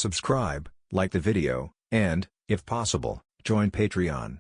subscribe, like the video, and, if possible, join Patreon.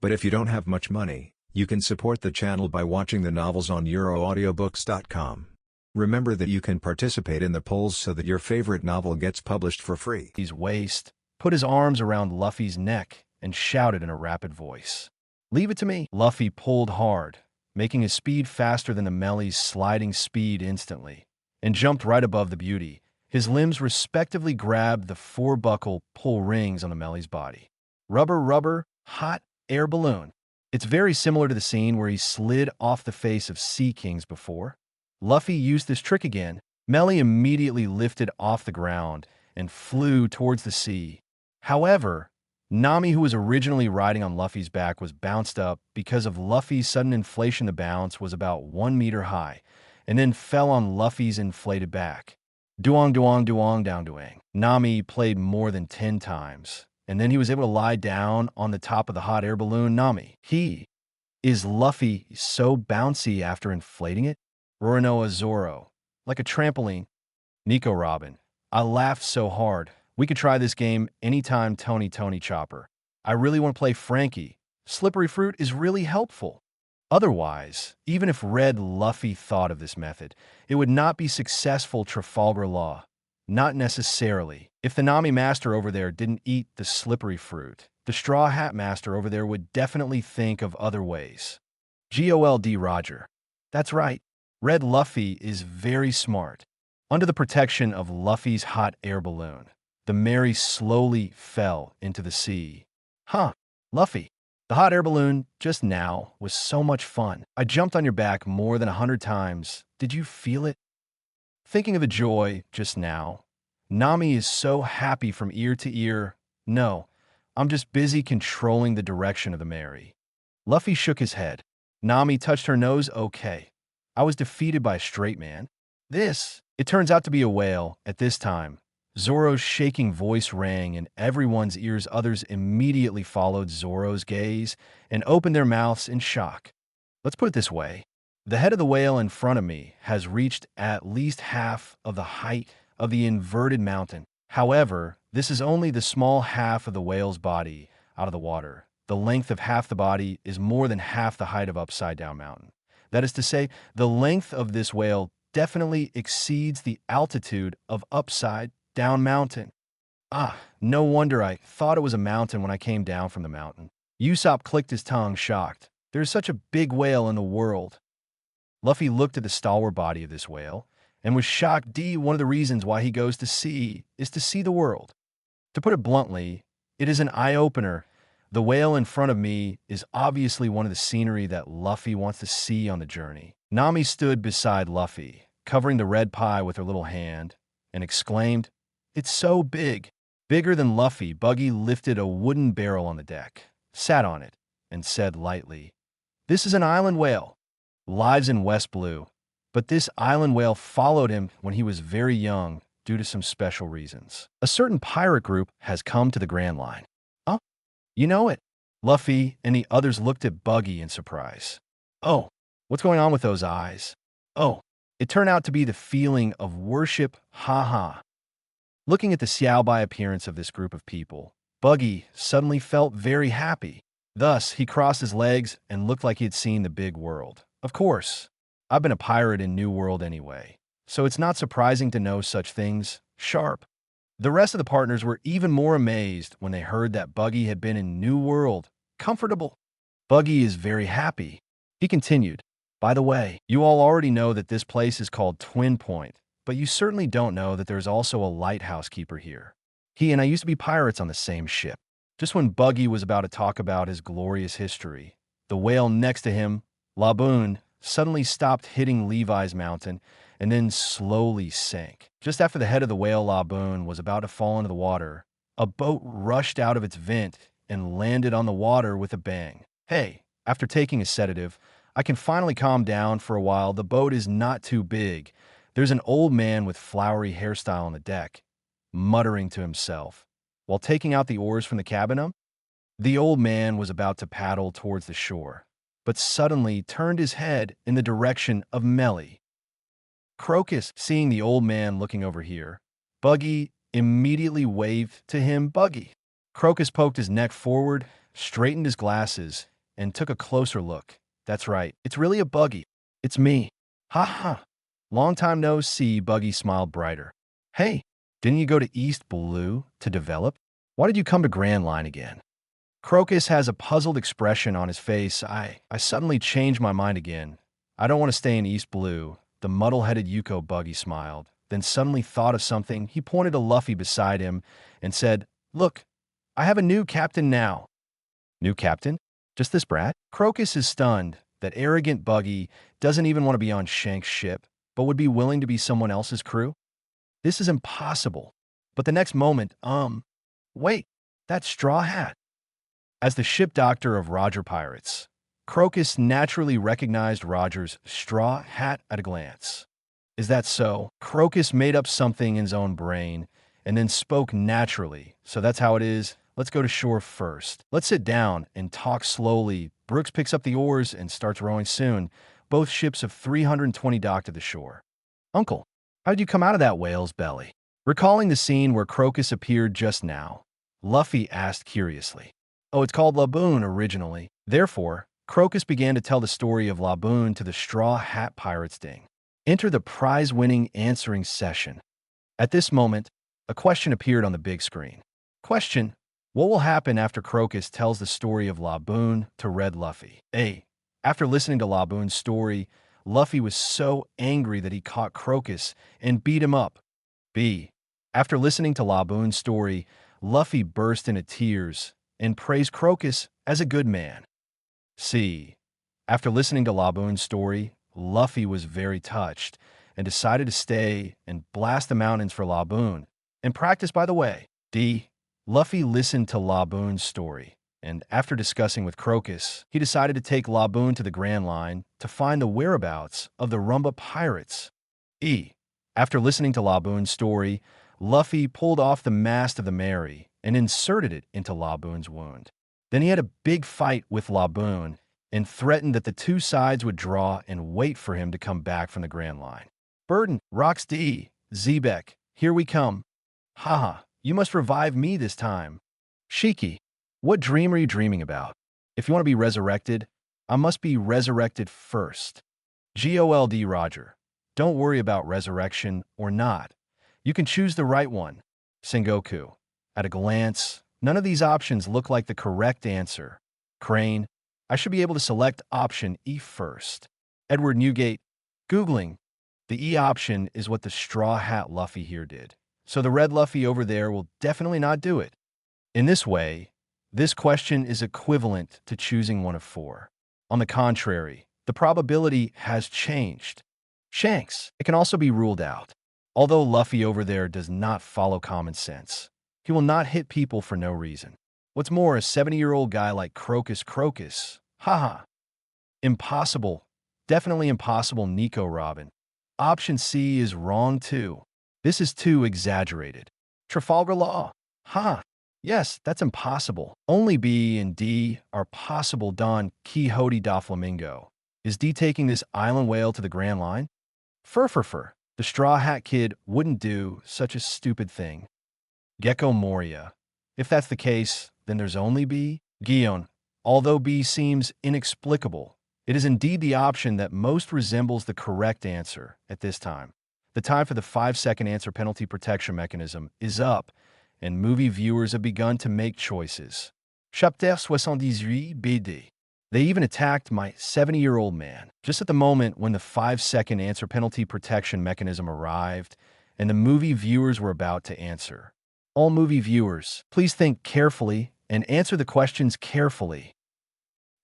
But if you don't have much money, you can support the channel by watching the novels on euroaudiobooks.com. Remember that you can participate in the polls so that your favorite novel gets published for free. His waist, put his arms around Luffy's neck, and shouted in a rapid voice. "Leave it to me." Luffy pulled hard, making his speed faster than the Melly's sliding speed instantly, and jumped right above the beauty. His limbs respectively grabbed the four-buckle pull rings on the Melly's body. Rubber, rubber, hot air balloon. It's very similar to the scene where he slid off the face of Sea Kings before. Luffy used this trick again. Melly immediately lifted off the ground and flew towards the sea. However, Nami, who was originally riding on Luffy's back, was bounced up because of Luffy's sudden inflation. The bounce was about 1 meter high, and then fell on Luffy's inflated back. Duong, duong, duong, down duang. Nami played more than 10 times, and then he was able to lie down on the top of the hot air balloon. Nami. Is Luffy so bouncy after inflating it? Roronoa Zoro. Like a trampoline. Nico Robin. I laughed so hard. We could try this game anytime. Tony Chopper. I really want to play Frankie. Slippery fruit is really helpful. Otherwise, even if Red Luffy thought of this method, it would not be successful. Trafalgar Law. Not necessarily. If the Nami master over there didn't eat the slippery fruit, the Straw Hat master over there would definitely think of other ways. Gold Roger. That's right. Red Luffy is very smart. Under the protection of Luffy's hot air balloon, the Mary slowly fell into the sea. Luffy. The hot air balloon just now was so much fun. I jumped on your back more than 100 times. Did you feel it? Thinking of the joy just now. Nami is so happy from ear to ear. No, I'm just busy controlling the direction of the Mary. Luffy shook his head. Nami touched her nose. Okay. I was defeated by a straight man. It turns out to be a whale. At this time, Zoro's shaking voice rang in everyone's ears. Others immediately followed Zoro's gaze and opened their mouths in shock. Let's put it this way. The head of the whale in front of me has reached at least half of the height of the inverted mountain. However, this is only the small half of the whale's body out of the water. The length of half the body is more than half the height of Upside Down Mountain. That is to say, the length of this whale definitely exceeds the altitude of Upside Down Mountain. No wonder I thought it was a mountain when I came down from the mountain. Usopp clicked his tongue, shocked. There's such a big whale in the world. Luffy looked at the stalwart body of this whale and was shocked. One of the reasons why he goes to sea is to see the world. To put it bluntly, it is an eye-opener. The whale in front of me is obviously one of the scenery that Luffy wants to see on the journey. Nami stood beside Luffy, covering the red pie with her little hand, and exclaimed, "It's so big." Bigger than Luffy, Buggy lifted a wooden barrel on the deck, sat on it, and said lightly, "This is an island whale. Lives in West Blue. But this island whale followed him when he was very young due to some special reasons. A certain pirate group has come to the Grand Line." You know it. Luffy and the others looked at Buggy in surprise. Oh, what's going on with those eyes? Oh, it turned out to be the feeling of worship. Looking at the Xiaobai appearance of this group of people, Buggy suddenly felt very happy. Thus, he crossed his legs and looked like he had seen the big world. Of course, I've been a pirate in New World anyway, so it's not surprising to know such things. Sharp. The rest of the partners were even more amazed when they heard that Buggy had been in New World. Comfortable. Buggy is very happy. He continued, "By the way, you all already know that this place is called Twin Point, but you certainly don't know that there's also a lighthouse keeper here. He and I used to be pirates on the same ship." Just when Buggy was about to talk about his glorious history, the whale next to him, Laboon, suddenly stopped hitting Levi's mountain and then slowly sank. Just after the head of the whale Laboon was about to fall into the water, a boat rushed out of its vent and landed on the water with a bang. Hey, after taking a sedative, I can finally calm down for a while. The boat is not too big. There's an old man with flowery hairstyle on the deck, muttering to himself, while taking out the oars from the cabin. The old man was about to paddle towards the shore, but suddenly turned his head in the direction of Melly. Crocus, seeing the old man looking over here, Buggy immediately waved to him Buggy. Crocus poked his neck forward, straightened his glasses, and took a closer look. That's right, it's really a Buggy. It's me. Ha ha. Long time no see, Buggy smiled brighter. Hey, didn't you go to East Blue to develop? Why did you come to Grand Line again? Crocus has a puzzled expression on his face. I suddenly changed my mind again. I don't want to stay in East Blue. The muddle-headed Yuko Buggy smiled, then suddenly thought of something. He pointed to Luffy beside him and said, Look, I have a new captain now. New captain? Just this brat? Crocus is stunned that arrogant Buggy doesn't even want to be on Shank's ship, but would be willing to be someone else's crew? This is impossible. But the next moment, wait, that's Straw Hat. As the ship doctor of Roger Pirates, Crocus naturally recognized Roger's straw hat at a glance. Is that so? Crocus made up something in his own brain and then spoke naturally. So that's how it is. Let's go to shore first. Let's sit down and talk slowly. Brooks picks up the oars and starts rowing soon. Both ships of 320 dock to the shore. Uncle, how did you come out of that whale's belly? Recalling the scene where Crocus appeared just now, Luffy asked curiously. Oh, it's called Laboon originally. Therefore, Crocus began to tell the story of Laboon to the Straw Hat Pirates ding. Enter the prize-winning answering session. At this moment, a question appeared on the big screen. Question: what will happen after Crocus tells the story of Laboon to Red Luffy? A. After listening to Laboon's story, Luffy was so angry that he caught Crocus and beat him up. B. After listening to Laboon's story, Luffy burst into tears and praised Crocus as a good man. C. After listening to Laboon's story, Luffy was very touched and decided to stay and blast the mountains for Laboon and practice by the way. D. Luffy listened to Laboon's story, and after discussing with Crocus, he decided to take Laboon to the Grand Line to find the whereabouts of the Rumba Pirates. E. After listening to Laboon's story, Luffy pulled off the mast of the Mary and inserted it into Laboon's wound. Then he had a big fight with Laboon and threatened that the two sides would draw and wait for him to come back from the Grand Line. Burden, Rox D, Zebek, here we come. Haha, you must revive me this time. Shiki, what dream are you dreaming about? If you want to be resurrected, I must be resurrected first. GOLD Roger, don't worry about resurrection or not. You can choose the right one. Sengoku, at a glance, none of these options look like the correct answer. Crane, I should be able to select option E first. Edward Newgate, Googling. The E option is what the Straw Hat Luffy here did. So the red Luffy over there will definitely not do it. In this way, this question is equivalent to choosing one of four. On the contrary, the probability has changed. Shanks, it can also be ruled out. Although Luffy over there does not follow common sense, he will not hit people for no reason. What's more, a 70-year-old guy like Crocus, haha. Impossible, definitely impossible, Nico Robin. Option C is wrong too. This is too exaggerated. Trafalgar Law, ha. Yes, that's impossible. Only B and D are possible. Don Quixote da Flamingo. Is D taking this island whale to the Grand Line? Fur. The Straw Hat Kid wouldn't do such a stupid thing. Gecko Moria. If that's the case, then there's only B. Guion. Although B seems inexplicable, it is indeed the option that most resembles the correct answer at this time. The time for the 5-second answer penalty protection mechanism is up, and movie viewers have begun to make choices. Chapitre 78 BD. They even attacked my 70-year-old man, just at the moment when the 5-second answer penalty protection mechanism arrived, and the movie viewers were about to answer. All movie viewers, please think carefully and answer the questions carefully.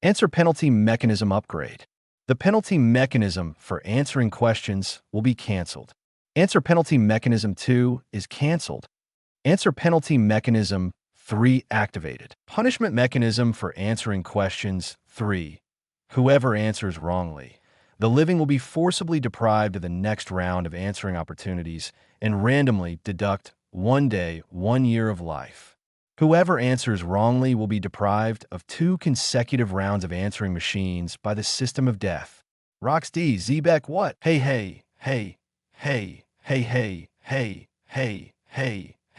Answer penalty mechanism upgrade. The penalty mechanism for answering questions will be canceled. Answer penalty mechanism 2 is canceled. Answer penalty mechanism 3 activated. Punishment mechanism for answering questions 3. Whoever answers wrongly, the living will be forcibly deprived of the next round of answering opportunities and randomly deduct 1 day, 1 year of life. Whoever answers wrongly will be deprived of 2 consecutive rounds of answering machines by the system of death. Rox D, Zebek, what? Hey.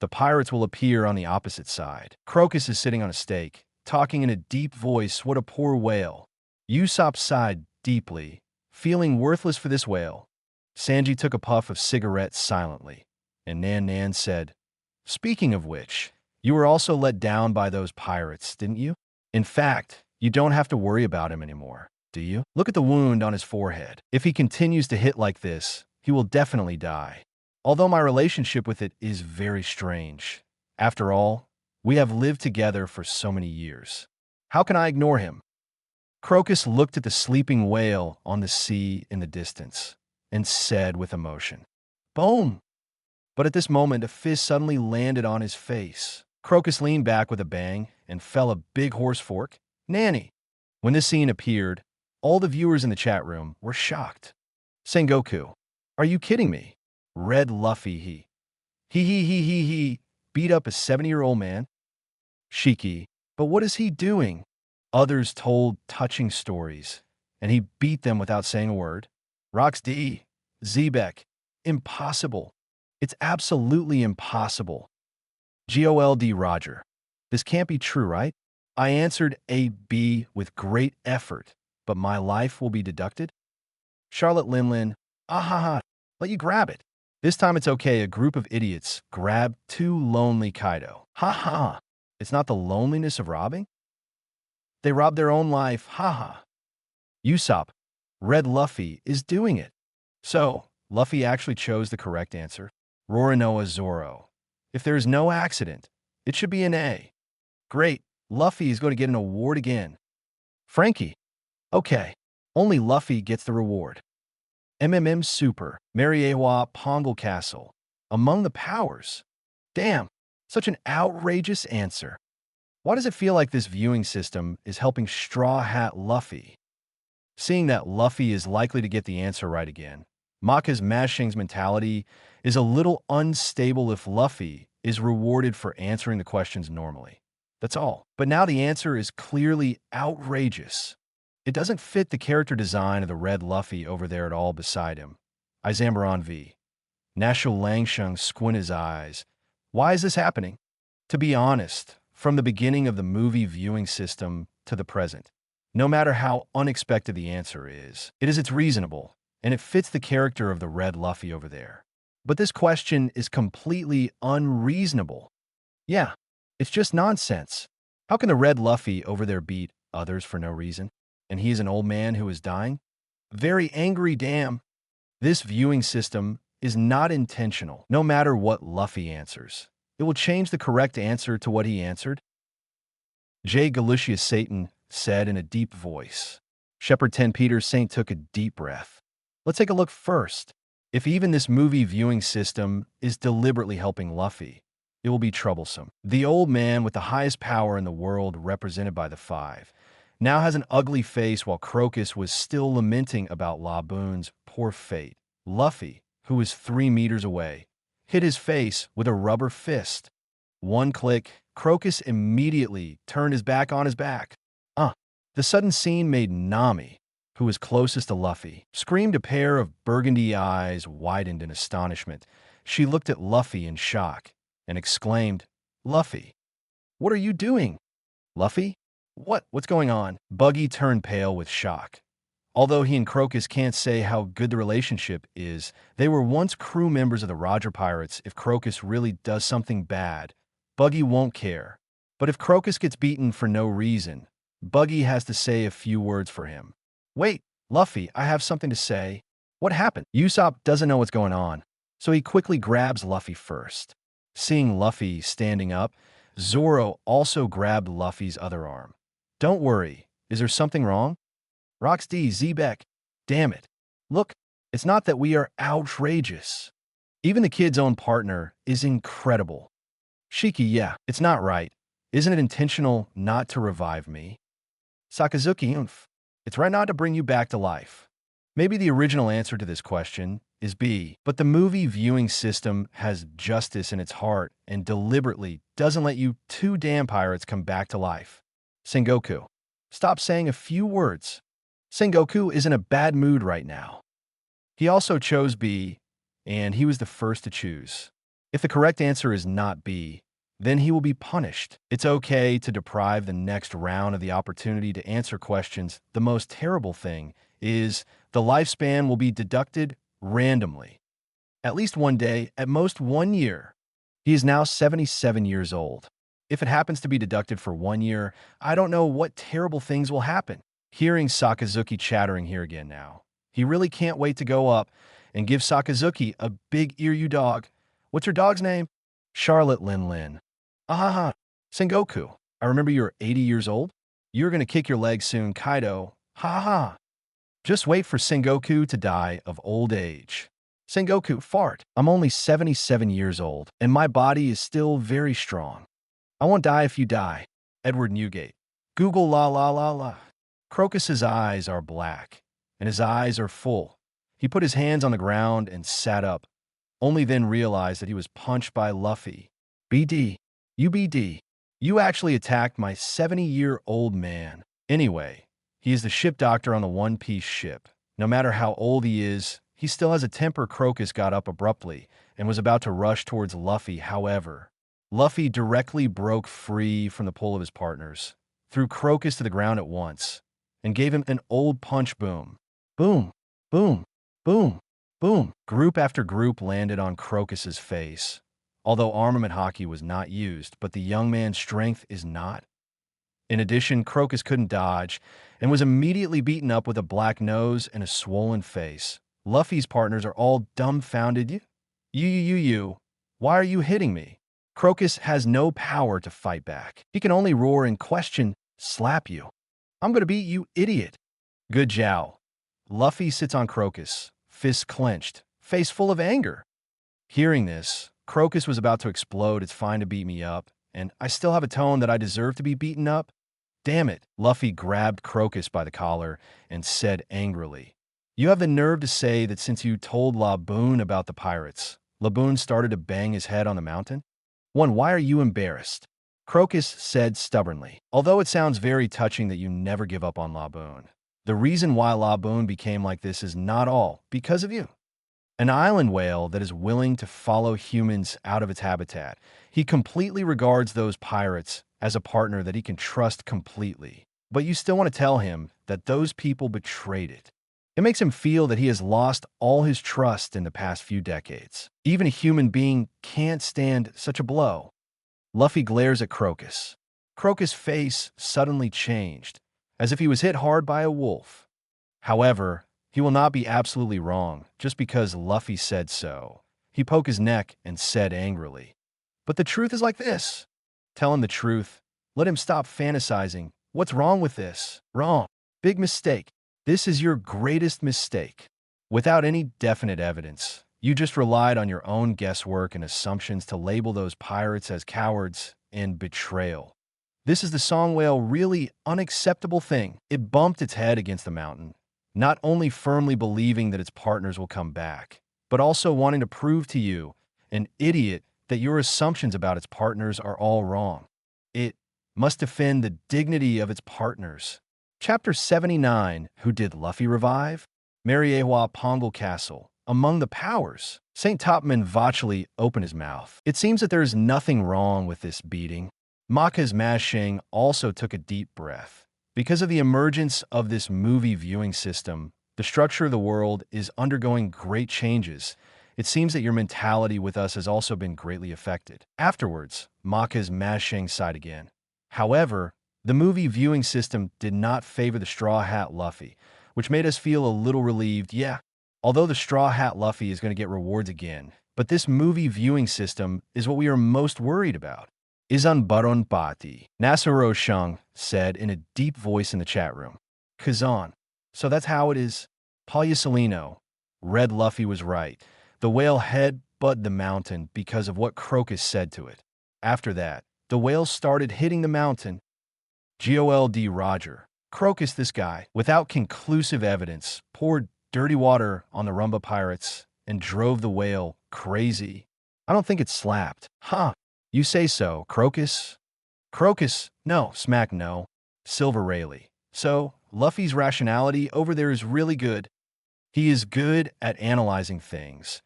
The pirates will appear on the opposite side. Crocus is sitting on a stake, talking in a deep voice. What a poor whale. Usopp sighed deeply, feeling worthless for this whale. Sanji took a puff of cigarette silently, and Nan Nan said, "Speaking of which, you were also let down by those pirates, didn't you? In fact, you don't have to worry about him anymore, do you? Look at the wound on his forehead. If he continues to hit like this, he will definitely die. Although my relationship with it is very strange. After all, we have lived together for so many years. How can I ignore him?" Crocus looked at the sleeping whale on the sea in the distance and said with emotion, "Boom!" But at this moment, a fist suddenly landed on his face. Crocus leaned back with a bang and fell a big horse fork. Nanny! When this scene appeared, all the viewers in the chat room were shocked. Sengoku, are you kidding me? Red Luffy, he beat up a 70-year-old man? Shiki, but what is he doing? Others told touching stories, and he beat them without saying a word. Rox D, Zebek, impossible. It's absolutely impossible. GOLD Roger, this can't be true, right? I answered A-B with great effort, but my life will be deducted? Charlotte Linlin, ahaha, let you grab it. This time it's okay, a group of idiots grabbed two lonely Kaido. Ha ha, it's not the loneliness of robbing? They robbed their own life, haha. Usopp, Red Luffy is doing it. So, Luffy actually chose the correct answer. Roronoa Zoro. If there is no accident, it should be an A. Great, Luffy is going to get an award again. Frankie. Okay, only Luffy gets the reward. MMM Super, Mariewa Pongal Castle. Among the powers. Damn, such an outrageous answer. Why does it feel like this viewing system is helping Straw Hat Luffy? Seeing that Luffy is likely to get the answer right again, Maka's Mashing's mentality is a little unstable if Luffy is rewarded for answering the questions normally. That's all. But now the answer is clearly outrageous. It doesn't fit the character design of the red Luffy over there at all beside him. Izambaron V. Nashul Langsheng squint his eyes. Why is this happening? To be honest, from the beginning of the movie viewing system to the present, no matter how unexpected the answer is, it's reasonable, and it fits the character of the red Luffy over there. But this question is completely unreasonable. Yeah, it's just nonsense. How can the red Luffy over there beat others for no reason? And he is an old man who is dying? Very angry, damn. This viewing system is not intentional, no matter what Luffy answers. It will change the correct answer to what he answered. J. Galucius Satan said in a deep voice. Shepherd 10 Peter Saint took a deep breath. Let's take a look first. If even this movie viewing system is deliberately helping Luffy, it will be troublesome. The old man with the highest power in the world, represented by the Five, now has an ugly face while Crocus was still lamenting about Laboon's poor fate. Luffy, who was 3 meters away, hit his face with a rubber fist. One click, Crocus immediately turned his back on his back. The sudden scene made Nami, who was closest to Luffy, screamed. A pair of burgundy eyes widened in astonishment. She looked at Luffy in shock and exclaimed, "Luffy, what are you doing?" "Luffy? What's going on?" Buggy turned pale with shock. Although he and Crocus can't say how good the relationship is, they were once crew members of the Roger Pirates. If Crocus really does something bad, Buggy won't care. But if Crocus gets beaten for no reason, Buggy has to say a few words for him. "Wait, Luffy, I have something to say." "What happened?" Usopp doesn't know what's going on, so he quickly grabs Luffy first. Seeing Luffy standing up, Zoro also grabbed Luffy's other arm. "Don't worry, is there something wrong?" Rox D, Zebek, damn it. Look, it's not that we are outrageous. Even the kid's own partner is incredible. Shiki, yeah, it's not right. Isn't it intentional not to revive me? Sakazuki, it's right not to bring you back to life. Maybe the original answer to this question is B, but the movie viewing system has justice in its heart and deliberately doesn't let you two damn pirates come back to life. Sengoku, stop saying a few words. Sengoku is in a bad mood right now. He also chose B, and he was the first to choose. If the correct answer is not B, then he will be punished. It's okay to deprive the next round of the opportunity to answer questions. The most terrible thing is the lifespan will be deducted randomly. At least one day, at most 1 year. He is now 77 years old. If it happens to be deducted for 1 year, I don't know what terrible things will happen. Hearing Sakazuki chattering here again now. He really can't wait to go up and give Sakazuki a big ear, you dog. What's your dog's name? Charlotte Lin Lin. Ahaha. Sengoku. I remember you're 80 years old. You're gonna kick your leg soon, Kaido. Ha ha. Just wait for Sengoku to die of old age. Sengoku, fart. I'm only 77 years old, and my body is still very strong. I won't die if you die. Edward Newgate. Google la la la la. Crocus's eyes are black, and his eyes are full. He put his hands on the ground and sat up, only then realized that he was punched by Luffy. BD. UBD. You actually attacked my 70-year-old man. Anyway, he is the ship doctor on the One Piece ship. No matter how old he is, he still has a temper. Crocus got up abruptly and was about to rush towards Luffy. However, Luffy directly broke free from the pull of his partners, threw Crocus to the ground at once, and gave him an old punch. Boom. Boom. Boom. Boom. Boom. Group after group landed on Crocus's face. Although armament haki was not used, but the young man's strength is not. In addition, Crocus couldn't dodge and was immediately beaten up with a black nose and a swollen face. Luffy's partners are all dumbfounded. You. Why are you hitting me? Crocus has no power to fight back. He can only roar and question, slap you. I'm gonna beat you, idiot. Good jow. Luffy sits on Crocus, fists clenched, face full of anger. Hearing this, Crocus was about to explode. It's fine to beat me up, and I still have a tone that I deserve to be beaten up. Damn it. Luffy grabbed Crocus by the collar and said angrily, you have the nerve to say that since you told Laboon about the pirates, Laboon started to bang his head on the mountain? Why are you embarrassed? Crocus said stubbornly, although it sounds very touching that you never give up on Laboon. The reason why Laboon became like this is not all because of you. An island whale that is willing to follow humans out of its habitat. He completely regards those pirates as a partner that he can trust completely. But you still want to tell him that those people betrayed it. It makes him feel that he has lost all his trust in the past few decades. Even a human being can't stand such a blow. Luffy glares at Crocus. Crocus' face suddenly changed, as if he was hit hard by a wolf. However, he will not be absolutely wrong just because Luffy said so. He poked his neck and said angrily, but the truth is like this. Tell him the truth. Let him stop fantasizing. What's wrong with this? Wrong. Big mistake. This is your greatest mistake. Without any definite evidence, you just relied on your own guesswork and assumptions to label those pirates as cowards and betrayal. This is the song whale really unacceptable thing. It bumped its head against the mountain, not only firmly believing that its partners will come back, but also wanting to prove to you, an idiot, that your assumptions about its partners are all wrong. It must defend the dignity of its partners. Chapter 79, Who Did Luffy Revive? Mariewa Pongal Castle. Among the powers. St. Topman Vacheli opened his mouth. It seems that there is nothing wrong with this beating. Maka's Mashing also took a deep breath. Because of the emergence of this movie viewing system, the structure of the world is undergoing great changes. It seems that your mentality with us has also been greatly affected. Afterwards, Maka's Mashing sighed again. However, the movie viewing system did not favor the Straw Hat Luffy, which made us feel a little relieved. Yeah, although the Straw Hat Luffy is going to get rewards again, but this movie viewing system is what we are most worried about. Izan Baron Pati, Nasaro Shung said in a deep voice in the chat room. Kazan. So that's how it is. Pagliasolino. Red Luffy was right. The whale head-butted the mountain because of what Crocus said to it. After that, the whale started hitting the mountain. Gold Roger. Crocus, this guy, without conclusive evidence, poured dirty water on the Rumba pirates and drove the whale crazy. I don't think it slapped. Huh. You say so, Crocus? Crocus, no, smack no. Silver Rayleigh. So, Luffy's rationality over there is really good. He is good at analyzing things,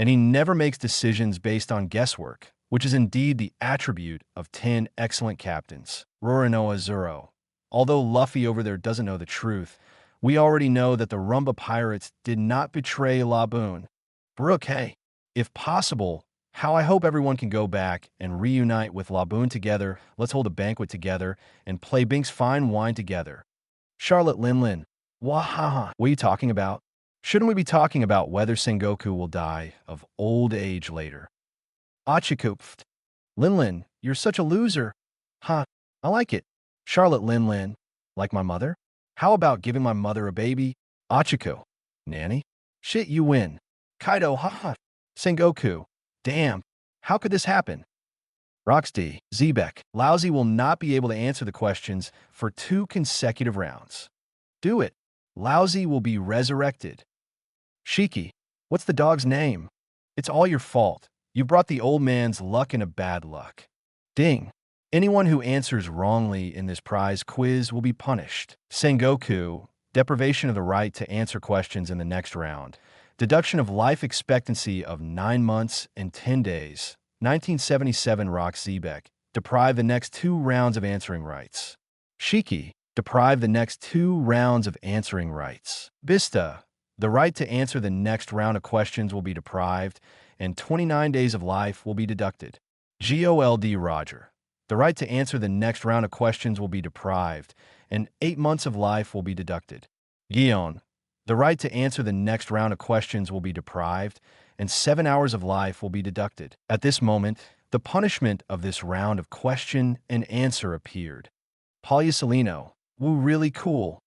and he never makes decisions based on guesswork, which is indeed the attribute of 10 excellent captains. Roronoa Zoro. Although Luffy over there doesn't know the truth, we already know that the Rumba pirates did not betray Laboon. We're okay. If possible, how I hope everyone can go back and reunite with Laboon together. Let's hold a banquet together and play Bink's fine wine together. Charlotte Linlin. Wahaha. What are you talking about? Shouldn't we be talking about whether Sengoku will die of old age later? Achikupft. Linlin, you're such a loser. Huh, I like it. Charlotte Linlin. Like my mother? How about giving my mother a baby? Achiko. Nanny? Shit, you win. Kaido, haha. Sengoku. Damn, how could this happen? Roxy, Zebek. Lousy will not be able to answer the questions for 2 consecutive rounds. Do it. Lousy will be resurrected. Shiki. What's the dog's name? It's all your fault. You brought the old man's luck into bad luck. Ding. Anyone who answers wrongly in this prize quiz will be punished. Sengoku. Deprivation of the right to answer questions in the next round. Deduction of life expectancy of 9 months and 10 days. 1977 Rock Zebek. Deprive the next 2 rounds of answering rights. Shiki. Deprive the next 2 rounds of answering rights. Bista. The right to answer the next round of questions will be deprived, and 29 days of life will be deducted. Gold Roger. The right to answer the next round of questions will be deprived, and 8 months of life will be deducted. Gion. The right to answer the next round of questions will be deprived, and 7 hours of life will be deducted. At this moment, the punishment of this round of question and answer appeared. Polyusolino. Woo, really cool.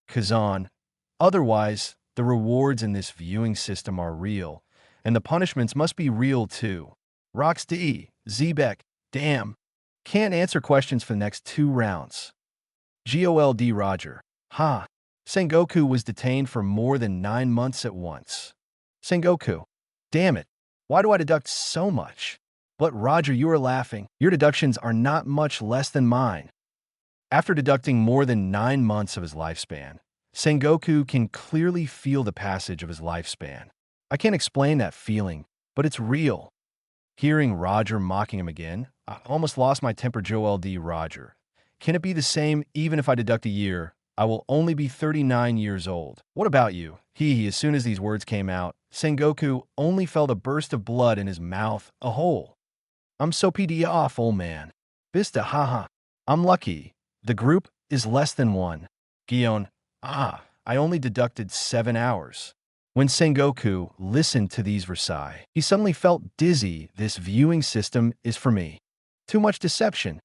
Kazan. Otherwise, the rewards in this viewing system are real, and the punishments must be real too. Roxy, Zebek. Damn. Can't answer questions for the next 2 rounds. Gold Roger. Ha. Sengoku was detained for more than 9 months at once. Sengoku. Damn it. Why do I deduct so much? But Roger, you are laughing. Your deductions are not much less than mine. After deducting more than 9 months of his lifespan, Sengoku can clearly feel the passage of his lifespan. I can't explain that feeling, but it's real. Hearing Roger mocking him again, I almost lost my temper. Gold Roger. Can it be the same even if I deduct a year? I will only be 39 years old. What about you? As soon as these words came out, Sengoku only felt a burst of blood in his mouth, a hole. I'm so PD off, old man. Bista, haha. I'm lucky. The group is less than 1. Gion. I only deducted 7 hours. When Sengoku listened to these versailles, he suddenly felt dizzy. This viewing system is for me. Too much deception.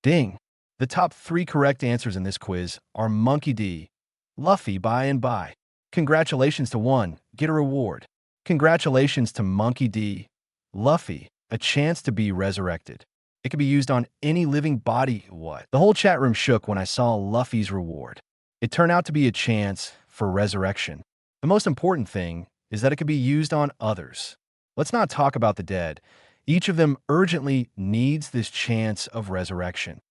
Ding. The top 3 correct answers in this quiz are Monkey D. Luffy by and by. Congratulations to 1, get a reward. Congratulations to Monkey D. Luffy, a chance to be resurrected. It could be used on any living body. What? The whole chat room shook when I saw Luffy's reward. It turned out to be a chance for resurrection. The most important thing is that it could be used on others. Let's not talk about the dead. Each of them urgently needs this chance of resurrection.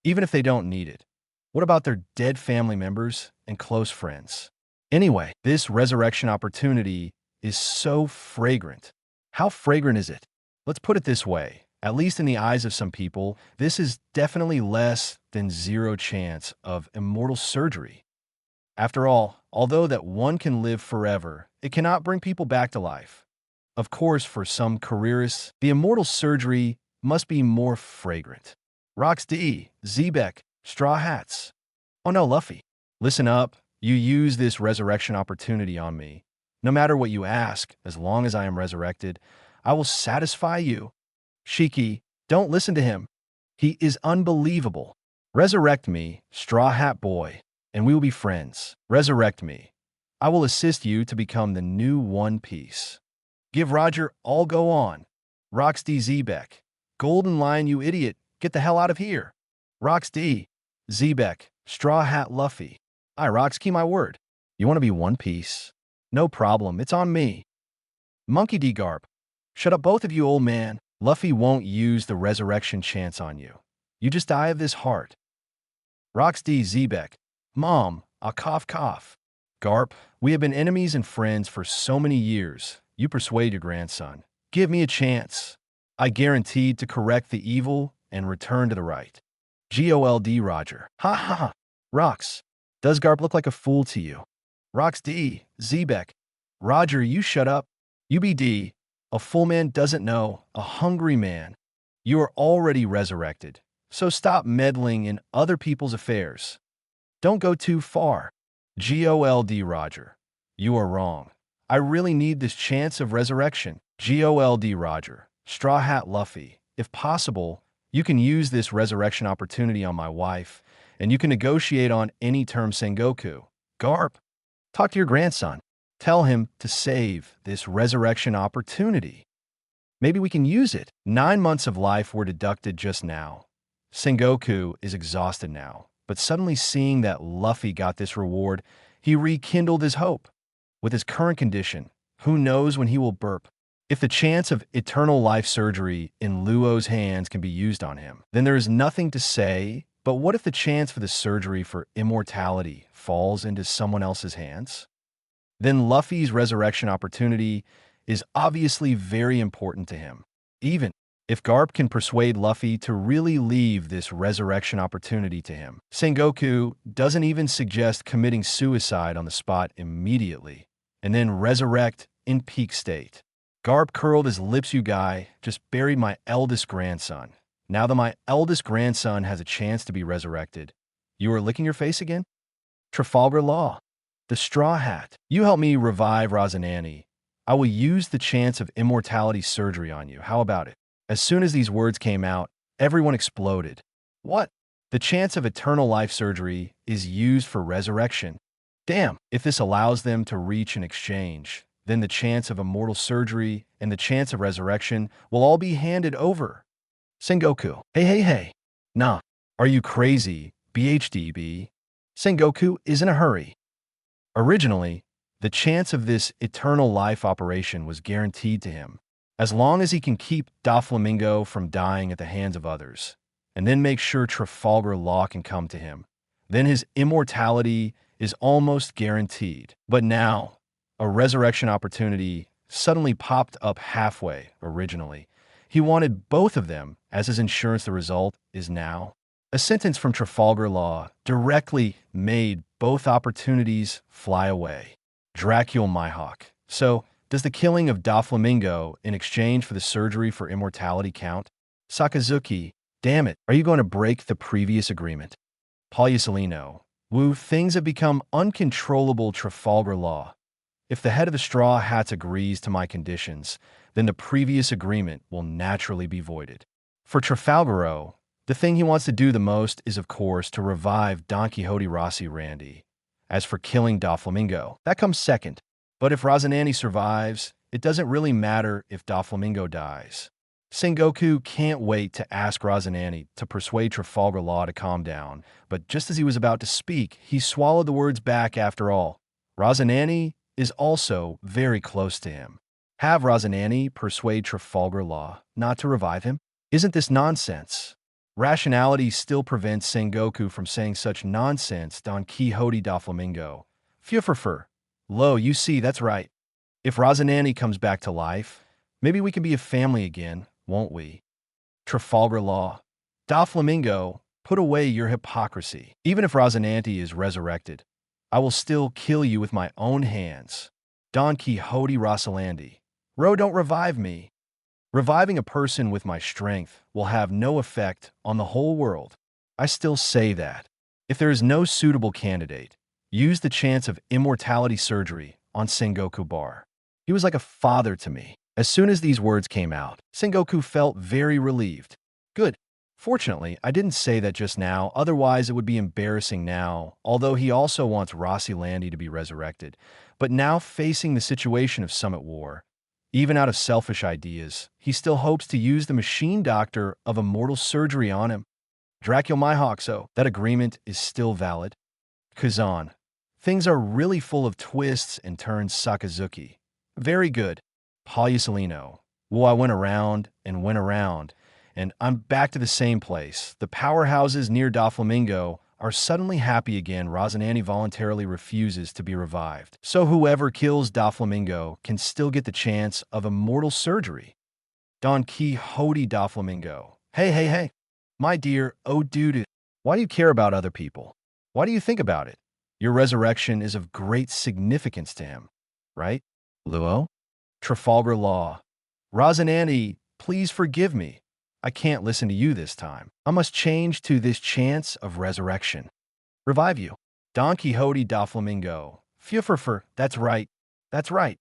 Even if they don't need it. What about their dead family members and close friends? Anyway, this resurrection opportunity is so fragrant. How fragrant is it? Let's put it this way. At least in the eyes of some people, this is definitely less than 0 chance of immortal surgery. After all, although that one can live forever, it cannot bring people back to life. Of course, for some careerists, the immortal surgery must be more fragrant. Roxy, Zebek, Straw Hats. Oh no, Luffy. Listen up. You use this resurrection opportunity on me. No matter what you ask, as long as I am resurrected, I will satisfy you. Shiki, don't listen to him. He is unbelievable. Resurrect me, Straw Hat Boy, and we will be friends. Resurrect me. I will assist you to become the new One Piece. Give Roger all go on. Roxy Zebek. Golden Lion, you idiot. Get the hell out of here. Roxy, Zebek, Straw Hat Luffy. Rox, keep my word. You want to be One Piece? No problem, it's on me. Monkey D. Garp. Shut up both of you, old man. Luffy won't use the resurrection chance on you. You just die of this heart. Roxy Zebek. Mom, cough cough. Garp, we have been enemies and friends for so many years. you persuade your grandson. Give me a chance. I guaranteed to correct the evil and return to the right. Gold Roger. Ha ha ha. Rox. Does Garp look like a fool to you? Rox D. Zebek. Roger, you shut up. UBD. A full man doesn't know. A hungry man. You are already resurrected, so stop meddling in other people's affairs. Don't go too far. Gold Roger. You are wrong. I really need this chance of resurrection. Gold Roger. Straw Hat Luffy. If possible, you can use this resurrection opportunity on my wife, and you can negotiate on any term Sengoku. Garp, talk to your grandson. Tell him to save this resurrection opportunity. Maybe we can use it. 9 months of life were deducted just now. Sengoku is exhausted now, but suddenly seeing that Luffy got this reward, he rekindled his hope. With his current condition, who knows when he will burp? If the chance of eternal life surgery in Luo's hands can be used on him, then there is nothing to say, but what if the chance for the surgery for immortality falls into someone else's hands? Then Luffy's resurrection opportunity is obviously very important to him. Even if Garp can persuade Luffy to really leave this resurrection opportunity to him, Sengoku doesn't even suggest committing suicide on the spot immediately and then resurrect in peak state. Garp curled his lips. You guy just buried my eldest grandson. Now that my eldest grandson has a chance to be resurrected, you are licking your face again? Trafalgar Law. The Straw Hat. You help me revive Razanani. I will use the chance of immortality surgery on you. How about it? As soon as these words came out, everyone exploded. What? The chance of eternal life surgery is used for resurrection. Damn, if this allows them to reach an exchange, then the chance of immortal surgery and the chance of resurrection will all be handed over. Sengoku. Hey. Nah, are you crazy, BHDB? Sengoku is in a hurry. Originally, the chance of this eternal life operation was guaranteed to him, as long as he can keep Doflamingo from dying at the hands of others, and then make sure Trafalgar Law can come to him. Then his immortality is almost guaranteed. But now, a resurrection opportunity suddenly popped up halfway originally. He wanted both of them as his insurance. The result is now. A sentence from Trafalgar Law directly made both opportunities fly away. Dracula Mihawk. So, does the killing of Doflamingo in exchange for the surgery for immortality count? Sakazuki. Damn it, are you going to break the previous agreement? Paulusalino. Woo, things have become uncontrollable. Trafalgar Law. If the head of the Straw Hats agrees to my conditions, then the previous agreement will naturally be voided. For Trafalgaro, the thing he wants to do the most is, of course, to revive Don Quixote Rossi Randy. As for killing Doflamingo, that comes second. But if Razanani survives, it doesn't really matter if Doflamingo dies. Sengoku can't wait to ask Razanani to persuade Trafalgar Law to calm down, but just as he was about to speak, he swallowed the words back. After all, Razanani is also very close to him. Have Razanani persuade Trafalgar Law not to revive him? Isn't this nonsense? Rationality still prevents Sengoku from saying such nonsense. Don Quixote Doflamingo. Fufurfur. Lo, you see, that's right. If Razanani comes back to life, maybe we can be a family again, won't we? Trafalgar Law. Doflamingo, put away your hypocrisy. Even if Razanani is resurrected, I will still kill you with my own hands. Don Quixote Rosalandi. Ro, don't revive me. Reviving a person with my strength will have no effect on the whole world. I still say that. If there is no suitable candidate, use the chance of immortality surgery on Sengoku Bar. He was like a father to me. As soon as these words came out, Sengoku felt very relieved. Good. Fortunately, I didn't say that just now, otherwise it would be embarrassing now, although he also wants Rossi Landi to be resurrected. But now facing the situation of Summit War, even out of selfish ideas, he still hopes to use the machine doctor of immortal surgery on him. Dracula Mihawk, so that agreement is still valid. Kazan. Things are really full of twists and turns. Sakazuki. Very good. Paulusalino. Well, I went around, and I'm back to the same place. The powerhouses near Doflamingo are suddenly happy again. Rosanani voluntarily refuses to be revived. So whoever kills Doflamingo can still get the chance of immortal surgery. Don Quixote Doflamingo. Hey. My dear, oh dude, why do you care about other people? Why do you think about it? Your resurrection is of great significance to him, right? Luo? Trafalgar Law. Rosanani, please forgive me. I can't listen to you this time. I must change to this chance of resurrection. Revive you. Don Quixote Doflamingo. Fufurfur, that's right. That's right.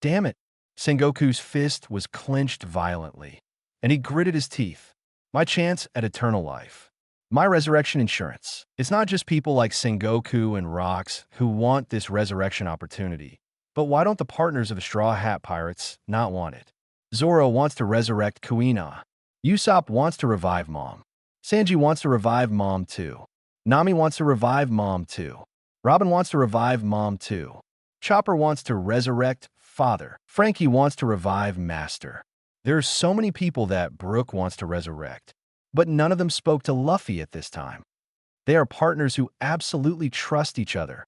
Damn it. Sengoku's fist was clenched violently, and he gritted his teeth. My chance at eternal life. My resurrection insurance. It's not just people like Sengoku and Rocks who want this resurrection opportunity. But why don't the partners of the Straw Hat Pirates not want it? Zoro wants to resurrect Kuina. Usopp wants to revive Mom. Sanji wants to revive Mom too. Nami wants to revive Mom too. Robin wants to revive Mom too. Chopper wants to resurrect Father. Frankie wants to revive Master. There are so many people that Brook wants to resurrect, but none of them spoke to Luffy at this time. They are partners who absolutely trust each other.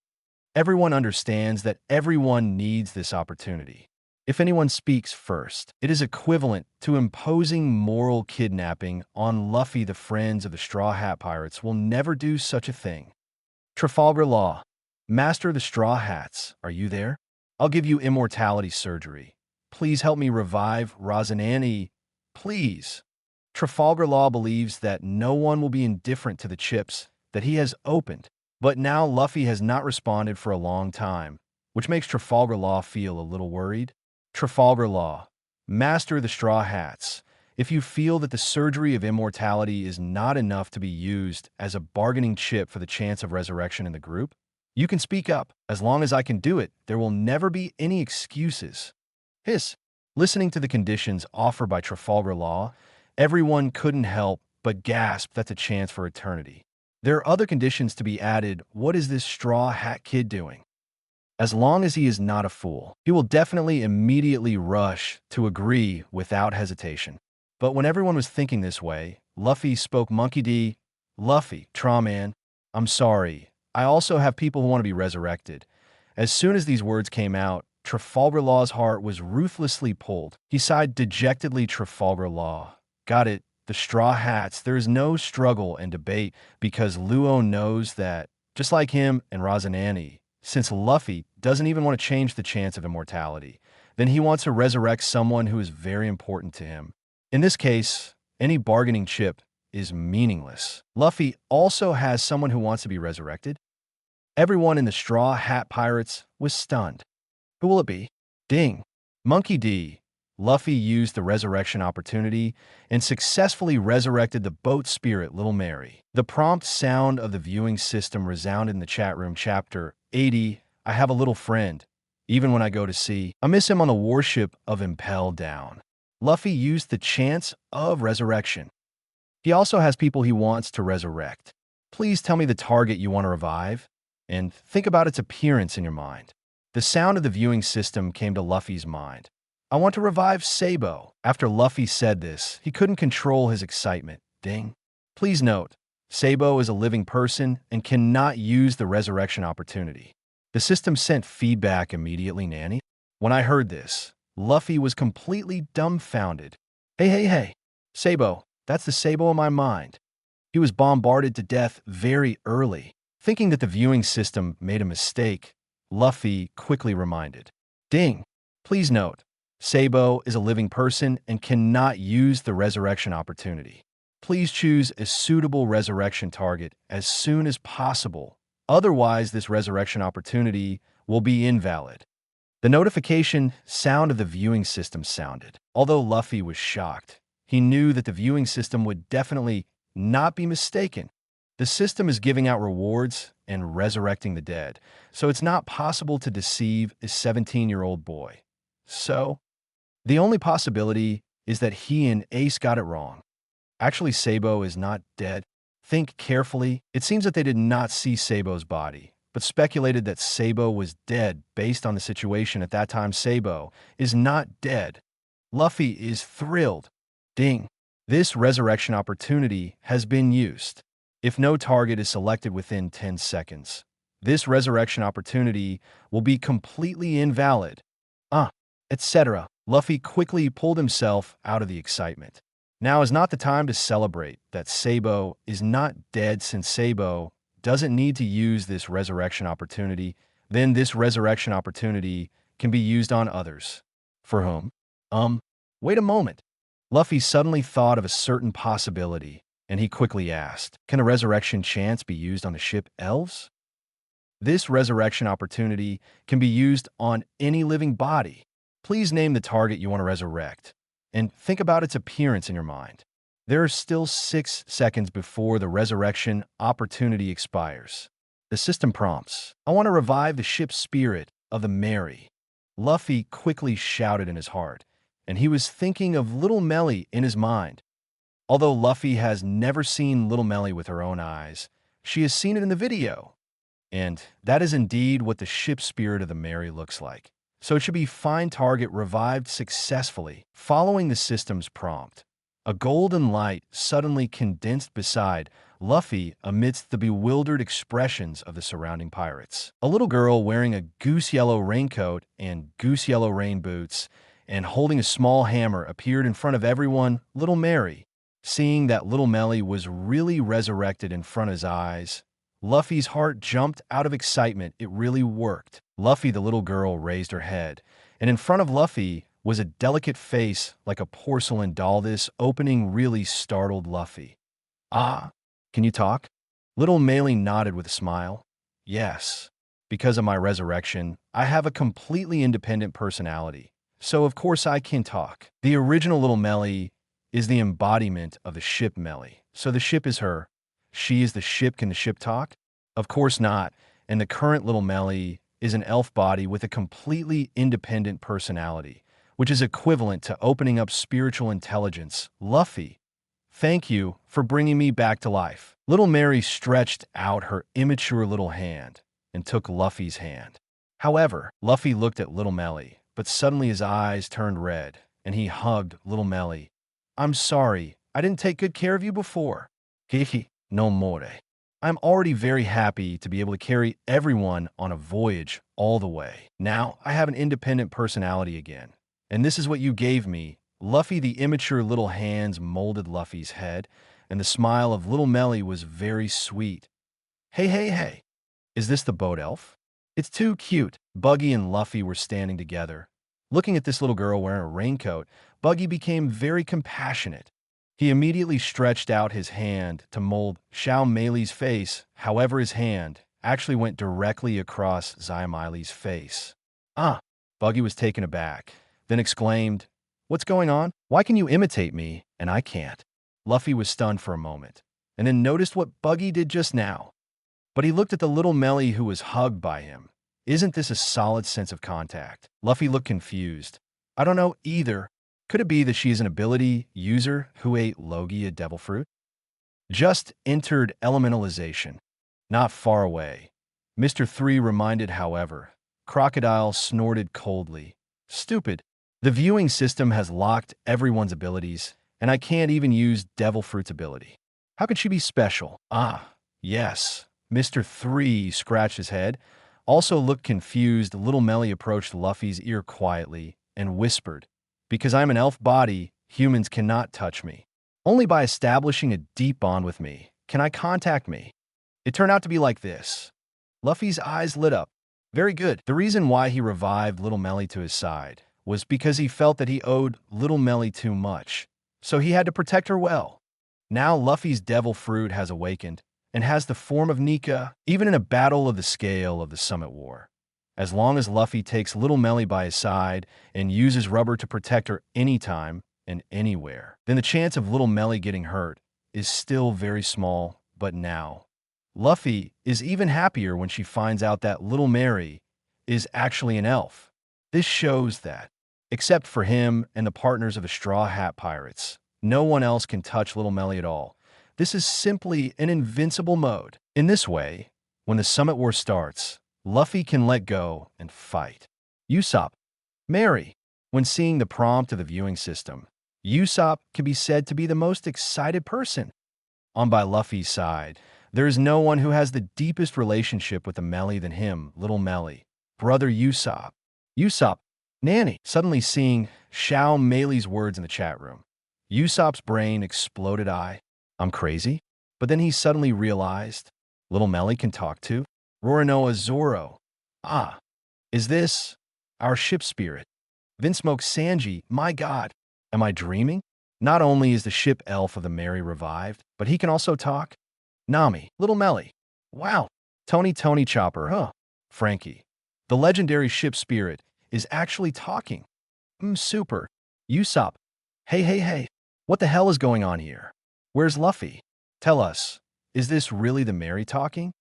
Everyone understands that everyone needs this opportunity. If anyone speaks first, it is equivalent to imposing moral kidnapping on Luffy. The friends of the Straw Hat Pirates will never do such a thing. Trafalgar Law. Master of the Straw Hats, are you there? I'll give you immortality surgery. Please help me revive Rosanani. Please. Trafalgar Law believes that no one will be indifferent to the chips that he has opened. But now Luffy has not responded for a long time, which makes Trafalgar Law feel a little worried. Trafalgar Law. Master of the Straw Hats. If you feel that the surgery of immortality is not enough to be used as a bargaining chip for the chance of resurrection in the group, you can speak up. As long as I can do it, there will never be any excuses. Hiss. Listening to the conditions offered by Trafalgar Law, everyone couldn't help but gasp. That's a chance for eternity. There are other conditions to be added. What is this Straw Hat Kid doing? As long as he is not a fool, he will definitely immediately rush to agree without hesitation. But when everyone was thinking this way, Luffy spoke. Monkey D. Luffy, Trawman, I'm sorry. I also have people who want to be resurrected. As soon as these words came out, Trafalgar Law's heart was ruthlessly pulled. He sighed dejectedly. Trafalgar Law. Got it. The Straw Hats. There is no struggle and debate because Luo knows that, just like him and Rosanani, since Luffy doesn't even want to change the chance of immortality, then he wants to resurrect someone who is very important to him. In this case, any bargaining chip is meaningless. Luffy also has someone who wants to be resurrected. Everyone in the Straw Hat Pirates was stunned. Who will it be? Ding. Monkey D. Luffy used the resurrection opportunity and successfully resurrected the boat spirit Little Mary. The prompt sound of the viewing system resounded in the chat room. Chapter 80. I have a little friend. Even when I go to sea, I miss him on the warship of Impel Down. Luffy used the chance of resurrection. He also has people he wants to resurrect. Please tell me the target you want to revive, and think about its appearance in your mind. The sound of the viewing system came to Luffy's mind. I want to revive Sabo. After Luffy said this, he couldn't control his excitement. Ding. Please note, Sabo is a living person and cannot use the resurrection opportunity. The system sent feedback immediately. Nani. When I heard this, Luffy was completely dumbfounded. Hey. Sabo, that's the Sabo in my mind. He was bombarded to death very early. Thinking that the viewing system made a mistake, Luffy quickly reminded. Ding. Please note, Sabo is a living person and cannot use the resurrection opportunity. Please choose a suitable resurrection target as soon as possible. Otherwise, this resurrection opportunity will be invalid. The notification sound of the viewing system sounded. Although Luffy was shocked, he knew that the viewing system would definitely not be mistaken. The system is giving out rewards and resurrecting the dead, so it's not possible to deceive a 17-year-old boy. So, the only possibility is that he and Ace got it wrong. Actually, Sabo is not dead. Think carefully. It seems that they did not see Sabo's body, but speculated that Sabo was dead based on the situation at that time. Sabo is not dead. Luffy is thrilled. Ding. This resurrection opportunity has been used. If no target is selected within 10 seconds, this resurrection opportunity will be completely invalid. Etc. Luffy quickly pulled himself out of the excitement. Now is not the time to celebrate that Sabo is not dead, since Sabo doesn't need to use this resurrection opportunity. Then this resurrection opportunity can be used on others. For whom? Wait a moment. Luffy suddenly thought of a certain possibility, and he quickly asked, can the resurrection chance be used on the ship Elves? This resurrection opportunity can be used on any living body. Please name the target you want to resurrect, and think about its appearance in your mind. There are still 6 seconds before the resurrection opportunity expires. The system prompts, I want to revive the ship's spirit of the Mary. Luffy quickly shouted in his heart, and he was thinking of Little Melly in his mind. Although Luffy has never seen Little Melly with her own eyes, she has seen it in the video. And that is indeed what the ship spirit of the Mary looks like. So it should be find target revived successfully. Following the system's prompt, a golden light suddenly condensed beside Luffy amidst the bewildered expressions of the surrounding pirates. A little girl wearing a goose yellow raincoat and goose yellow rain boots and holding a small hammer appeared in front of everyone. Little Mary. Seeing that Little Melly was really resurrected in front of his eyes, Luffy's heart jumped out of excitement. It really worked. Luffy, the little girl, raised her head, and in front of Luffy was a delicate face like a porcelain doll. This opening really startled Luffy. Can you talk? Little Melly nodded with a smile. Yes. Because of my resurrection, I have a completely independent personality, so of course I can talk. The original Little Melly is the embodiment of the ship Melly, so the ship is her. She is the ship. Can the ship talk? Of course not. And the current Little Melly is an elf body with a completely independent personality, which is equivalent to opening up spiritual intelligence. Luffy, thank you for bringing me back to life. Little Mary stretched out her immature little hand and took Luffy's hand. However, Luffy looked at Little Melly, but suddenly his eyes turned red, and he hugged Little Melly. I'm sorry, I didn't take good care of you before. Hihi. No more. I'm already very happy to be able to carry everyone on a voyage all the way. Now I have an independent personality again. And this is what you gave me. Luffy, the immature little hands molded Luffy's head, and the smile of Little Melly was very sweet. Hey. Is this the boat elf? It's too cute. Buggy and Luffy were standing together. Looking at this little girl wearing a raincoat, Buggy became very compassionate. He immediately stretched out his hand to mold Xiao Mei's face. However, his hand actually went directly across Xiao face. Buggy was taken aback, then exclaimed, What's going on? Why can you imitate me, and I can't? Luffy was stunned for a moment, and then noticed what Buggy did just now. But he looked at the Little Melly who was hugged by him. Isn't this a solid sense of contact? Luffy looked confused. I don't know either. Could it be that she is an ability user who ate Logia devil fruit? Just entered elementalization. Not far away. Mr. 3 reminded, however. Crocodile snorted coldly. Stupid. The viewing system has locked everyone's abilities, and I can't even use devil fruit's ability. How could she be special? Yes. Mr. 3 scratched his head. Also looked confused. Little Melly approached Luffy's ear quietly and whispered, Because I'm an elf body, humans cannot touch me. Only by establishing a deep bond with me can I contact me. It turned out to be like this. Luffy's eyes lit up. Very good. The reason why he revived Little Melly to his side was because he felt that he owed Little Melly too much, so he had to protect her well. Now Luffy's devil fruit has awakened and has the form of Nika, even in a battle of the scale of the Summit War. As long as Luffy takes Little Melly by his side and uses rubber to protect her anytime and anywhere, then the chance of Little Melly getting hurt is still very small. But now, Luffy is even happier when she finds out that Little Mary is actually an elf. This shows that, except for him and the partners of the Straw Hat Pirates, no one else can touch Little Melly at all. This is simply an invincible mode. In this way, when the Summit War starts, Luffy can let go and fight. Usopp. Mary. When seeing the prompt of the viewing system, Usopp can be said to be the most excited person. On by Luffy's side, there is no one who has the deepest relationship with the Melly than him, little Melly. Brother Usopp. Usopp. Nani. Suddenly seeing Xiao Mei's words in the chat room. Usopp's brain exploded. I'm crazy? But then he suddenly realized, little Melly can talk to Roronoa Zoro. Ah, is this our ship spirit? Vinsmoke Sanji, my god. Am I dreaming? Not only is the ship elf of the Merry revived, but he can also talk. Nami, little Melly. Wow. Tony Chopper, huh? Frankie. The legendary ship spirit is actually talking. Super. Usopp. Hey. What the hell is going on here? Where's Luffy? Tell us, is this really the Merry talking?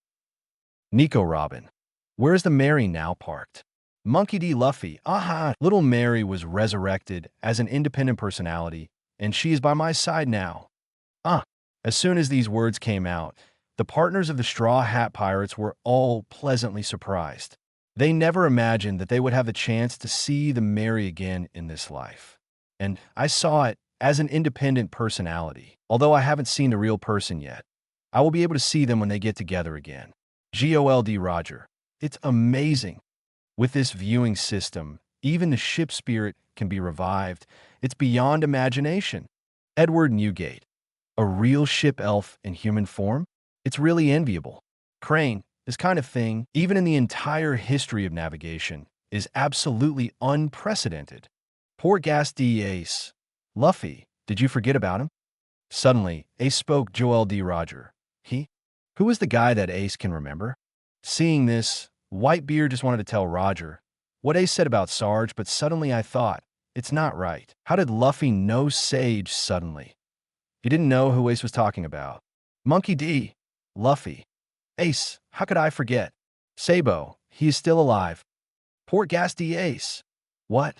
Nico Robin. Where's the Merry now parked? Monkey D. Luffy. Aha! Little Mary was resurrected as an independent personality, and she is by my side now. As soon as these words came out, the partners of the Straw Hat Pirates were all pleasantly surprised. They never imagined that they would have the chance to see the Merry again in this life. And I saw it as an independent personality. Although I haven't seen the real person yet, I will be able to see them when they get together again. GOLD Roger. It's amazing. With this viewing system, even the ship spirit can be revived. It's beyond imagination. Edward Newgate. A real ship elf in human form? It's really enviable. Crane, this kind of thing, even in the entire history of navigation, is absolutely unprecedented. Poor Gas D. Ace. Luffy, did you forget about him? Suddenly, Ace spoke. Joel D. Roger. He? Who is the guy that Ace can remember? Seeing this, Whitebeard just wanted to tell Roger what Ace said about Sarge, but suddenly I thought, it's not right. How did Luffy know Sage suddenly? He didn't know who Ace was talking about. Monkey D. Luffy. Ace, how could I forget? Sabo, he is still alive. Poor Gas D. Ace. What?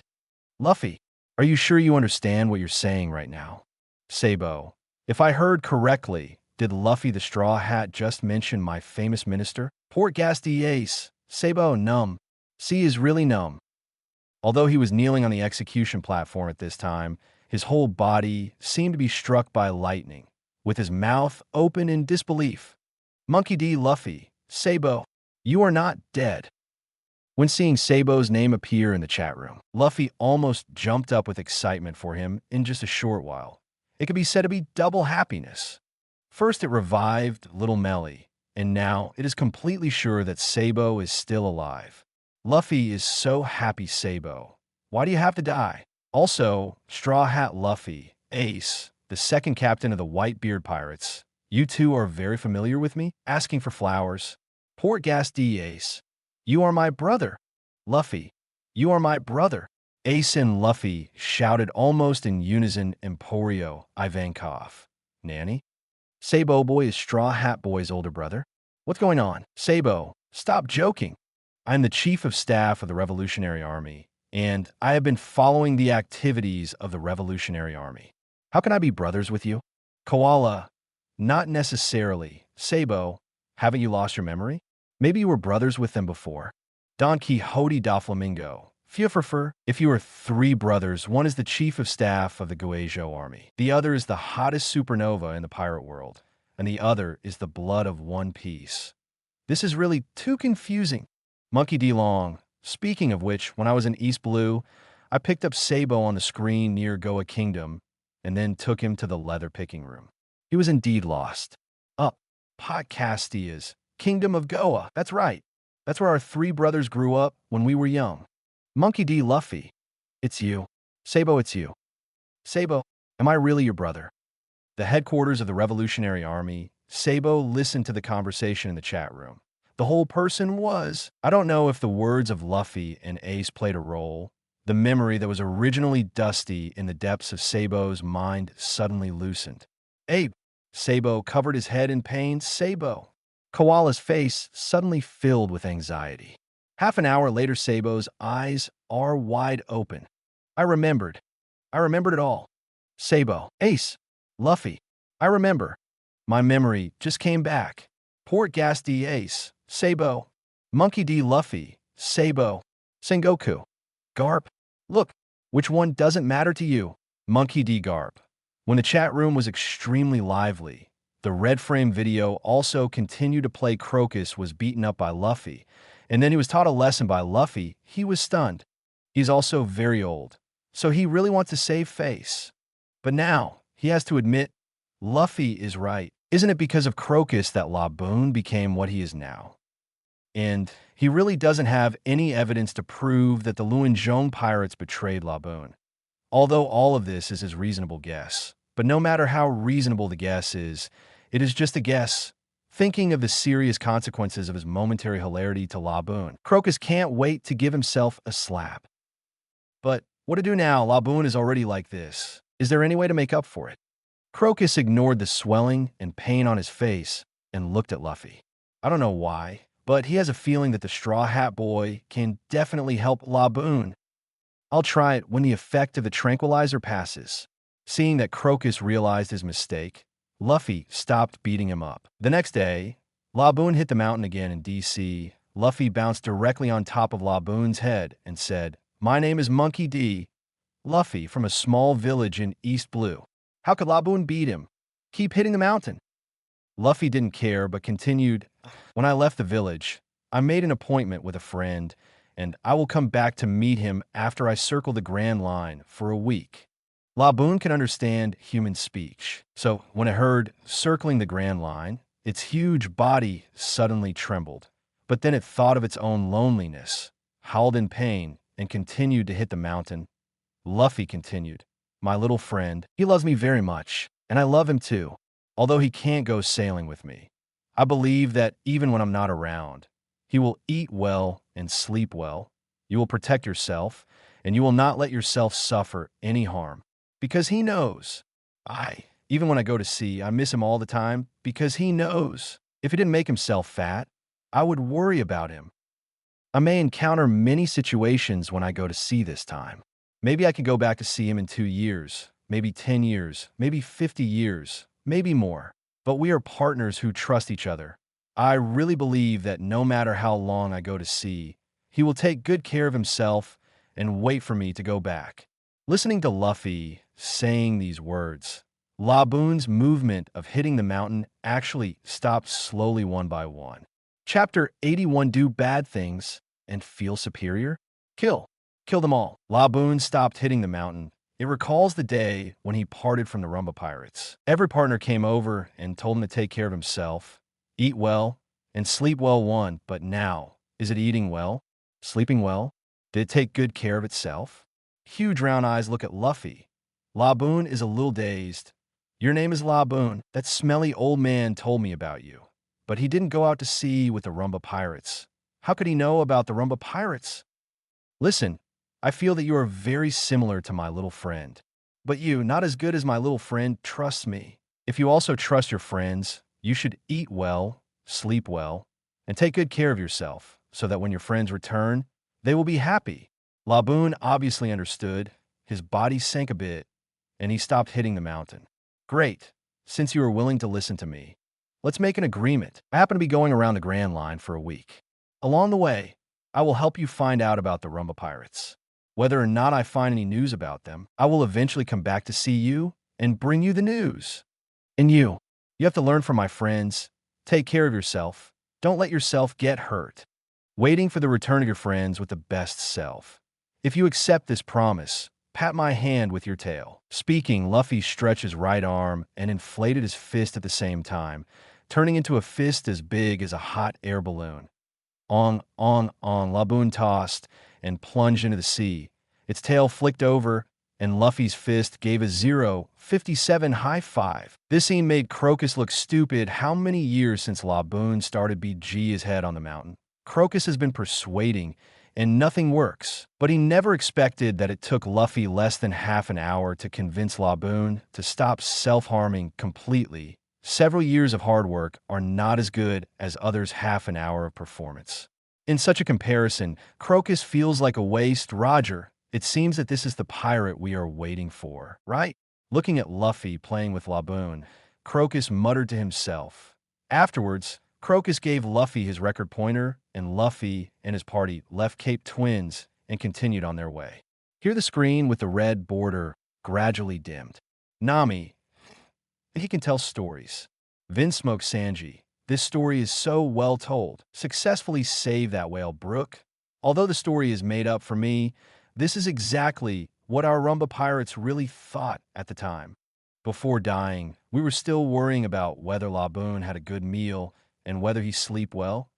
Luffy, are you sure you understand what you're saying right now? Sabo, if I heard correctly, did Luffy the Straw Hat just mention my famous minister? Poor Gas D. Ace. Sabo numb. C is really numb. Although he was kneeling on the execution platform at this time, his whole body seemed to be struck by lightning, with his mouth open in disbelief. Monkey D. Luffy. Sabo, you are not dead. When seeing Sabo's name appear in the chat room, Luffy almost jumped up with excitement for him in just a short while. It could be said to be double happiness. First, it revived little Melly, and now it is completely sure that Sabo is still alive. Luffy is so happy. Sabo, why do you have to die? Also, Straw Hat Luffy, Ace, the second captain of the Whitebeard Pirates. You two are very familiar with me, asking for flowers. Poor Gas D. Ace. You are my brother. Luffy, you are my brother. Ace and Luffy shouted almost in unison. Emporio Ivankov. Nani? Sabo Boy is Straw Hat Boy's older brother. What's going on? Sabo, stop joking. I'm the Chief of Staff of the Revolutionary Army, and I have been following the activities of the Revolutionary Army. How can I be brothers with you? Koala, not necessarily. Sabo, haven't you lost your memory? Maybe you were brothers with them before. Don Quixote da Flamingo. Fufurfur, if you are three brothers, one is the Chief of Staff of the Goejo Army, the other is the hottest supernova in the pirate world, and the other is the blood of One Piece. This is really too confusing. Monkey D. Long. Speaking of which, when I was in East Blue, I picked up Sabo on the screen near Goa Kingdom and then took him to the leather picking room. He was indeed lost. Podcastia's Kingdom of Goa. That's right. That's where our three brothers grew up when we were young. Monkey D. Luffy. It's you. Sabo, it's you. Sabo, am I really your brother? The headquarters of the Revolutionary Army. Sabo listened to the conversation in the chat room. The whole person was. I don't know if the words of Luffy and Ace played a role. The memory that was originally dusty in the depths of Sabo's mind suddenly loosened. Abe. Sabo covered his head in pain. Sabo. Koala's face suddenly filled with anxiety. Half an hour later, Sabo's eyes are wide open. I remembered it all. Sabo. Ace. Luffy. I remember. My memory just came back. Poor Gas D. Ace. Sabo. Monkey D. Luffy. Sabo. Sengoku. Garp. Look, which one doesn't matter to you? Monkey D. Garp. When the chat room was extremely lively, The red frame video also continued to play Crocus was beaten up by Luffy, and then he was taught a lesson by Luffy. He was stunned. He's also very old, so he really wants to save face. But now, he has to admit, Luffy is right. Isn't it because of Crocus that Laboon became what he is now? And he really doesn't have any evidence to prove that the Luanzhong pirates betrayed Laboon. Although all of this is his reasonable guess. But no matter how reasonable the guess is, it is just a guess. Thinking of the serious consequences of his momentary hilarity to Laboon, Crocus can't wait to give himself a slap. But what to do now? Laboon is already like this. Is there any way to make up for it? Crocus ignored the swelling and pain on his face and looked at Luffy. I don't know why, but he has a feeling that the Straw Hat Boy can definitely help Laboon. I'll try it when the effect of the tranquilizer passes. Seeing that Crocus realized his mistake, Luffy stopped beating him up. The next day, Laboon hit the mountain again in DC. Luffy bounced directly on top of Laboon's head and said, "My name is Monkey D. Luffy from a small village in East Blue. How could Laboon beat him? Keep hitting the mountain." Luffy didn't care but continued, "When I left the village, I made an appointment with a friend, and I will come back to meet him after I circle the Grand Line for a week." Laboon can understand human speech, so when it heard circling the Grand Line, its huge body suddenly trembled. But then it thought of its own loneliness, howled in pain, and continued to hit the mountain. Luffy continued, "My little friend, he loves me very much, and I love him too, although he can't go sailing with me. I believe that even when I'm not around, he will eat well and sleep well. You will protect yourself, and you will not let yourself suffer any harm. Because he knows. Even when I go to sea, I miss him all the time because he knows. If he didn't make himself fat, I would worry about him. I may encounter many situations when I go to sea this time. Maybe I can go back to see him in 2 years, maybe 10 years, maybe 50 years, maybe more. But we are partners who trust each other. I really believe that no matter how long I go to sea, he will take good care of himself and wait for me to go back." Listening to Luffy saying these words, Laboon's movement of hitting the mountain actually stopped slowly one by one. Chapter 81: Do bad things and feel superior? Kill them all. Laboon stopped hitting the mountain. It recalls the day when he parted from the Rumba Pirates. Every partner came over and told him to take care of himself, eat well, and sleep well. But now, is it eating well? Sleeping well? Did it take good care of itself? Huge round eyes look at Luffy. Laboon is a little dazed. "Your name is Laboon. That smelly old man told me about you. But he didn't go out to sea with the Rumba Pirates. How could he know about the Rumba Pirates? Listen, I feel that you are very similar to my little friend. But you, not as good as my little friend, trust me. If you also trust your friends, you should eat well, sleep well, and take good care of yourself, so that when your friends return, they will be happy." Laboon obviously understood. His body sank a bit, and he stopped hitting the mountain. "Great. Since you are willing to listen to me, let's make an agreement. I happen to be going around the Grand Line for a week. Along the way, I will help you find out about the Rumba Pirates. Whether or not I find any news about them, I will eventually come back to see you and bring you the news. And you have to learn from my friends. Take care of yourself. Don't let yourself get hurt. Waiting for the return of your friends with the best self. If you accept this promise, pat my hand with your tail." Speaking, Luffy stretched his right arm and inflated his fist at the same time, turning into a fist as big as a hot air balloon. On, Laboon tossed and plunged into the sea. Its tail flicked over, and Luffy's fist gave a 057 high five. This scene made Crocus look stupid. How many years since Laboon started BG his head on the mountain? Crocus has been persuading, and nothing works. But he never expected that it took Luffy less than half an hour to convince Laboon to stop self-harming completely. Several years of hard work are not as good as others' half an hour of performance. In such a comparison, Crocus feels like a waste. Roger, it seems that this is the pirate we are waiting for, right? Looking at Luffy playing with Laboon, Crocus muttered to himself. Afterwards, Crocus gave Luffy his record pointer, and Luffy and his party left Cape Twins and continued on their way. Here the screen with the red border gradually dimmed. Nami, he can tell stories. Vinsmoke Sanji. This story is so well told. Successfully save that whale, Brook. Although the story is made up for me, this is exactly what our Rumba pirates really thought at the time. Before dying, we were still worrying about whether Laboon had a good meal and whether he sleep well.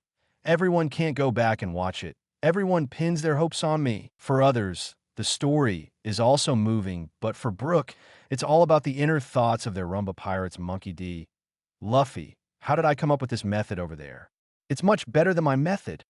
Everyone can't go back and watch it. Everyone pins their hopes on me. For others, the story is also moving, but for Brook, it's all about the inner thoughts of their Rumba pirates, Monkey D. Luffy, how did I come up with this method over there? It's much better than my method.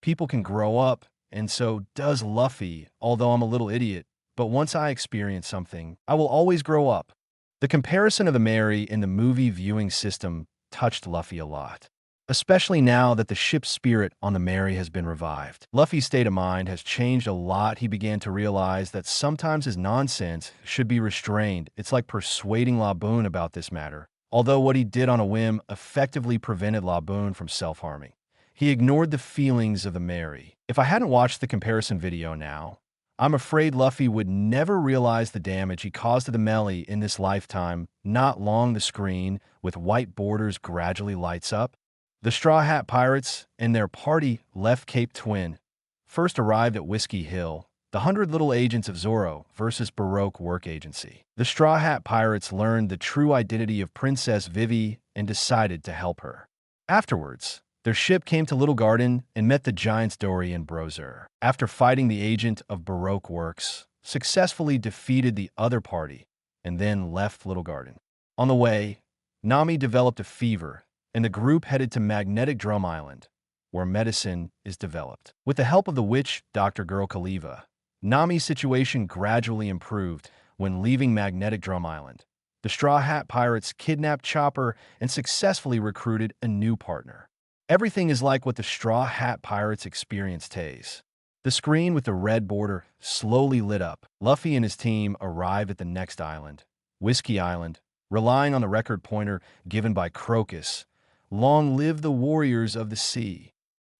People can grow up, and so does Luffy, although I'm a little idiot. But once I experience something, I will always grow up. The comparison of the Mary in the movie viewing system touched Luffy a lot, especially now that the ship's spirit on the Mary has been revived. Luffy's state of mind has changed a lot. He began to realize that sometimes his nonsense should be restrained. It's like persuading Laboon about this matter. Although what he did on a whim effectively prevented Laboon from self-harming, he ignored the feelings of the Mary. If I hadn't watched the comparison video now, I'm afraid Luffy would never realize the damage he caused to the Melly in this lifetime. Not long the screen with white borders gradually lights up. The Straw Hat Pirates and their party left Cape Twin, first arrived at Whiskey Hill, the 100 Little Agents of Zoro versus Baroque Work Agency. The Straw Hat Pirates learned the true identity of Princess Vivi and decided to help her. Afterwards, their ship came to Little Garden and met the giants Dory and Brozur. After fighting the agent of Baroque Works, successfully defeated the other party, and then left Little Garden. On the way, Nami developed a fever, and the group headed to Magnetic Drum Island, where medicine is developed. With the help of the witch, Dr. Girl Khaliva, Nami's situation gradually improved when leaving Magnetic Drum Island. The Straw Hat Pirates kidnapped Chopper and successfully recruited a new partner. Everything is like what the Straw Hat Pirates experienced Taze. The screen with the red border slowly lit up. Luffy and his team arrived at the next island, Whiskey Island, relying on the record pointer given by Crocus. Long live the warriors of the sea.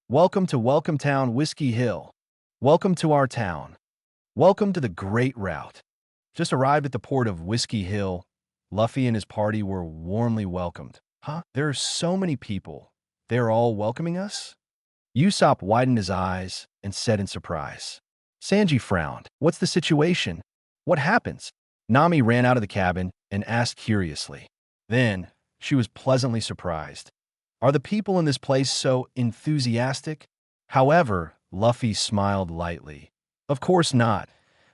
Welcome to Welcome Town, Whiskey Hill. Welcome to our town. Welcome to the Great Route. Just arrived at the port of Whiskey Hill, Luffy and his party were warmly welcomed. Huh? There are so many people. They're all welcoming us? Usopp widened his eyes and said in surprise. Sanji frowned. What's the situation? What happens? Nami ran out of the cabin and asked curiously. Then, she was pleasantly surprised. Are the people in this place so enthusiastic? However, Luffy smiled lightly. Of course not.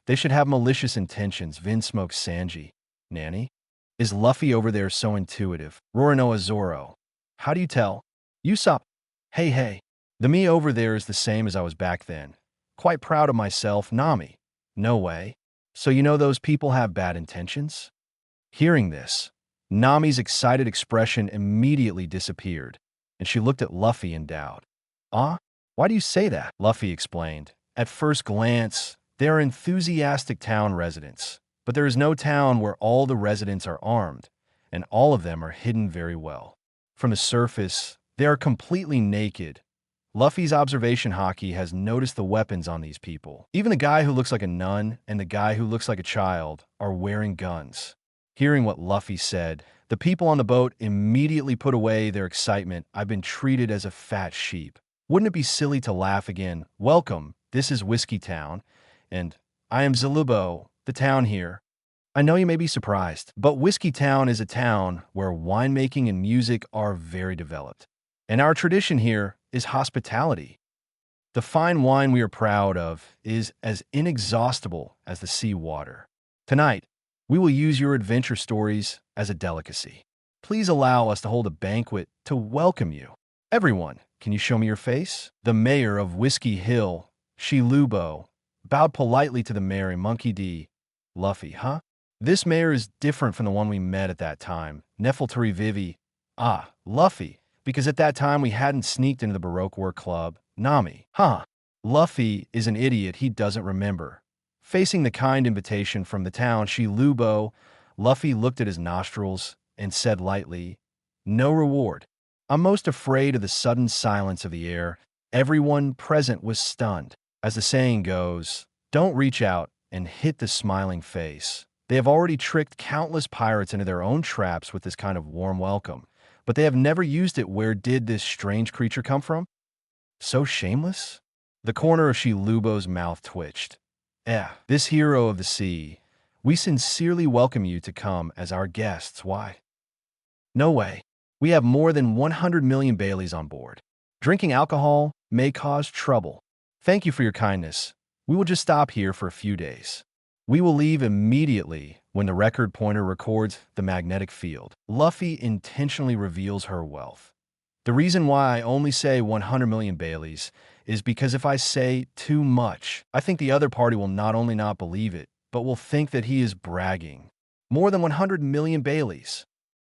They should have malicious intentions, Vinsmoke Sanji. Nanny? Is Luffy over there so intuitive? Roronoa Zoro. How do you tell? Usopp. Hey. The me over there is the same as I was back then. Quite proud of myself, Nami. No way. So you know those people have bad intentions? Hearing this, Nami's excited expression immediately disappeared, and she looked at Luffy in doubt. Why do you say that? Luffy explained. At first glance, they are enthusiastic town residents, but there is no town where all the residents are armed, and all of them are hidden very well. From the surface, they are completely naked. Luffy's observation haki has noticed the weapons on these people. Even the guy who looks like a nun and the guy who looks like a child are wearing guns. Hearing what Luffy said, the people on the boat immediately put away their excitement. I've been treated as a fat sheep. Wouldn't it be silly to laugh again? Welcome, this is Whiskey Town, and I am Zalubo, the town here. I know you may be surprised, but Whiskey Town is a town where winemaking and music are very developed. And our tradition here is hospitality. The fine wine we are proud of is as inexhaustible as the sea water. Tonight, we will use your adventure stories as a delicacy. Please allow us to hold a banquet to welcome you. Everyone, can you show me your face? The mayor of Whiskey Hill, Shilubo, bowed politely to the mayor, Monkey D. Luffy, huh? This mayor is different from the one we met at that time, Nefeltari Vivi. Luffy, because at that time we hadn't sneaked into the Baroque Work Club. Nami, Luffy is an idiot, he doesn't remember. Facing the kind invitation from the town, Shilubo, Luffy looked at his nostrils and said lightly, no reward. I'm most afraid of the sudden silence of the air. Everyone present was stunned. As the saying goes, don't reach out and hit the smiling face. They have already tricked countless pirates into their own traps with this kind of warm welcome. but they have never used it. Where did this strange creature come from? So shameless? The corner of Shilubo's mouth twitched. This hero of the sea. We sincerely welcome you to come as our guests. Why? No way. We have more than 100 million Baileys on board. Drinking alcohol may cause trouble. Thank you for your kindness. We will just stop here for a few days. We will leave immediately when the record pointer records the magnetic field. Luffy intentionally reveals her wealth. The reason why I only say 100 million Baileys is because if I say too much, I think the other party will not only not believe it, but will think that he is bragging. More than 100 million Baileys.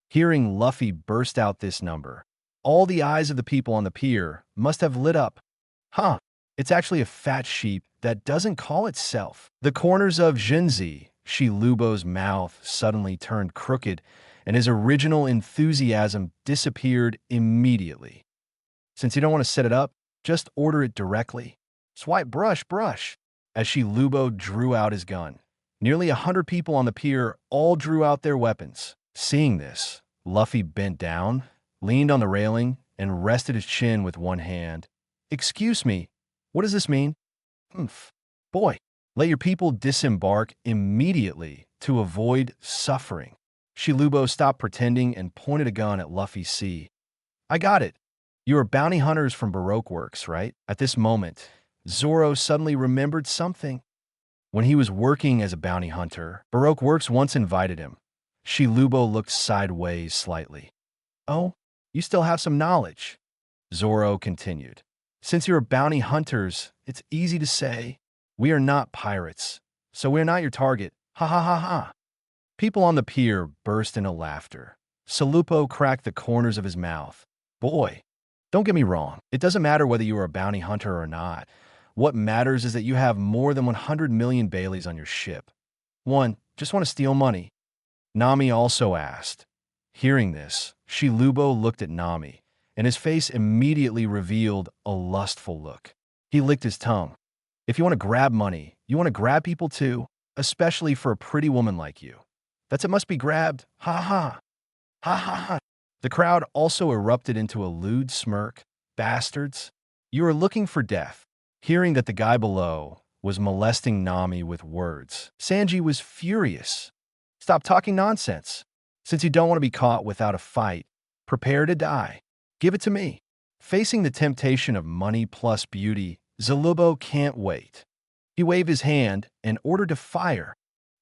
Hearing Luffy burst out this number, all the eyes of the people on the pier must have lit up. It's actually a fat sheep that doesn't call itself. The corners of Jinzi, Shilubo's mouth suddenly turned crooked, and his original enthusiasm disappeared immediately. Since you don't want to set it up, just order it directly. Swipe brush. As Shilubo drew out his gun. Nearly 100 people on the pier all drew out their weapons. Seeing this, Luffy bent down, leaned on the railing, and rested his chin with one hand. Excuse me, what does this mean? Boy, let your people disembark immediately to avoid suffering. Shilubo stopped pretending and pointed a gun at Luffy's sea. I got it. You are bounty hunters from Baroque Works, right? At this moment, Zoro suddenly remembered something. When he was working as a bounty hunter, Baroque Works once invited him. Shilubo looked sideways slightly. Oh, you still have some knowledge. Zoro continued. Since you're bounty hunters, it's easy to say, we are not pirates, so we're not your target. Ha ha ha ha. People on the pier burst into laughter. Shilubo cracked the corners of his mouth. Boy, don't get me wrong. It doesn't matter whether you are a bounty hunter or not. What matters is that you have more than 100 million Baileys on your ship. Just want to steal money. Nami also asked. Hearing this, Shilubo looked at Nami, and his face immediately revealed a lustful look. He licked his tongue. If you want to grab money, you want to grab people too, especially for a pretty woman like you. It must be grabbed. Ha ha. Ha ha ha. The crowd also erupted into a lewd smirk. Bastards. You are looking for death. Hearing that the guy below was molesting Nami with words, Sanji was furious. Stop talking nonsense. Since you don't want to be caught without a fight, prepare to die. Give it to me. Facing the temptation of money plus beauty, Shilubo can't wait. He waved his hand and ordered to fire.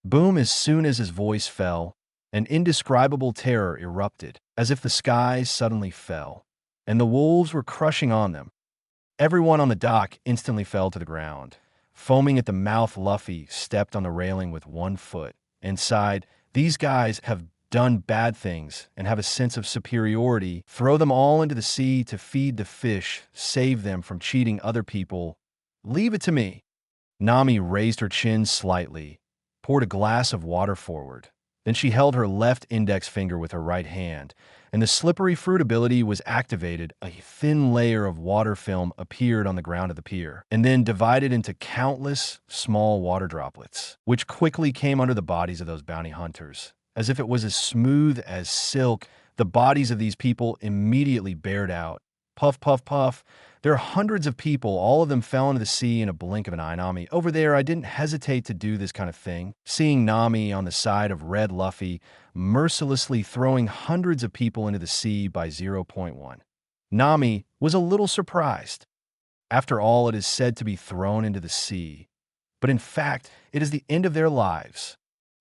Boom! As soon as his voice fell, an indescribable terror erupted, as if the sky suddenly fell, and the wolves were crushing on them. Everyone on the dock instantly fell to the ground. Foaming at the mouth, Luffy stepped on the railing with one foot and sighed, these guys have done bad things and have a sense of superiority. Throw them all into the sea to feed the fish, save them from cheating other people. Leave it to me. Nami raised her chin slightly, poured a glass of water forward. Then she held her left index finger with her right hand, and the slippery fruit ability was activated. A thin layer of water film appeared on the ground of the pier, and then divided into countless small water droplets, which quickly came under the bodies of those bounty hunters. As if it was as smooth as silk, the bodies of these people immediately bared out. Puff, puff, puff. There are hundreds of people, all of them fell into the sea in a blink of an eye. Nami, over there, I didn't hesitate to do this kind of thing. Seeing Nami on the side of Red Luffy, mercilessly throwing hundreds of people into the sea by 0.1. Nami was a little surprised. After all, it is said to be thrown into the sea. But in fact, it is the end of their lives.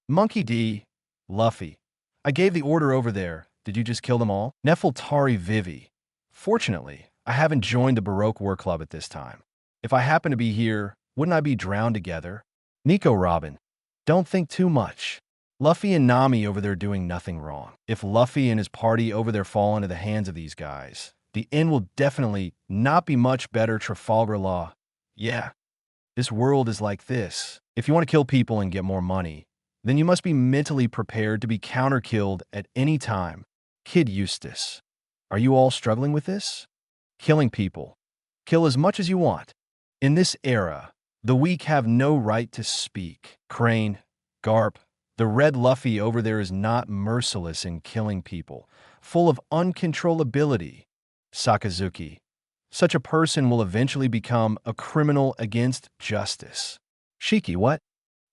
Monkey D. Luffy. I gave the order over there. Did you just kill them all? Nefeltari Vivi. Fortunately, I haven't joined the Baroque War Club at this time. If I happen to be here, wouldn't I be drowned together? Nico Robin. Don't think too much. Luffy and Nami over there doing nothing wrong. If Luffy and his party over there fall into the hands of these guys, the end will definitely not be much better. Trafalgar Law. Yeah, this world is like this. If you want to kill people and get more money, then you must be mentally prepared to be counter-killed at any time. Kid Eustace. Are you all struggling with this? Killing people. Kill as much as you want. In this era, the weak have no right to speak. Crane, Garp, The red Luffy over there is not merciless in killing people, full of uncontrollability. Sakazuki. Such a person will eventually become a criminal against justice. Shiki, what?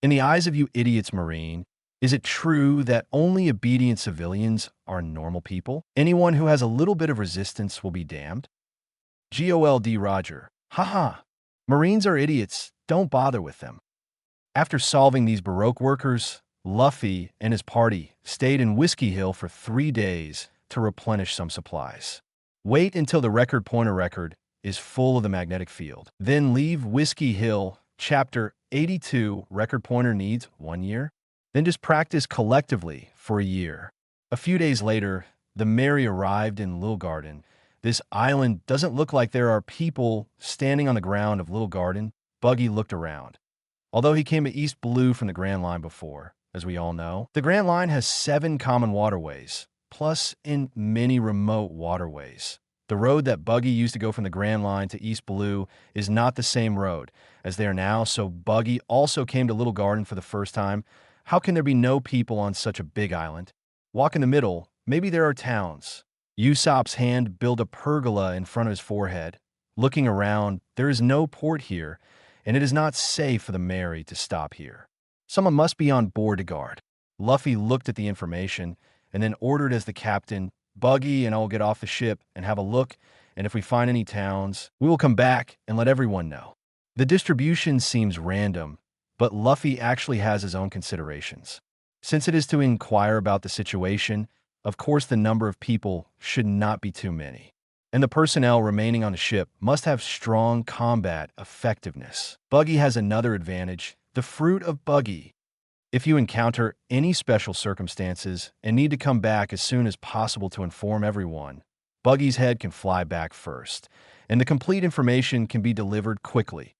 In the eyes of you idiots, Marine, is it true that only obedient civilians are normal people? Anyone who has a little bit of resistance will be damned? GOLD Roger. Haha. Marines are idiots. Don't bother with them. After solving these Baroque workers, Luffy and his party stayed in Whiskey Hill for 3 days to replenish some supplies. Wait until the record pointer record is full of the magnetic field. Then leave Whiskey Hill. Chapter 82 record pointer needs 1 year. Then just practice collectively for a year. A few days later, the Mary arrived in Little Garden. This island doesn't look like there are people standing on the ground of Little Garden. Buggy looked around. Although he came to East Blue from the Grand Line before, as we all know, the Grand Line has 7 common waterways, plus in many remote waterways. The road that Buggy used to go from the Grand Line to East Blue is not the same road as they are now, so Buggy also came to Little Garden for the first time. How can there be no people on such a big island? Walk in the middle, maybe there are towns. Usopp's hand built a pergola in front of his forehead. Looking around, there is no port here, and it is not safe for the Mary to stop here. Someone must be on board to guard. Luffy looked at the information and then ordered as the captain, Buggy and I will get off the ship and have a look, and if we find any towns, we will come back and let everyone know. The distribution seems random, but Luffy actually has his own considerations. Since it is to inquire about the situation, of course the number of people should not be too many. And the personnel remaining on the ship must have strong combat effectiveness. Buggy has another advantage, the fruit of Buggy. If you encounter any special circumstances and need to come back as soon as possible to inform everyone, Buggy's head can fly back first, and the complete information can be delivered quickly.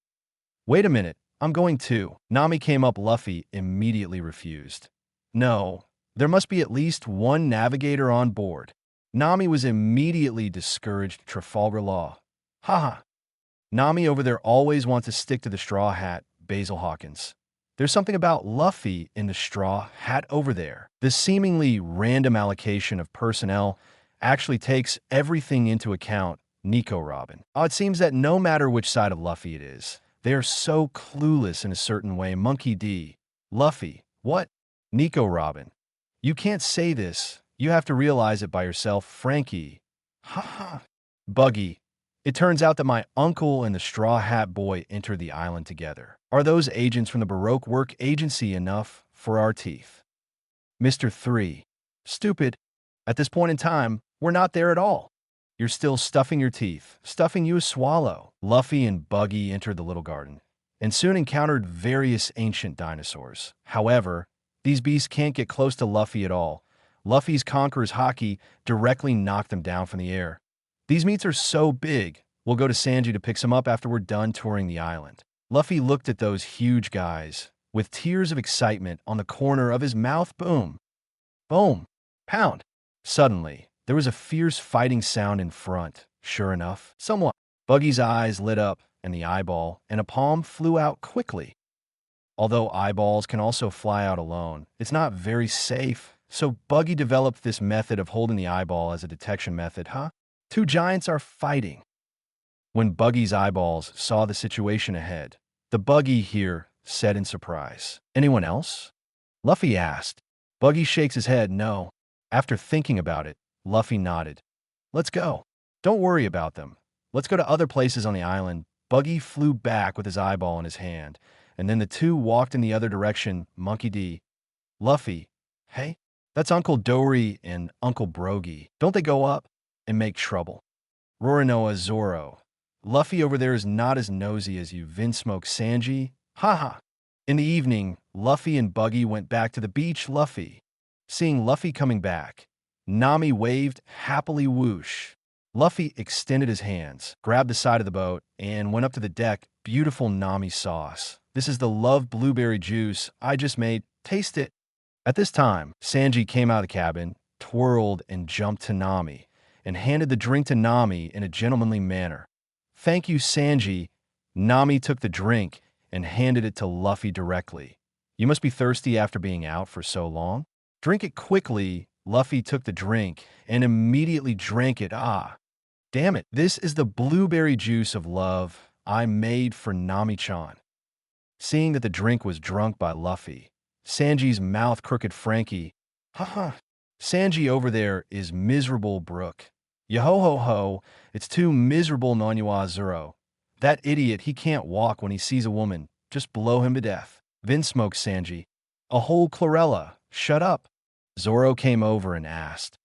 Wait a minute, I'm going too. Nami came up. Luffy immediately refused. No, there must be at least one navigator on board. Nami was immediately discouraged. Trafalgar Law. Haha. Nami over there always wants to stick to the straw hat. Basil Hawkins. There's something about Luffy in the straw hat over there. This seemingly random allocation of personnel actually takes everything into account. Nico Robin. It seems that no matter which side of Luffy it is, they are so clueless in a certain way. Monkey D. Luffy. What? Nico Robin. You can't say this. You have to realize it by yourself. Frankie. Haha. Buggy. It turns out that my uncle and the Straw Hat Boy entered the island together. Are those agents from the Baroque Work Agency enough for our teeth? Mr. 3. Stupid. At this point in time, we're not there at all. You're still stuffing your teeth, stuffing you a swallow. Luffy and Buggy entered the Little Garden, and soon encountered various ancient dinosaurs. However, these beasts can't get close to Luffy at all. Luffy's Conqueror's Haki directly knocked them down from the air. These meats are so big, we'll go to Sanji to pick some up after we're done touring the island. Luffy looked at those huge guys, with tears of excitement on the corner of his mouth. Boom. Boom. Pound. Suddenly, there was a fierce fighting sound in front. Sure enough, someone. Buggy's eyes lit up, and the eyeball and a palm flew out quickly. Although eyeballs can also fly out alone, it's not very safe, so Buggy developed this method of holding the eyeball as a detection method. Two giants are fighting. When Buggy's eyeballs saw the situation ahead, the Buggy here said in surprise, "Anyone else?" Luffy asked. Buggy shakes his head, "No." After thinking about it, Luffy nodded. "Let's go. Don't worry about them. Let's go to other places on the island." Buggy flew back with his eyeball in his hand, and then the two walked in the other direction. Monkey D. Luffy. Hey, that's Uncle Dory and Uncle Brogy. Don't they go up and make trouble? Roronoa Zoro. Luffy over there is not as nosy as you. Vinsmoke Sanji. Haha. In the evening, Luffy and Buggy went back to the beach. Luffy. Seeing Luffy coming back, Nami waved happily. Whoosh. Luffy extended his hands, grabbed the side of the boat, and went up to the deck. Beautiful Nami sauce. This is the love blueberry juice I just made. Taste it. At this time, Sanji came out of the cabin, twirled and jumped to Nami, and handed the drink to Nami in a gentlemanly manner. "Thank you, Sanji." Nami took the drink and handed it to Luffy directly. You must be thirsty after being out for so long. Drink it quickly. Luffy took the drink and immediately drank it. Ah, damn it. This is the blueberry juice of love I made for Nami-chan. Seeing that the drink was drunk by Luffy, Sanji's mouth crooked. Frankie, haha, Sanji over there is miserable. Brook, yo-ho-ho-ho, it's too miserable. Nonua Zoro, that idiot, he can't walk when he sees a woman. Just blow him to death. Vin smoked Sanji. A whole chlorella, shut up. Zoro came over and asked,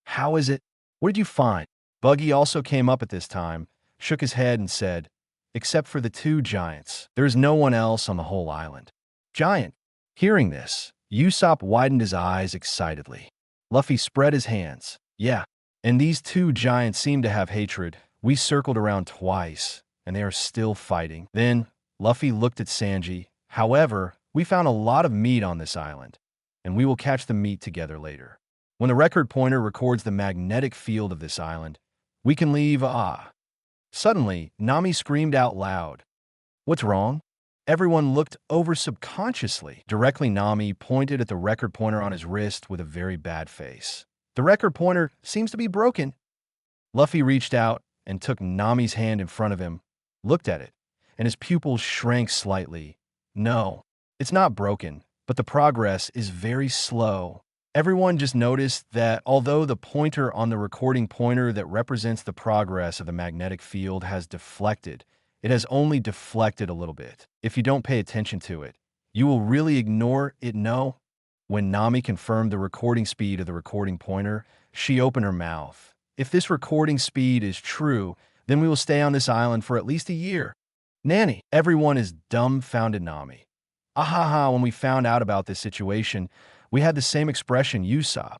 how is it? What did you find? Buggy also came up at this time, shook his head and said, except for the two giants, there is no one else on the whole island. Giant. Hearing this, Usopp widened his eyes excitedly. Luffy spread his hands. Yeah, and these two giants seem to have hatred. We circled around twice, and they are still fighting. Then, Luffy looked at Sanji. However, we found a lot of meat on this island, and we will catch the meat together later. When the record pointer records the magnetic field of this island, we can leave. Suddenly, Nami screamed out loud. What's wrong? Everyone looked over subconsciously. Directly, Nami pointed at the record pointer on his wrist with a very bad face. The record pointer seems to be broken. Luffy reached out and took Nami's hand in front of him, looked at it, and his pupils shrank slightly. No, it's not broken, but the progress is very slow. Everyone just noticed that although the pointer on the recording pointer that represents the progress of the magnetic field has deflected, it has only deflected a little bit. If you don't pay attention to it, you will really ignore it. No. When Nami confirmed the recording speed of the recording pointer, she opened her mouth. If this recording speed is true, then we will stay on this island for at least a year. Nanny, everyone is dumbfounded. Nami. Ahaha, when we found out about this situation, we had the same expression. Usopp.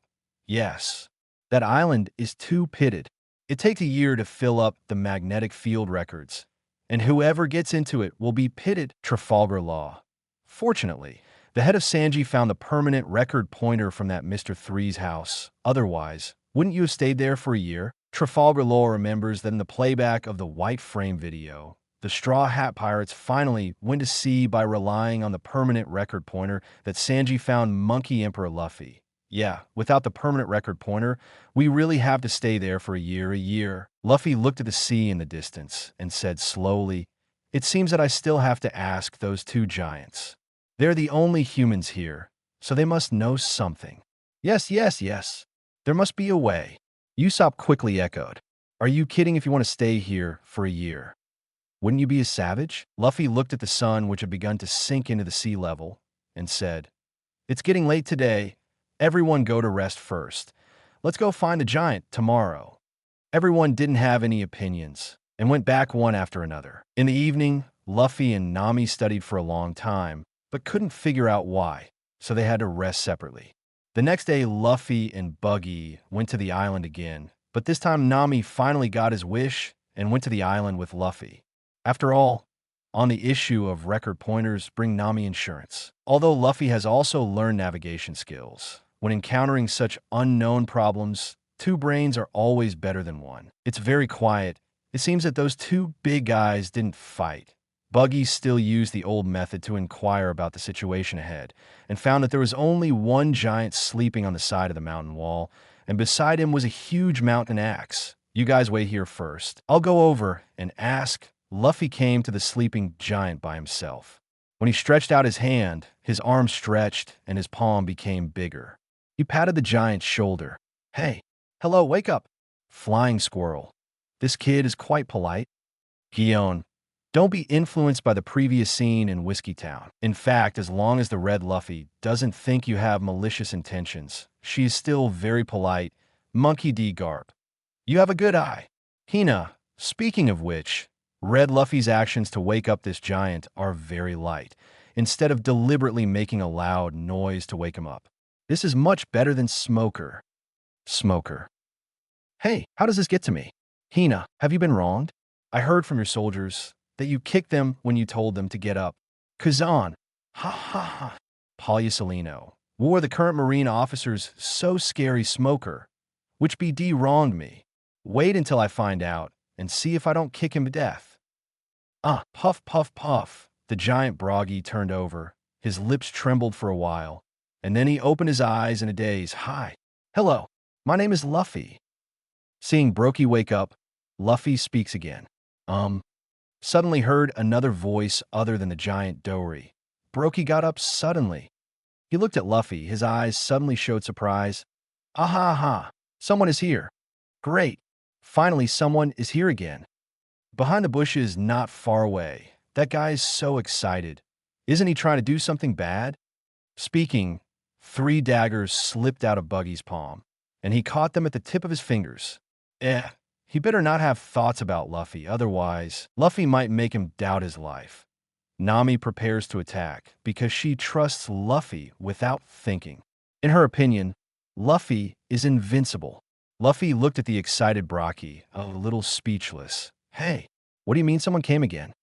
Yes, that island is too pitted. It takes a year to fill up the magnetic field records, and whoever gets into it will be pitted. Trafalgar Law. Fortunately, the head of Sanji found the permanent record pointer from that Mr. Three's house. Otherwise, wouldn't you have stayed there for a year? Trafalgar Law remembers that in the playback of the White Frame video, the Straw Hat Pirates finally went to sea by relying on the permanent record pointer that Sanji found Monkey Emperor Luffy. Yeah, without the permanent record pointer, we really have to stay there for a year. Luffy looked at the sea in the distance and said slowly, it seems that I still have to ask those two giants. They're the only humans here, so they must know something. Yes. There must be a way. Usopp quickly echoed. Are you kidding if you want to stay here for a year? Wouldn't you be a savage? Luffy looked at the sun, which had begun to sink into the sea level, and said, it's getting late today. Everyone go to rest first. Let's go find the giant tomorrow. Everyone didn't have any opinions and went back one after another. In the evening, Luffy and Nami studied for a long time, but couldn't figure out why, so they had to rest separately. The next day, Luffy and Buggy went to the island again, but this time Nami finally got his wish and went to the island with Luffy. After all, on the issue of record pointers, bring Nami insurance. Although Luffy has also learned navigation skills, when encountering such unknown problems, two brains are always better than one. It's very quiet. It seems that those two big guys didn't fight. Buggy still used the old method to inquire about the situation ahead, and found that there was only one giant sleeping on the side of the mountain wall, and beside him was a huge mountain axe. You guys wait here first. I'll go over and ask. Luffy came to the sleeping giant by himself. When he stretched out his hand, his arm stretched and his palm became bigger. He patted the giant's shoulder. Hey, hello, wake up. Flying squirrel. This kid is quite polite. Guion, don't be influenced by the previous scene in Whiskey Town. In fact, as long as the Red Luffy doesn't think you have malicious intentions, she is still very polite. Monkey D. Garp. You have a good eye. Hina, speaking of which, Red Luffy's actions to wake up this giant are very light, instead of deliberately making a loud noise to wake him up. This is much better than Smoker. Smoker. Hey, how does this get to me? Hina, have you been wronged? I heard from your soldiers that you kicked them when you told them to get up. Kazan. Ha ha ha. Polyusolino. Wore the current marine officers so scary. Smoker. Which BD wronged me. Wait until I find out and see if I don't kick him to death. Puff, puff, puff. The giant Broggy turned over. His lips trembled for a while, and then he opened his eyes in a daze. Hi. Hello. My name is Luffy. Seeing Brokey wake up, Luffy speaks again. Suddenly heard another voice other than the giant Dory. Brokey got up suddenly. He looked at Luffy. His eyes suddenly showed surprise. Aha, aha. Someone is here. Great. Finally, someone is here again. Behind the bushes not far away. That guy is so excited. Isn't he trying to do something bad? Speaking, 3 daggers slipped out of Buggy's palm, and he caught them at the tip of his fingers. He better not have thoughts about Luffy, otherwise, Luffy might make him doubt his life. Nami prepares to attack because she trusts Luffy without thinking. In her opinion, Luffy is invincible. Luffy looked at the excited Brokey, a little speechless. Hey, what do you mean someone came again?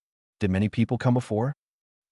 Did many people come before?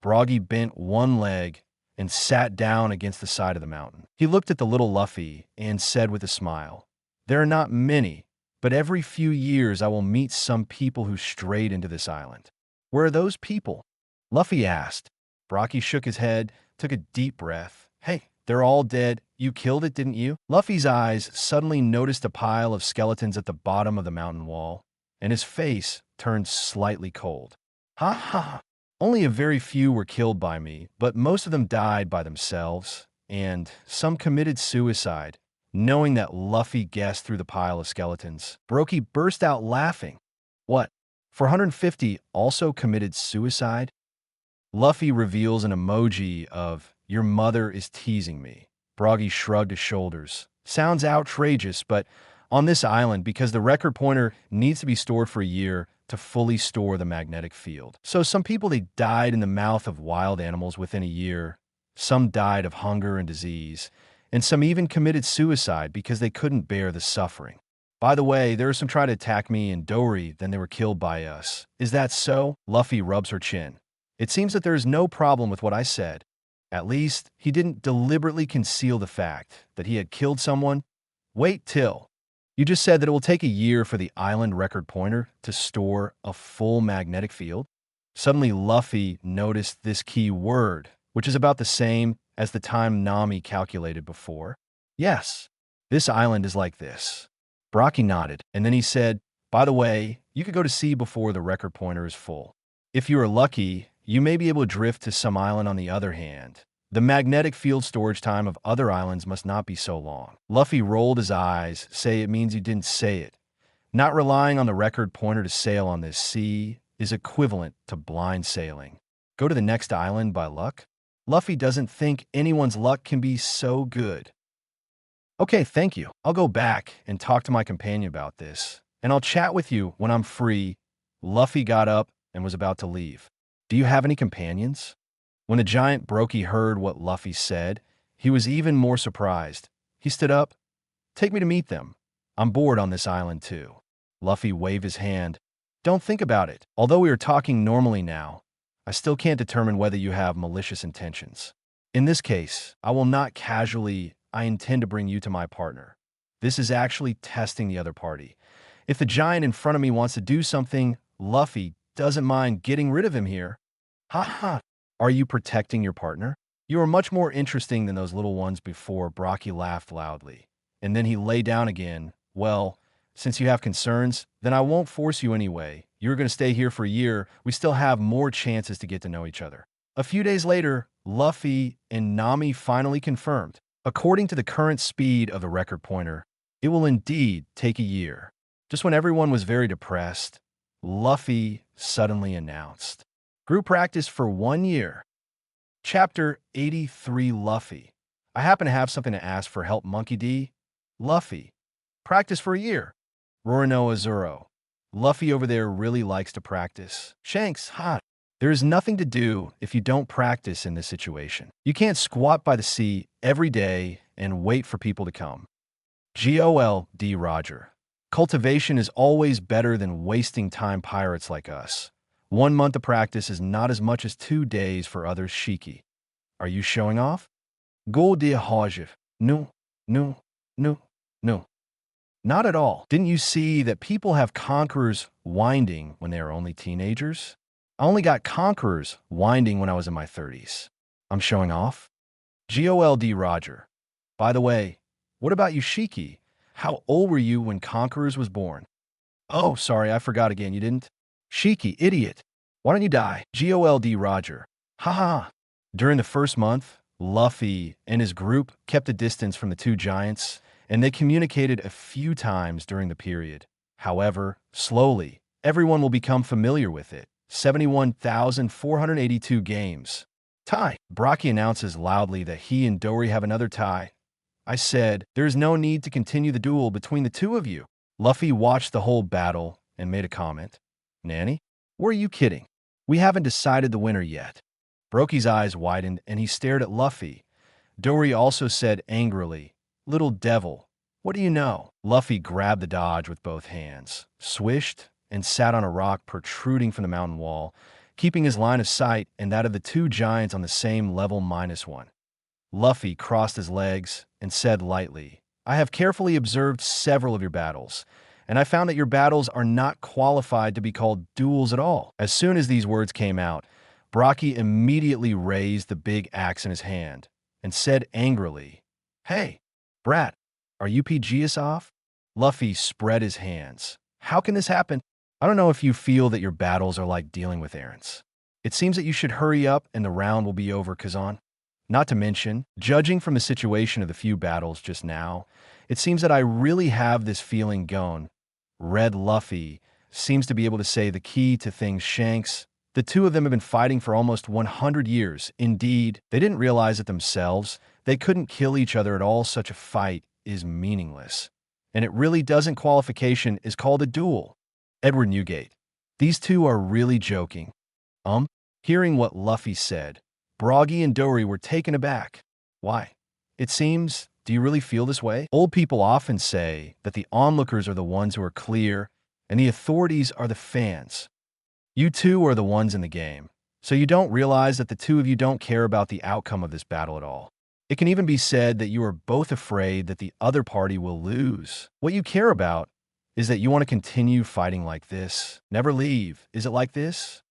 Broggy bent one leg and sat down against the side of the mountain. He looked at the little Luffy and said with a smile, There are not many, but every few years I will meet some people who strayed into this island. Where are those people? Luffy asked. Broggy shook his head, took a deep breath. Hey, they're all dead. You killed it, didn't you? Luffy's eyes suddenly noticed a pile of skeletons at the bottom of the mountain wall, and his face turned slightly cold. Ha ha! Only a very few were killed by me, but most of them died by themselves, and some committed suicide. Knowing that Luffy guessed through the pile of skeletons, Brokey burst out laughing. What? 450 also committed suicide? Luffy reveals an emoji of, Your mother is teasing me. Broggy shrugged his shoulders. Sounds outrageous, but on this island, because the record pointer needs to be stored for a year to fully store the magnetic field. So some people, they died in the mouth of wild animals within a year. Some died of hunger and disease. And some even committed suicide because they couldn't bear the suffering. By the way, there are some trying to attack me in Dory, then they were killed by us. Is that so? Luffy rubs her chin. It seems that there is no problem with what I said. At least, he didn't deliberately conceal the fact that he had killed someone. Wait till. You just said that it will take a year for the island record pointer to store a full magnetic field? Suddenly, Luffy noticed this key word, which is about the same as the time Nami calculated before. Yes, this island is like this. Broggy nodded, and then he said, By the way, you could go to sea before the record pointer is full. If you are lucky, you may be able to drift to some island on the other hand. The magnetic field storage time of other islands must not be so long. Luffy rolled his eyes, say it means you didn't say it. Not relying on the record pointer to sail on this sea is equivalent to blind sailing. Go to the next island by luck? Luffy doesn't think anyone's luck can be so good. Okay, thank you. I'll go back and talk to my companion about this, and I'll chat with you when I'm free. Luffy got up and was about to leave. Do you have any companions? When the giant Brokey heard what Luffy said, he was even more surprised. He stood up. Take me to meet them. I'm bored on this island too. Luffy waved his hand. Don't think about it. Although we are talking normally now, I still can't determine whether you have malicious intentions. In this case, I will not casually. I intend to bring you to my partner. This is actually testing the other party. If the giant in front of me wants to do something, Luffy doesn't mind getting rid of him here. Ha ha. Are you protecting your partner? You are much more interesting than those little ones before. Broggy laughed loudly. And then he lay down again. Well, since you have concerns, then I won't force you anyway. You're going to stay here for a year. We still have more chances to get to know each other. A few days later, Luffy and Nami finally confirmed. According to the current speed of the record pointer, it will indeed take a year. Just when everyone was very depressed, Luffy suddenly announced, Group practice for 1 year. Chapter 83 Luffy. I happen to have something to ask for help, Monkey D. Luffy. Practice for a year. Roronoa Zoro. Luffy over there really likes to practice. Shanks, hot. There is nothing to do if you don't practice in this situation. You can't squat by the sea every day and wait for people to come. Gold Roger. Cultivation is always better than wasting time pirates like us. 1 month of practice is not as much as 2 days for others. Shiki. Are you showing off? Gold Hajif. No, no, no, no. Not at all. Didn't you see that people have conquerors winding when they are only teenagers? I only got conquerors winding when I was in my 30s. I'm showing off? GOLD Roger. By the way, what about you, Shiki? How old were you when Conquerors was born? Oh, sorry, I forgot again, you didn't? Shiki, idiot. Why don't you die? GOLD Roger. Ha ha. During the first month, Luffy and his group kept a distance from the two giants, and they communicated a few times during the period. However, slowly, everyone will become familiar with it. 71,482 games. Tie. Brocky announces loudly that he and Dory have another tie. I said, there's no need to continue the duel between the two of you. Luffy watched the whole battle and made a comment. Nani? Were you kidding? We haven't decided the winner yet. Broky's eyes widened and he stared at Luffy. Dory also said angrily, Little devil, what do you know? Luffy grabbed the dodge with both hands, swished, and sat on a rock protruding from the mountain wall, keeping his line of sight and that of the two giants on the same level -1. Luffy crossed his legs and said lightly, I have carefully observed several of your battles, and I found that your battles are not qualified to be called duels at all. As soon as these words came out, Brocky immediately raised the big axe in his hand and said angrily, Hey, brat, are you PG's off? Luffy spread his hands. How can this happen? I don't know if you feel that your battles are like dealing with errands. It seems that you should hurry up and the round will be over, Kazan. Not to mention, judging from the situation of the few battles just now, it seems that I really have this feeling going. Red Luffy seems to be able to say the key to things Shanks. The two of them have been fighting for almost 100 years. Indeed, they didn't realize it themselves. They couldn't kill each other at all. Such a fight is meaningless. And it really doesn't. Qualification is called a duel. Edward Newgate. These two are really joking. Hearing what Luffy said, Buggy and Dory were taken aback. Why? It seems, do you really feel this way? Old people often say that the onlookers are the ones who are clear and the authorities are the fans. You two are the ones in the game, so you don't realize that the two of you don't care about the outcome of this battle at all. It can even be said that you are both afraid that the other party will lose. What you care about is that you want to continue fighting like this. Never leave. Is it like this?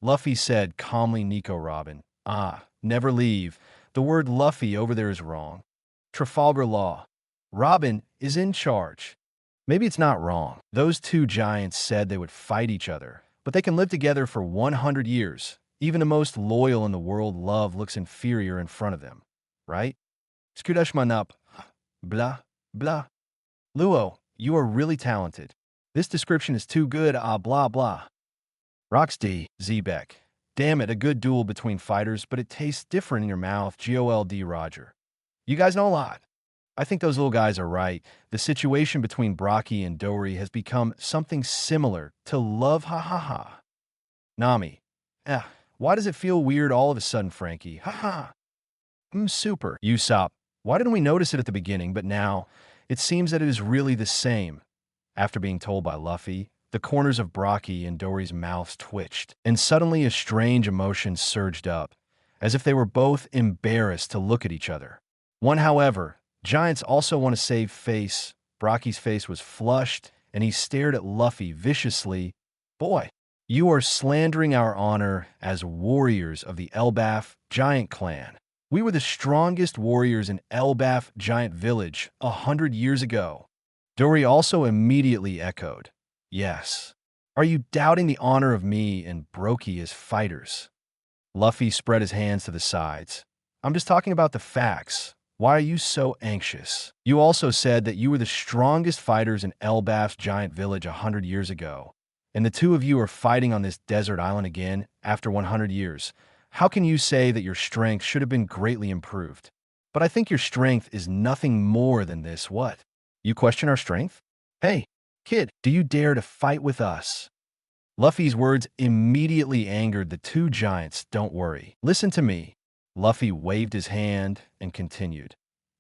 Luffy said calmly. Nico Robin. Never leave. The word Luffy over there is wrong. Trafalgar Law. Robin is in charge. Maybe it's not wrong. Those two giants said they would fight each other, but they can live together for 100 years. Even the most loyal in the world love looks inferior in front of them. Right? Skudashman up. Blah, blah. Luo, you are really talented. This description is too good, blah, blah. Roxd, Zebek. Damn it, a good duel between fighters, but it tastes different in your mouth. GOLD Roger. You guys know a lot. I think those little guys are right. The situation between Brocky and Dory has become something similar to love, ha ha ha. Nami. Why does it feel weird all of a sudden, Frankie? Ha ha. Super. Usopp. Why didn't we notice it at the beginning, but now it seems that it is really the same. After being told by Luffy, the corners of Brocky and Dory's mouths twitched, and suddenly a strange emotion surged up, as if they were both embarrassed to look at each other. One, however, giants also want to save face. Brocky's face was flushed, and he stared at Luffy viciously. Boy, you are slandering our honor as warriors of the Elbaf giant clan. We were the strongest warriors in Elbaf giant village 100 years ago. Dory also immediately echoed. Yes. Are you doubting the honor of me and Brocky as fighters? Luffy spread his hands to the sides. I'm just talking about the facts. Why are you so anxious? You also said that you were the strongest fighters in Elbaf's giant village 100 years ago, and the two of you are fighting on this desert island again after 100 years. How can you say that your strength should have been greatly improved? But I think your strength is nothing more than this. What? You question our strength? Hey, kid, do you dare to fight with us? Luffy's words immediately angered the two giants. Don't worry. Listen to me. Luffy waved his hand and continued.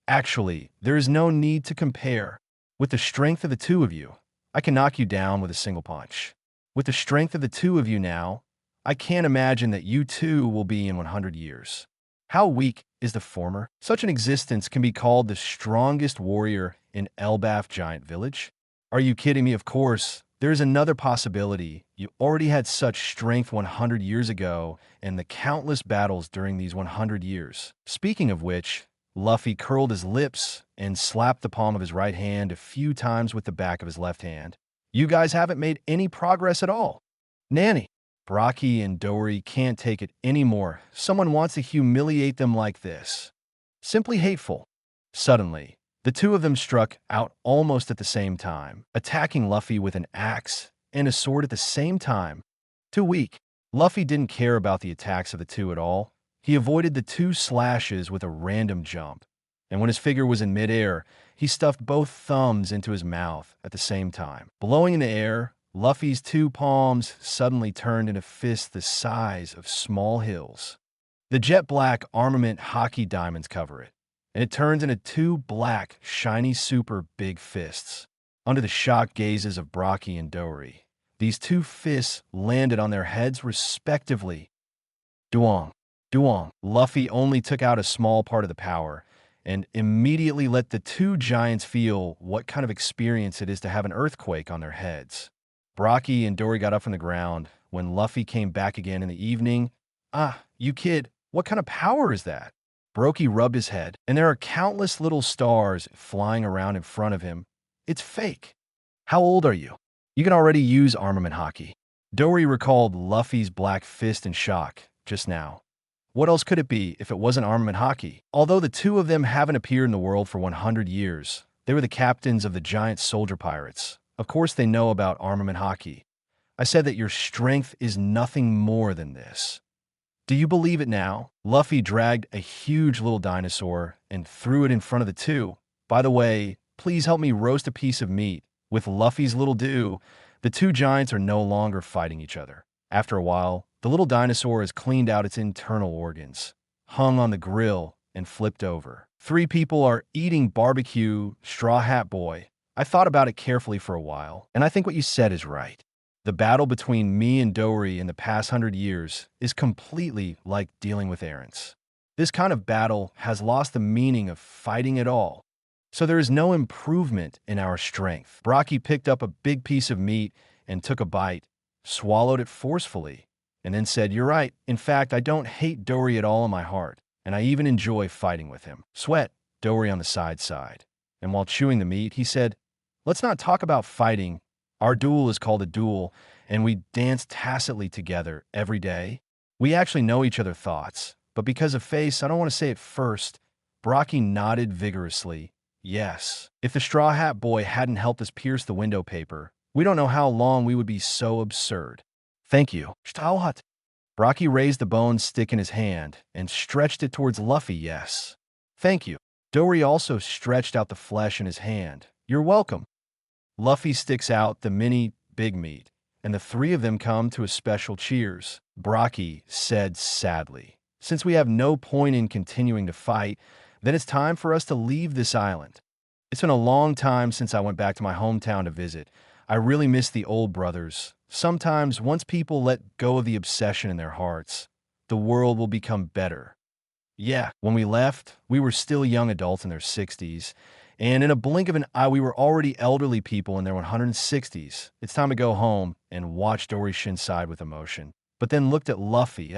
Actually, there is no need to compare. With the strength of the two of you, I can knock you down with a single punch. With the strength of the two of you now, I can't imagine that you two will be in 100 years. How weak is the former? Such an existence can be called the strongest warrior in Elbaf giant village? Are you kidding me? Of course, There's another possibility. You already had such strength 100 years ago and the countless battles during these 100 years. Speaking of which, Luffy curled his lips and slapped the palm of his right hand a few times with the back of his left hand. You guys haven't made any progress at all. Nani, Buggy and Dory can't take it anymore. Someone wants to humiliate them like this. Simply hateful. Suddenly, the two of them struck out almost at the same time, attacking Luffy with an axe and a sword at the same time. Too weak. Luffy didn't care about the attacks of the two at all. He avoided the two slashes with a random jump, and when his figure was in midair, he stuffed both thumbs into his mouth at the same time. Blowing in the air, Luffy's two palms suddenly turned into fists the size of small hills. The jet black armament Haki diamonds cover it, and it turns into two black, shiny super big fists. Under the shocked gazes of Buggy and Dory, these two fists landed on their heads respectively. Duong. Duong. Luffy only took out a small part of the power, and immediately let the two giants feel what kind of experience it is to have an earthquake on their heads. Buggy and Dory got up from the ground when Luffy came back again in the evening. "Ah, you kid, what kind of power is that?" Buggy rubbed his head, and there are countless little stars flying around in front of him. "It's fake." "How old are you? You can already use armament Haki." Dory recalled Luffy's black fist in shock just now. What else could it be if it wasn't armament Haki? Although the two of them haven't appeared in the world for 100 years, they were the captains of the giant soldier pirates. Of course they know about armament Haki. I said that your strength is nothing more than this. Do you believe it now? Luffy dragged a huge little dinosaur and threw it in front of the two. By the way, please help me roast a piece of meat. With Luffy's little do, the two giants are no longer fighting each other. After a while, the little dinosaur has cleaned out its internal organs, hung on the grill, and flipped over. Three people are eating barbecue, Straw Hat Boy. I thought about it carefully for a while, and I think what you said is right. The battle between me and Dory in the past 100 years is completely like dealing with errands. This kind of battle has lost the meaning of fighting at all. So there is no improvement in our strength. Buggy picked up a big piece of meat and took a bite, swallowed it forcefully, and then said, "You're right. In fact, I don't hate Dory at all in my heart, and I even enjoy fighting with him." Sweat, Dory on the side. And while chewing the meat, he said, "Let's not talk about fighting. Our duel is called a duel, and we dance tacitly together every day. We actually know each other's thoughts, but because of face, I don't want to say it first." Buggy nodded vigorously. "Yes. If the Straw Hat Boy hadn't helped us pierce the window paper, we don't know how long we would be so absurd." "Thank you." Stauhat. Buggy raised the bone stick in his hand and stretched it towards Luffy. "Yes. Thank you." Dory also stretched out the flesh in his hand. "You're welcome." Luffy sticks out the mini big meat, and the three of them come to a special cheers. Buggy said sadly, "Since we have no point in continuing to fight, then it's time for us to leave this island. It's been a long time since I went back to my hometown to visit. I really miss the old brothers. Sometimes, once people let go of the obsession in their hearts, the world will become better." Yeah, when we left, we were still young adults in their 60s, and in a blink of an eye, we were already elderly people in their 160s. It's time to go home and watch Dory Shin sighed with emotion, but then looked at Luffy.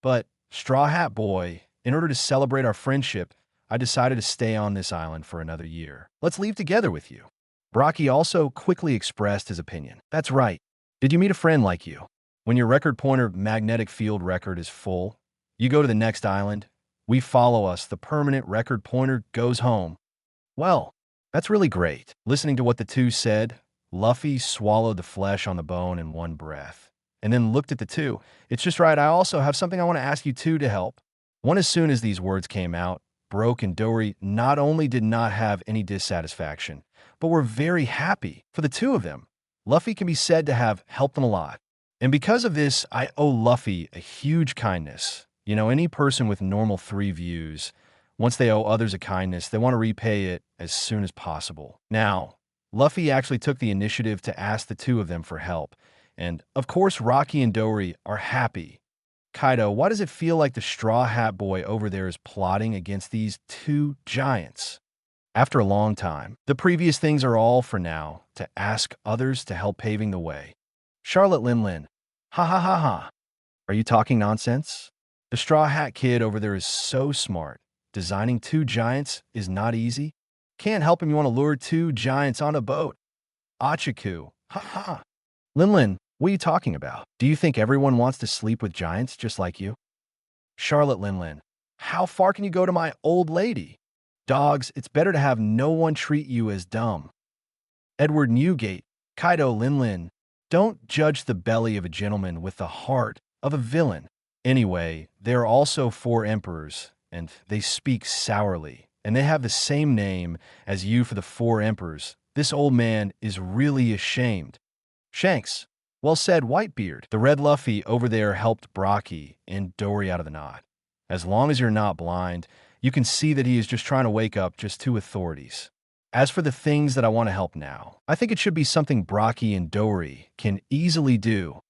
But, Straw Hat Boy, in order to celebrate our friendship, I decided to stay on this island for another year. Let's leave together with you." Buggy also quickly expressed his opinion. "That's right. Did you meet a friend like you? When your record pointer magnetic field record is full, you go to the next island. We follow us. The permanent record pointer goes home." "Well, that's really great." Listening to what the two said, Luffy swallowed the flesh on the bone in one breath, and then looked at the two. "It's just right. I also have something I want to ask you two to help." One, as soon as these words came out, Broke and Dory not only did not have any dissatisfaction, but were very happy for the two of them. Luffy can be said to have helped them a lot. And because of this, I owe Luffy a huge kindness. You know, any person with normal 3 views, once they owe others a kindness, they want to repay it as soon as possible. Now, Luffy actually took the initiative to ask the two of them for help. And, of course, Rocky and Dory are happy. "Kaido, why does it feel like the Straw Hat Boy over there is plotting against these 2 giants?" After a long time, the previous things are all for now, to ask others to help paving the way. Charlotte Lin Lin. Ha ha ha ha. Are you talking nonsense? The straw hat kid over there is so smart. Designing two giants is not easy. Can't help him you want to lure two giants on a boat. Achiku. Ha ha. Lin Lin, what are you talking about? Do you think everyone wants to sleep with giants just like you? Charlotte Lin Lin. How far can you go to my old lady? Dogs, it's better to have no one treat you as dumb. Edward Newgate. Kaido Lin Lin. Don't judge the belly of a gentleman with the heart of a villain. Anyway, there are also four emperors, and they speak sourly, and they have the same name as you for the four emperors. This old man is really ashamed. Shanks. Well said, Whitebeard. The red Luffy over there helped Brocky and Dory out of the knot. As long as you're not blind, you can see that he is just trying to wake up just two authorities. As for the things that I want to help now, I think it should be something Brocky and Dory can easily do.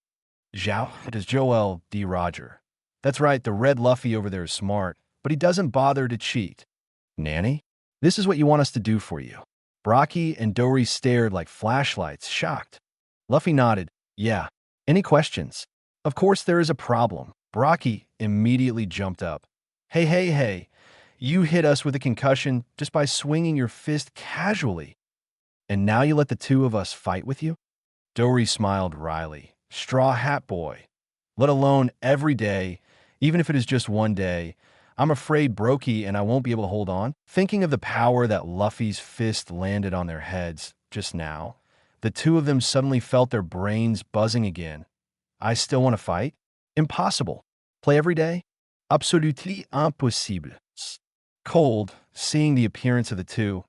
Zhao, it is Joel D. Roger. That's right, the red Luffy over there is smart, but he doesn't bother to cheat. Nanny, this is what you want us to do for you. Brocky and Dory stared like flashlights, shocked. Luffy nodded. Yeah. Any questions? Of course there is a problem. Brocky immediately jumped up. Hey, hey, hey. You hit us with a concussion just by swinging your fist casually. And now you let the two of us fight with you? Dory smiled wryly. Straw Hat Boy. Let alone every day, even if it is just one day. I'm afraid Brokey and I won't be able to hold on. Thinking of the power that Luffy's fist landed on their heads just now, the two of them suddenly felt their brains buzzing again. I still want to fight? Impossible. Play every day? Absolutely impossible. Cold, seeing the appearance of the two,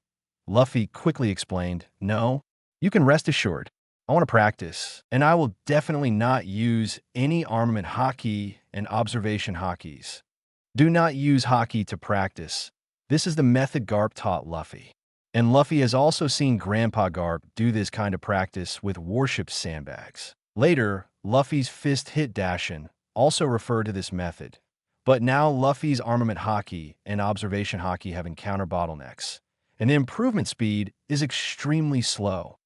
Luffy quickly explained, No, you can rest assured. I want to practice, and I will definitely not use any armament haki and observation hakis. Do not use haki to practice. This is the method Garp taught Luffy. And Luffy has also seen Grandpa Garp do this kind of practice with warship sandbags. Later, Luffy's fist hit Dashin also referred to this method. But now Luffy's armament haki and observation haki have encountered bottlenecks, and the improvement speed is extremely slow.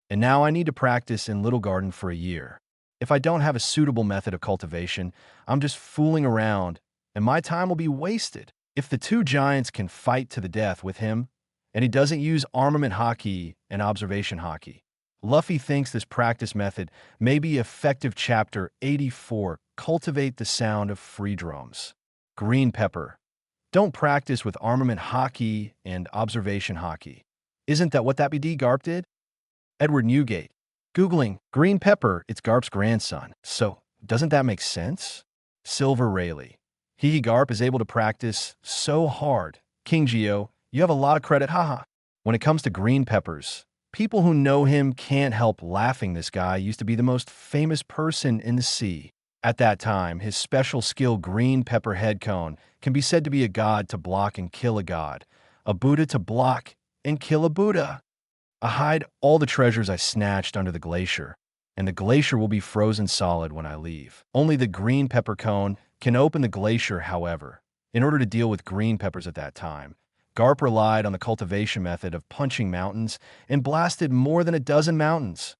And now I need to practice in Little Garden for a year. If I don't have a suitable method of cultivation, I'm just fooling around, and my time will be wasted. If the two giants can fight to the death with him, and he doesn't use armament haki and observation haki, Luffy thinks this practice method may be effective. Chapter 84, Cultivate the Sound of Free Drums. Green Pepper. Don't practice with armament haki and observation haki. Isn't that what that BD Garp did? Edward Newgate. Googling, Green Pepper, it's Garp's grandson. So, doesn't that make sense? Silver Rayleigh. Garp is able to practice so hard. King Geo, you have a lot of credit, haha. When it comes to green peppers, people who know him can't help laughing. This guy used to be the most famous person in the sea. At that time, his special skill green pepper head cone can be said to be a god to block and kill a god, a Buddha to block and kill a Buddha. I hide all the treasures I snatched under the glacier, and the glacier will be frozen solid when I leave. Only the green pepper cone can open the glacier, however. In order to deal with green peppers at that time, Garp relied on the cultivation method of punching mountains and blasted more than a dozen mountains.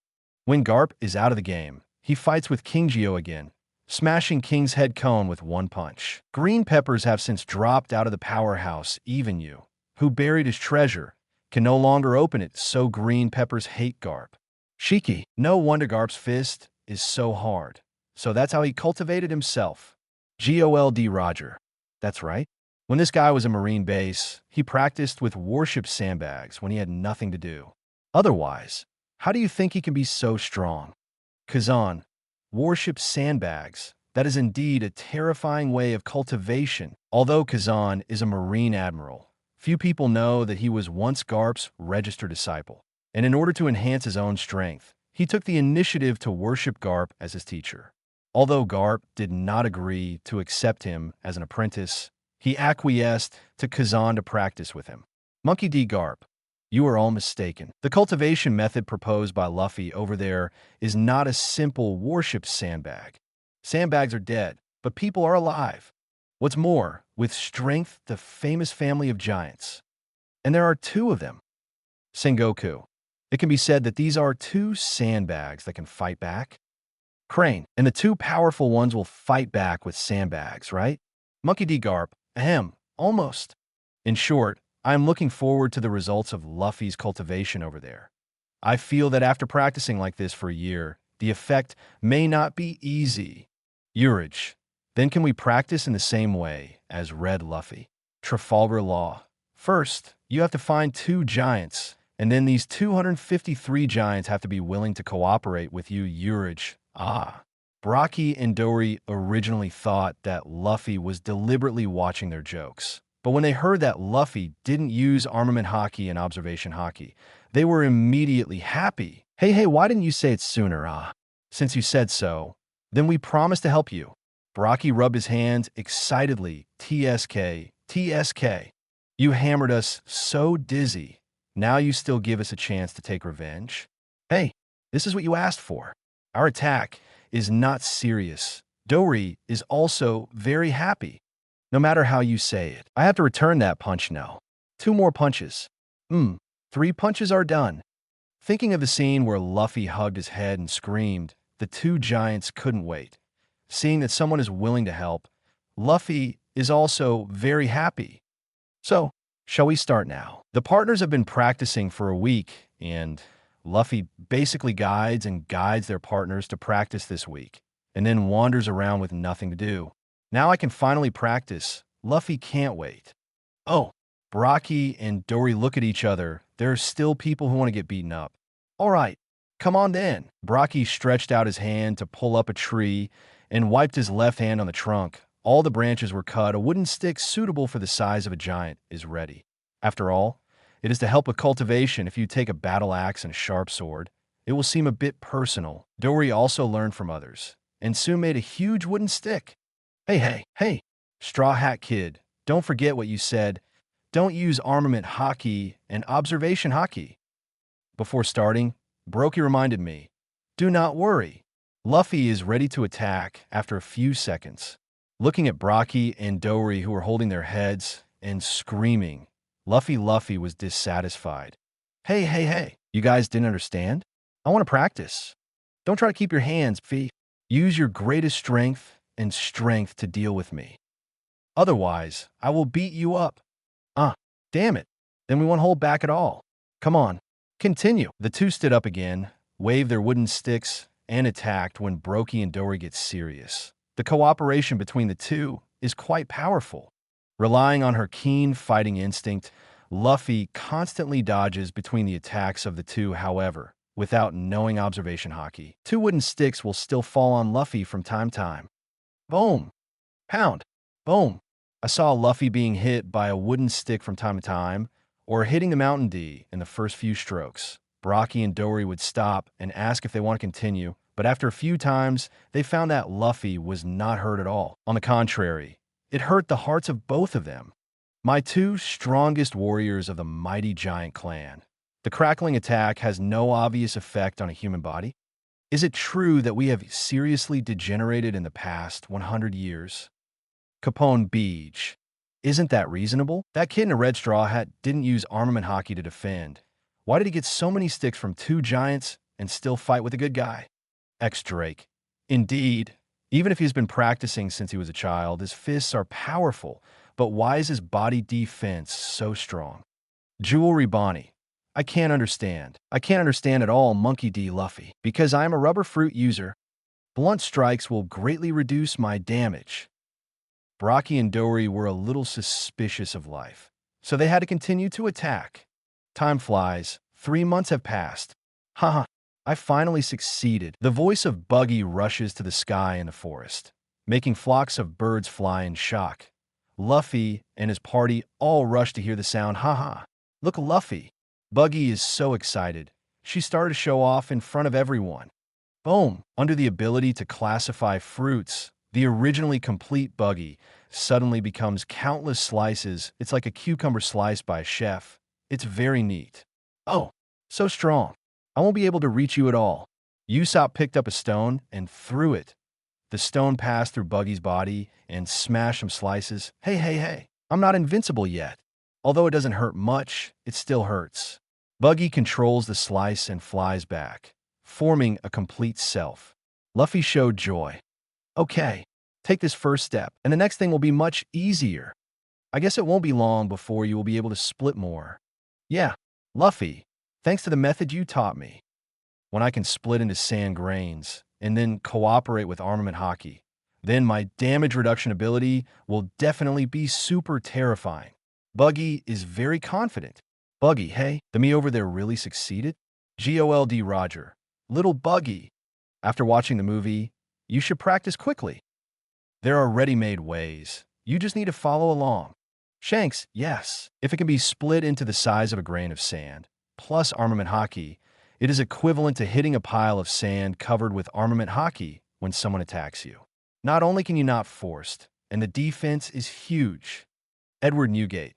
When Garp is out of the game, he fights with King Geo again, smashing King's head cone with one punch. Green peppers have since dropped out of the powerhouse. Even you, who buried his treasure, can no longer open it, so green peppers hate Garp. Shiki. No wonder Garp's fist is so hard. So that's how he cultivated himself. Gold Roger. That's right. When this guy was a Marine base, he practiced with warship sandbags when he had nothing to do. Otherwise, how do you think he can be so strong? Kazan. Warship sandbags. That is indeed a terrifying way of cultivation. Although Kazan is a Marine admiral, few people know that he was once Garp's registered disciple. And in order to enhance his own strength, he took the initiative to worship Garp as his teacher. Although Garp did not agree to accept him as an apprentice, he acquiesced to Kazan to practice with him. Monkey D. Garp. You are all mistaken. The cultivation method proposed by Luffy over there is not a simple warship sandbag. Sandbags are dead, but people are alive. What's more, with strength, the famous family of giants. And there are two of them. Sengoku. It can be said that these are two sandbags that can fight back. Crane. And the two powerful ones will fight back with sandbags, right? Monkey D. Garp. Ahem. Almost. In short, I am looking forward to the results of Luffy's cultivation over there. I feel that after practicing like this for a year, the effect may not be easy. Urge. Then can we practice in the same way as Red Luffy? Trafalgar Law. First, you have to find two giants, and then these 253 giants have to be willing to cooperate with you. Urge. Buggy and Dory originally thought that Luffy was deliberately watching their jokes. But when they heard that Luffy didn't use armament haki and observation haki, they were immediately happy. Hey, why didn't you say it sooner? Since you said so, then we promise to help you. Buggy rubbed his hands excitedly. TSK, TSK. You hammered us so dizzy. Now you still give us a chance to take revenge? Hey, this is what you asked for. Our attack is not serious. Dory is also very happy. No matter how you say it. I have to return that punch now. 2 more punches. 3 punches are done. Thinking of the scene where Luffy hugged his head and screamed, the two giants couldn't wait. Seeing that someone is willing to help, Luffy is also very happy. So, shall we start now? The partners have been practicing for a week, and Luffy basically guides their partners to practice this week, and then wanders around with nothing to do. Now I can finally practice. Luffy can't wait. Oh, Buggy and Dory look at each other. There are still people who want to get beaten up. All right, come on then. Buggy stretched out his hand to pull up a tree and wiped his left hand on the trunk. All the branches were cut. A wooden stick suitable for the size of a giant is ready. After all, it is to help with cultivation. If you take a battle axe and a sharp sword, it will seem a bit personal. Dory also learned from others, and soon made a huge wooden stick. Hey, Straw Hat Kid, don't forget what you said. Don't use armament haki and observation haki. Before starting, Buggy reminded me, do not worry. Luffy is ready to attack after a few seconds. Looking at Buggy and Dory, who were holding their heads and screaming, Luffy was dissatisfied. Hey, you guys didn't understand? I want to practice. Don't try to keep your hands, Fee. Use your greatest strength and strength to deal with me. Otherwise, I will beat you up. Damn it. Then we won't hold back at all. Come on, continue. The two stood up again, waved their wooden sticks, and attacked when Buggy and Dory get serious. The cooperation between the two is quite powerful. Relying on her keen fighting instinct, Luffy constantly dodges between the attacks of the two. However, without knowing observation haki, 2 wooden sticks will still fall on Luffy from time to time. Boom. Pound. Boom. I saw Luffy being hit by a wooden stick from time to time, or hitting the Mountain D in the first few strokes. Buggy and Dory would stop and ask if they want to continue, but after a few times, they found that Luffy was not hurt at all. On the contrary, it hurt the hearts of both of them. My 2 strongest warriors of the mighty giant clan. The crackling attack has no obvious effect on a human body. Is it true that we have seriously degenerated in the past 100 years? Capone Beach. Isn't that reasonable? That kid in a red straw hat didn't use armament haki to defend. Why did he get so many sticks from 2 giants and still fight with a good guy? X-Drake. Indeed. Even if he's been practicing since he was a child, his fists are powerful, but why is his body defense so strong? Jewelry Bonnie. I can't understand. I can't understand at all, Monkey D. Luffy. Because I am a rubber fruit user. Blunt strikes will greatly reduce my damage. Buggy and Dory were a little suspicious of life, so they had to continue to attack. Time flies. 3 months have passed. Haha, I finally succeeded. The voice of Buggy rushes to the sky in the forest, making flocks of birds fly in shock. Luffy and his party all rush to hear the sound. Haha, look, Luffy. Buggy is so excited. She started to show off in front of everyone. Boom! Under the ability to classify fruits, the originally complete Buggy suddenly becomes countless slices. It's like a cucumber sliced by a chef. It's very neat. Oh, so strong. I won't be able to reach you at all. Usopp picked up a stone and threw it. The stone passed through Buggy's body and smashed some slices. Hey, I'm not invincible yet. Although it doesn't hurt much, it still hurts. Buggy controls the slice and flies back, forming a complete self. Luffy showed joy. Okay, take this first step, and the next thing will be much easier. I guess it won't be long before you will be able to split more. Yeah, Luffy, thanks to the method you taught me. When I can split into sand grains, and then cooperate with armament haki, then my damage reduction ability will definitely be super terrifying. Buggy is very confident. Buggy, hey, the me over there really succeeded? GOLD Roger. Little Buggy. After watching the movie, you should practice quickly. There are ready-made ways. You just need to follow along. Shanks, yes. If it can be split into the size of a grain of sand, plus armament haki, it is equivalent to hitting a pile of sand covered with armament haki when someone attacks you. Not only can you not forced, and the defense is huge. Edward Newgate.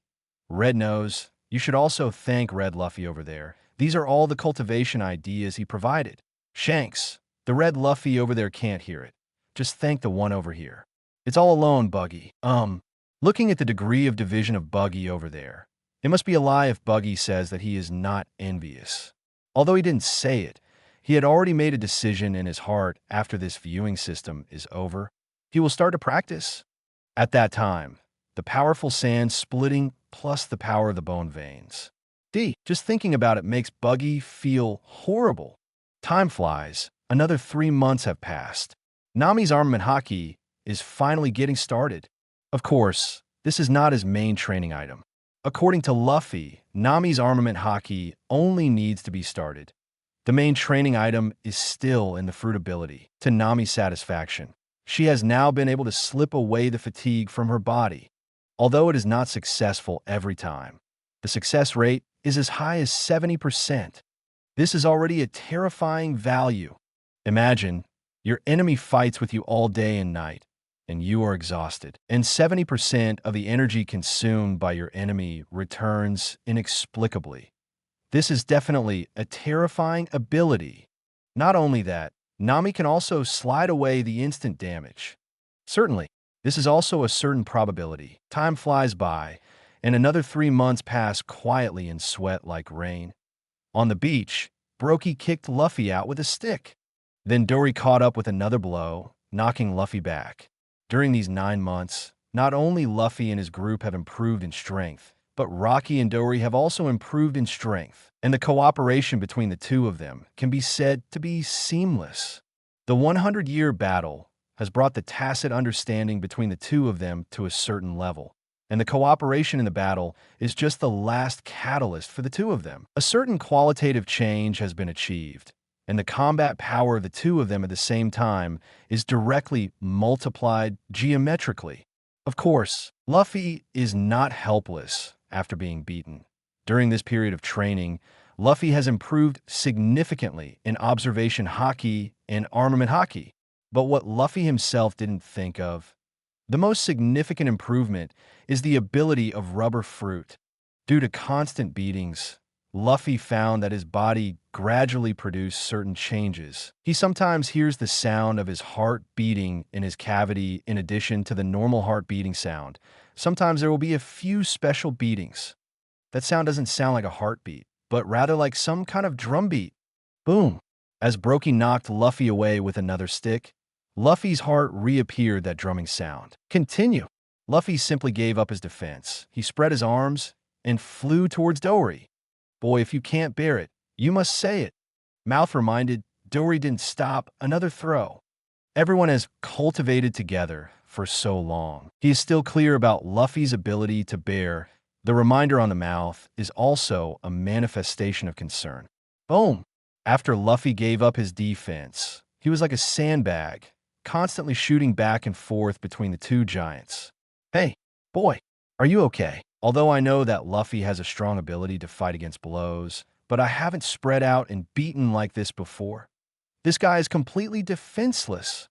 Red Nose, you should also thank Red Luffy over there. These are all the cultivation ideas he provided. Shanks, the Red Luffy over there can't hear it. Just thank the one over here. It's all alone, Buggy. Looking at the degree of division of Buggy over there, it must be a lie if Buggy says that he is not envious. Although he didn't say it, he had already made a decision in his heart after this viewing system is over. He will start to practice. At that time, the powerful sand splitting plus the power of the bone veins. Just thinking about it makes Buggy feel horrible. Time flies. Another 3 months have passed. Nami's armament haki is finally getting started. Of course, this is not his main training item. According to Luffy, Nami's armament haki only needs to be started. The main training item is still in the fruit ability, to Nami's satisfaction. She has now been able to slip away the fatigue from her body. Although it is not successful every time, the success rate is as high as 70%. This is already a terrifying value. Imagine, your enemy fights with you all day and night, and you are exhausted, and 70% of the energy consumed by your enemy returns inexplicably. This is definitely a terrifying ability. Not only that, Nami can also slide away the instant damage. Certainly, this is also a certain probability. Time flies by, and another 3 months pass quietly in sweat like rain. On the beach, Brokey kicked Luffy out with a stick. Then Dory caught up with another blow, knocking Luffy back. During these 9 months, not only Luffy and his group have improved in strength, but Rocky and Dory have also improved in strength, and the cooperation between the two of them can be said to be seamless. The 100-year battle has brought the tacit understanding between the two of them to a certain level, and the cooperation in the battle is just the last catalyst for the two of them. A certain qualitative change has been achieved, and the combat power of the two of them at the same time is directly multiplied geometrically. Of course, Luffy is not helpless after being beaten. During this period of training, Luffy has improved significantly in Observation Haki and Armament Haki. But what Luffy himself didn't think of, the most significant improvement is the ability of Rubber Fruit. Due to constant beatings, Luffy found that his body gradually produced certain changes. He sometimes hears the sound of his heart beating in his cavity in addition to the normal heart beating sound. Sometimes there will be a few special beatings. That sound doesn't sound like a heartbeat, but rather like some kind of drum beat. Boom! As Brokey knocked Luffy away with another stick, Luffy's heart reappeared that drumming sound. Continue! Luffy simply gave up his defense. He spread his arms and flew towards Dory. Boy, if you can't bear it, you must say it. Mouth reminded, Dory didn't stop. Another throw. Everyone has cultivated together for so long. He is still clear about Luffy's ability to bear. The reminder on the mouth is also a manifestation of concern. Boom! After Luffy gave up his defense, he was like a sandbag, constantly shooting back and forth between the two giants. Hey, boy, are you okay? Although I know that Luffy has a strong ability to fight against blows, but I haven't spread out and beaten like this before. This guy is completely defenseless.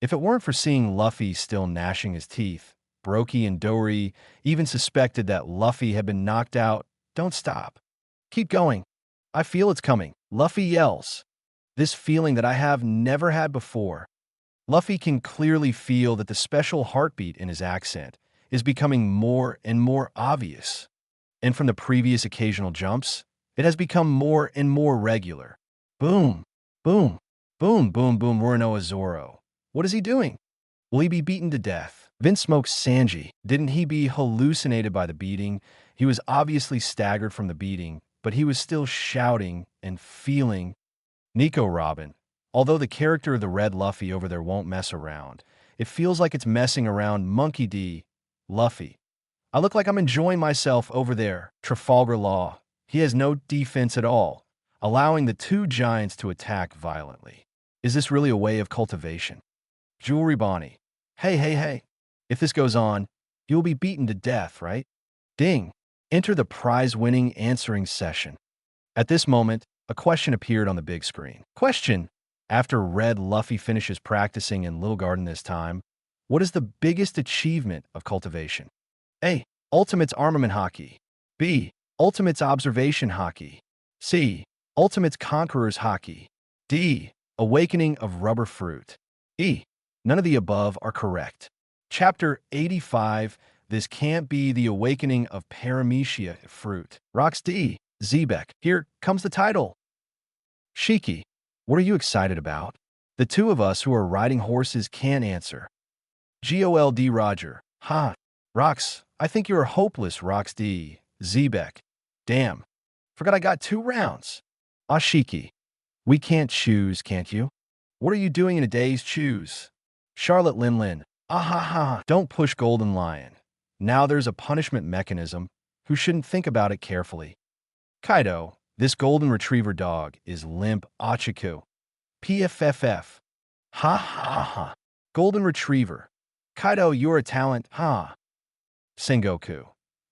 If it weren't for seeing Luffy still gnashing his teeth, Brokey and Dory even suspected that Luffy had been knocked out. Don't stop. Keep going. I feel it's coming. Luffy yells. This feeling that I have never had before. Luffy can clearly feel that the special heartbeat in his accent is becoming more and more obvious. And from the previous occasional jumps, it has become more and more regular. Boom, boom, boom, boom, boom, Roronoa Zoro. What is he doing? Will he be beaten to death? Vince smokes Sanji. Didn't he be hallucinated by the beating? He was obviously staggered from the beating, but he was still shouting and feeling. Nico Robin. Although the character of the red Luffy over there won't mess around, it feels like it's messing around Monkey D. Luffy. I look like I'm enjoying myself over there. Trafalgar Law. He has no defense at all, allowing the two giants to attack violently. Is this really a way of cultivation? Jewelry Bonnie. Hey, hey, hey. If this goes on, you will be beaten to death, right? Ding. Enter the prize-winning answering session. At this moment, a question appeared on the big screen. Question. After Red Luffy finishes practicing in Little Garden this time, what is the biggest achievement of cultivation? A. Ultimate's Armament Haki. B. Ultimate's Observation Haki. C. Ultimate's Conqueror's Haki. D. Awakening of Rubber Fruit. E. None of the above are correct. Chapter 85. This can't be the awakening of Paramecia Fruit. Rocks D. Zebek. Here comes the title. Shiki. What are you excited about? The two of us who are riding horses can answer. GOLD Roger. Ha. Rox, I think you're hopeless, Rox D. Zebek. Damn. Forgot I got 2 rounds. Ashiki. We can't choose, can't you? What are you doing in a day's choose? Charlotte Linlin. Ahaha. Don't push Golden Lion. Now there's a punishment mechanism. Who shouldn't think about it carefully? Kaido. This golden retriever dog is limp Achiku. PFFF. Ha ha ha. Golden retriever. Kaido, you're a talent, ha. Sengoku.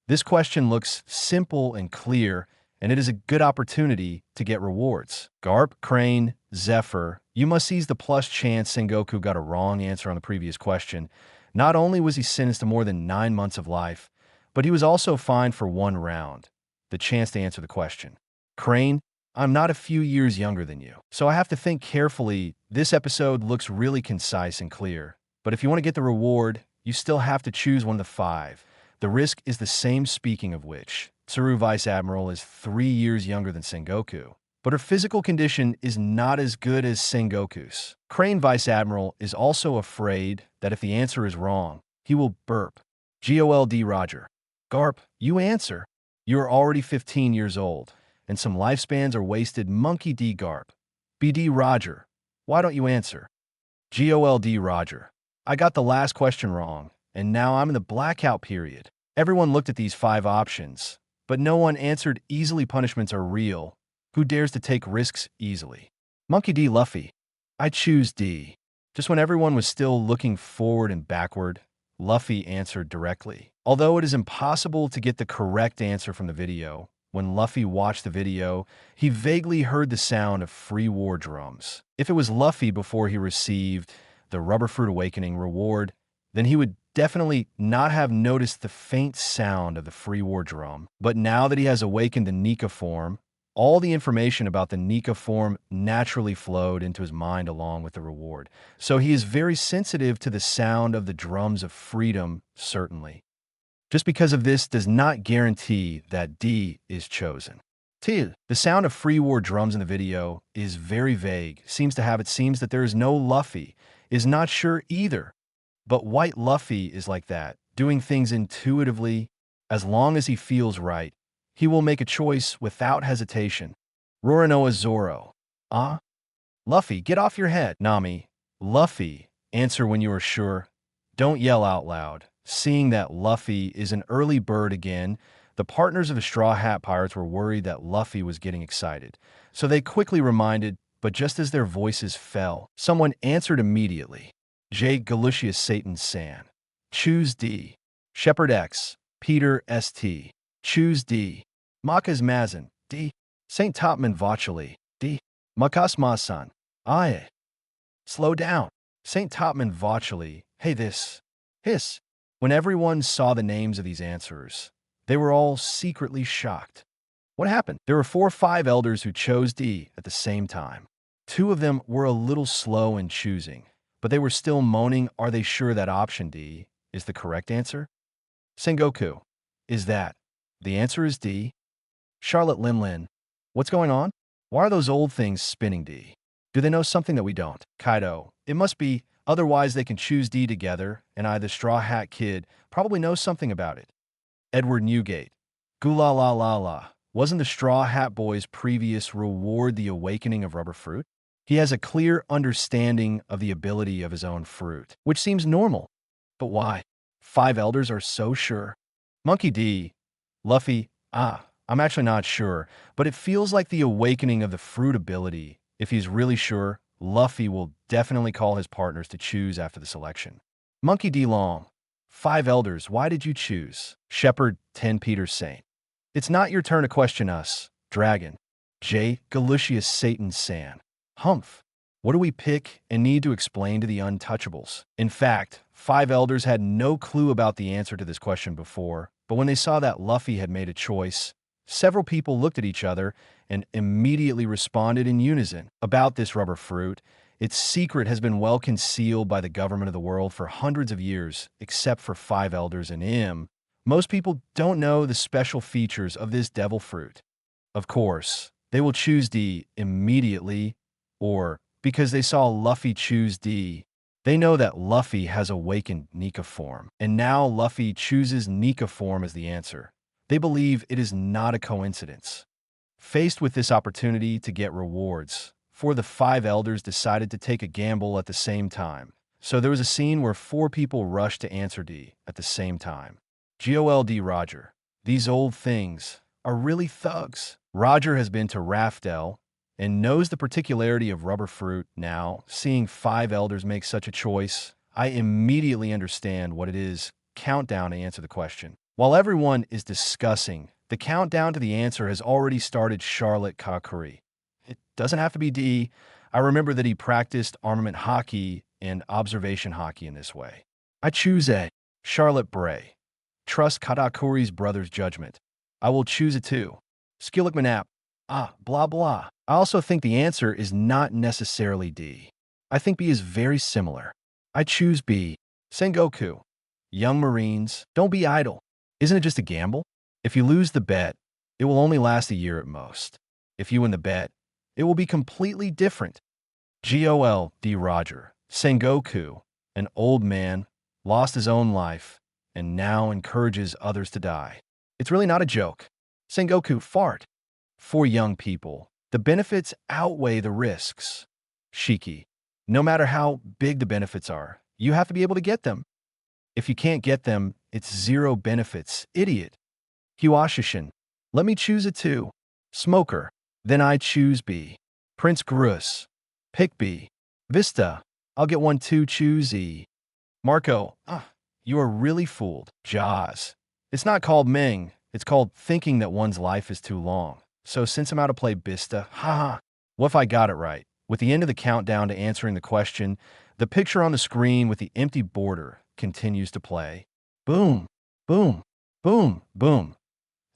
This question looks simple and clear, and it is a good opportunity to get rewards. Garp, Crane, Zephyr, you must seize the plus chance Sengoku got a wrong answer on the previous question. Not only was he sentenced to more than 9 months of life, but he was also fined for 1 round, the chance to answer the question. Crane, I'm not a few years younger than you, so I have to think carefully. This episode looks really concise and clear, but if you want to get the reward, you still have to choose one of the 5. The risk is the same, speaking of which. Tsuru Vice Admiral is 3 years younger than Sengoku, but her physical condition is not as good as Sengoku's. Crane Vice Admiral is also afraid that if the answer is wrong, he will burp. GOLD Roger. Garp, you answer. You are already 15 years old, and some lifespans are wasted. Monkey D. Garp. BD Roger. Why don't you answer? GOLD Roger. I got the last question wrong, and now I'm in the blackout period. Everyone looked at these 5 options, but no one answered easily. Punishments are real. Who dares to take risks easily? Monkey D. Luffy. I choose D. Just when everyone was still looking forward and backward, Luffy answered directly. Although it is impossible to get the correct answer from the video, when Luffy watched the video, he vaguely heard the sound of free war drums. If it was Luffy before he received the Rubber Fruit Awakening reward, then he would definitely not have noticed the faint sound of the free war drum. But now that he has awakened the Nika form, all the information about the Nika form naturally flowed into his mind along with the reward. So he is very sensitive to the sound of the drums of freedom, certainly. Just because of this does not guarantee that D is chosen. T. The sound of free war drums in the video is very vague. Seems that there is no Luffy. Is not sure either. But White Luffy is like that, doing things intuitively. As long as he feels right, he will make a choice without hesitation. Roronoa Zoro. Luffy, get off your head. Nami. Luffy, answer when you are sure. Don't yell out loud. Seeing that Luffy is an early bird again, the partners of the Straw Hat Pirates were worried that Luffy was getting excited. So they quickly reminded, but just as their voices fell, someone answered immediately. J. Galucius Satan San. Choose D. Shepherd X. Peter St. Choose D. Makas Mazin. D. St. Topman Vachali. D. Makas Masan. Aye. Slow down. St. Topman Vachali. Hey this. Hiss. When everyone saw the names of these answerers, they were all secretly shocked. What happened? There were 4 or 5 elders who chose D at the same time. 2 of them were a little slow in choosing, but they were still moaning. Are they sure that option D is the correct answer? Sengoku. Is that The answer is D. Charlotte Limlin. What's going on? Why are those old things spinning D? Do they know something that we don't? Kaido. It must be, otherwise they can choose D together, and I, the Straw Hat Kid, probably know something about it. Edward Newgate. Gula la la la. Wasn't the Straw Hat Boy's previous reward the awakening of rubber fruit? He has a clear understanding of the ability of his own fruit, which seems normal. But why? 5 elders are so sure. Monkey D. Luffy. I'm actually not sure, but it feels like the awakening of the fruit ability. If he's really sure, Luffy will definitely call his partners to choose after the selection. Monkey D. Long. 5 elders, why did you choose? Shepherd 10 Peters Saint. It's not your turn to question us. Dragon. J. Galucius Satan San. Humph. What do we pick and need to explain to the untouchables? In fact, 5 elders had no clue about the answer to this question before, but when they saw that Luffy had made a choice, several people looked at each other and immediately responded in unison. About this rubber fruit, its secret has been well concealed by the government of the world for hundreds of years, except for 5 elders and him. Most people don't know the special features of this devil fruit. Of course, they will choose D immediately, or because they saw Luffy choose D. They know that Luffy has awakened Nika form, and now Luffy chooses Nika form as the answer. They believe it is not a coincidence. Faced with this opportunity to get rewards, 4 of the 5 elders decided to take a gamble at the same time. So there was a scene where 4 people rushed to answer D at the same time. GOLD Roger. These old things are really thugs. Roger has been to Raftel and knows the particularity of rubber fruit. Now, seeing 5 elders make such a choice, I immediately understand what it is. Countdown to answer the question. While everyone is discussing, the countdown to the answer has already started. Charlotte Kakuri. It doesn't have to be D. I remember that he practiced armament hockey and observation hockey in this way. I choose A. Charlotte Bray. Trust Katakuri's brother's judgment. I will choose it too. Skillick Manap. Blah blah. I also think the answer is not necessarily D. I think B is very similar. I choose B. Sengoku. Young Marines, don't be idle. Isn't it just a gamble? If you lose the bet, it will only last a year at most. If you win the bet, it will be completely different. GOLD Roger. Sengoku, an old man, lost his own life, and now encourages others to die. It's really not a joke. Sengoku fart. For young people, the benefits outweigh the risks. Shiki. No matter how big the benefits are, you have to be able to get them. If you can't get them, it's 0 benefits. Idiot. Huashishin. Let me choose it too. Smoker. Then I choose B. Prince Grus. Pick B. Vista. I'll get one too. Choose E. Marco. You are really fooled. Jaws. It's not called Ming. It's called thinking that one's life is too long. So since I'm out to play Bista, what if I got it right? With the end of the countdown to answering the question, the picture on the screen with the empty border continues to play. Boom, boom, boom, boom.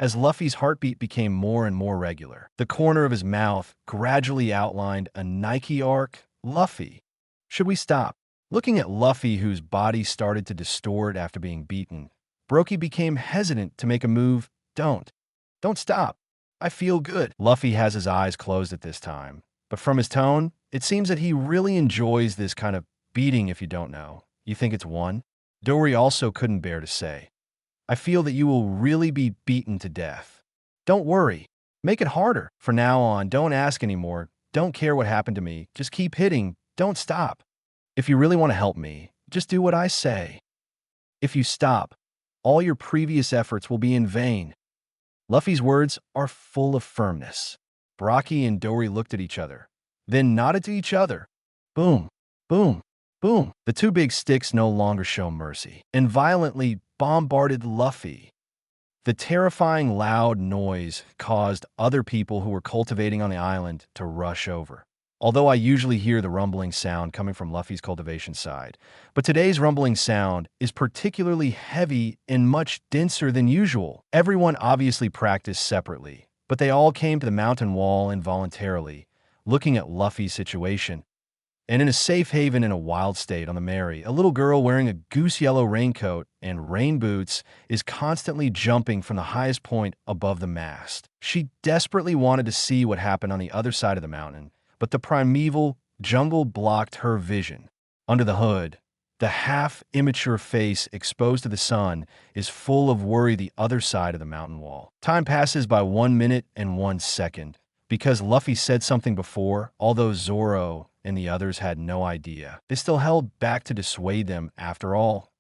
As Luffy's heartbeat became more and more regular, the corner of his mouth gradually outlined a Nike arc. Luffy. Should we stop? Looking at Luffy, whose body started to distort after being beaten, Brokey became hesitant to make a move. Don't stop. I feel good. Luffy has his eyes closed at this time, but from his tone, it seems that he really enjoys this kind of beating. If you don't know, you think it's one? Dory also couldn't bear to say, I feel that you will really be beaten to death. Don't worry. Make it harder. From now on, don't ask anymore. Don't care what happened to me. Just keep hitting. Don't stop. If you really want to help me, just do what I say. If you stop, all your previous efforts will be in vain. Luffy's words are full of firmness. Brocky and Dory looked at each other, then nodded to each other. Boom, boom, boom. The 2 big sticks no longer show mercy and violently bombarded Luffy. The terrifying loud noise caused other people who were cultivating on the island to rush over. Although I usually hear the rumbling sound coming from Luffy's cultivation side, but today's rumbling sound is particularly heavy and much denser than usual. Everyone obviously practiced separately, but they all came to the mountain wall involuntarily, looking at Luffy's situation. And in a safe haven in a wild state on the Mary, a little girl wearing a goose yellow raincoat and rain boots is constantly jumping from the highest point above the mast. She desperately wanted to see what happened on the other side of the mountain, but the primeval jungle blocked her vision. Under the hood, the half-immature face exposed to the sun is full of worry the other side of the mountain wall. Time passes by 1 minute and 1 second. Because Luffy said something before, although Zoro and the others had no idea, they still held back to dissuade them after all,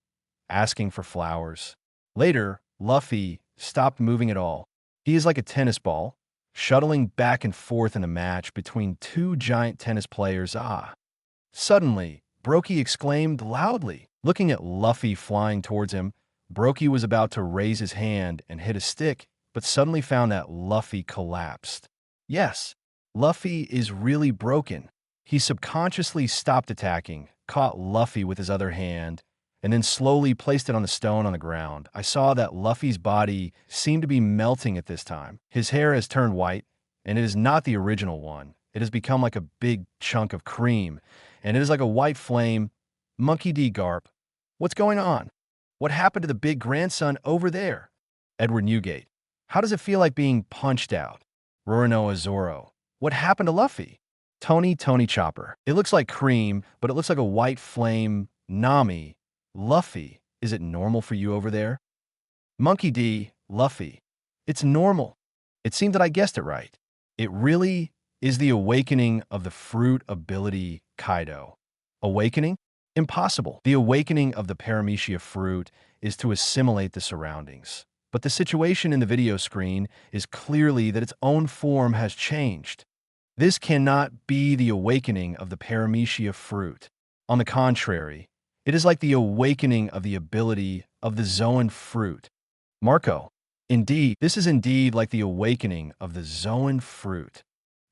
asking for flowers. Later, Luffy stopped moving at all. He is like a tennis ball, shuttling back and forth in a match between two giant tennis players. Suddenly, Brokey exclaimed loudly. Looking at Luffy flying towards him, Brokey was about to raise his hand and hit a stick, but suddenly found that Luffy collapsed. Yes, Luffy is really broken. He subconsciously stopped attacking, caught Luffy with his other hand, and then slowly placed it on the stone on the ground. I saw that Luffy's body seemed to be melting at this time. His hair has turned white, and it is not the original one. It has become like a big chunk of cream, and it is like a white flame. Monkey D. Garp, what's going on? What happened to the big grandson over there? Edward Newgate, how does it feel like being punched out? Roronoa Zoro, what happened to Luffy? Tony Chopper, it looks like cream, but it looks like a white flame. Nami, Luffy, is it normal for you over there? Monkey D, Luffy, it's normal. It seemed that I guessed it right. It really is the awakening of the fruit ability Kaido. Awakening? Impossible. The awakening of the paramecia fruit is to assimilate the surroundings. But the situation in the video screen is clearly that its own form has changed. This cannot be the awakening of the paramecia fruit. On the contrary, it is like the awakening of the ability of the Zoan fruit. Marco, indeed, this is indeed like the awakening of the Zoan fruit.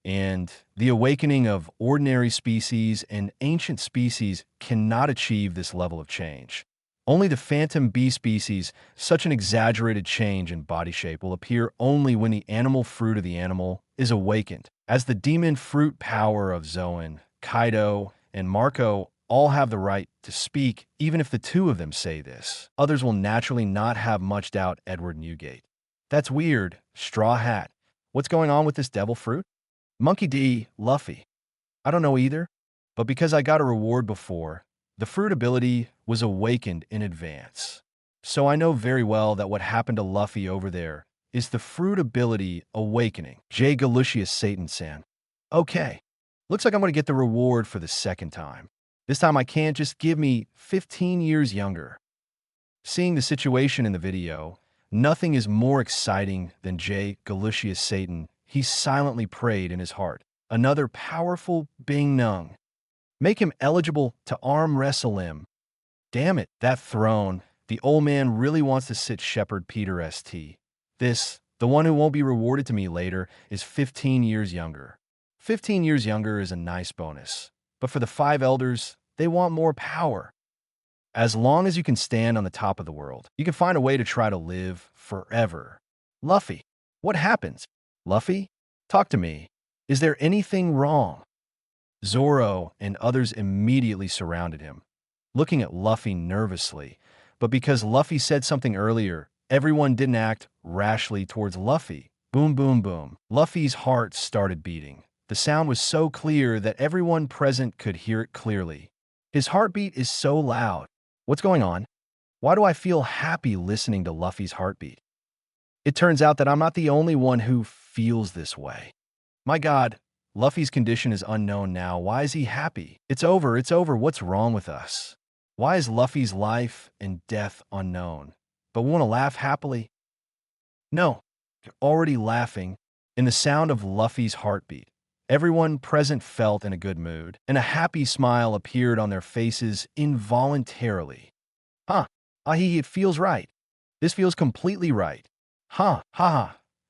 And the awakening of ordinary species and ancient species cannot achieve this level of change. Only the Phantom Bee species, such an exaggerated change in body shape, will appear only when the animal fruit of the animal is awakened. As the demon fruit power of Zoan, Kaido, and Marco all have the right to speak, even if the two of them say this. Others will naturally not have much doubt. Edward Newgate, that's weird. Straw Hat, what's going on with this devil fruit? Monkey D. Luffy, I don't know either, but because I got a reward before, the fruit ability was awakened in advance. So I know very well that what happened to Luffy over there is the fruit ability awakening. J. Galucius Satan-san. Okay, looks like I'm going to get the reward for the second time. This time I can't just give me 15 years younger. Seeing the situation in the video, nothing is more exciting than J. Galucius Satan. He silently prayed in his heart. Another powerful Bing Nung. Make him eligible to arm wrestle him. Damn it, that throne. The old man really wants to sit Shepherd Peter St. This, the one who won't be rewarded to me later, is 15 years younger. 15 years younger is a nice bonus. But for the 5 elders, they want more power. As long as you can stand on the top of the world, you can find a way to try to live forever. Luffy, what happens? Luffy, talk to me. Is there anything wrong? Zoro and others immediately surrounded him, looking at Luffy nervously. But because Luffy said something earlier, everyone didn't act rashly towards Luffy. Boom, boom, boom. Luffy's heart started beating. The sound was so clear that everyone present could hear it clearly. His heartbeat is so loud. What's going on? Why do I feel happy listening to Luffy's heartbeat? It turns out that I'm not the only one who feels this way. My God, Luffy's condition is unknown now. Why is he happy? It's over, it's over. What's wrong with us? Why is Luffy's life and death unknown? But we want to laugh happily? No, you're already laughing. In the sound of Luffy's heartbeat, everyone present felt in a good mood, and a happy smile appeared on their faces involuntarily. It feels right. This feels completely right.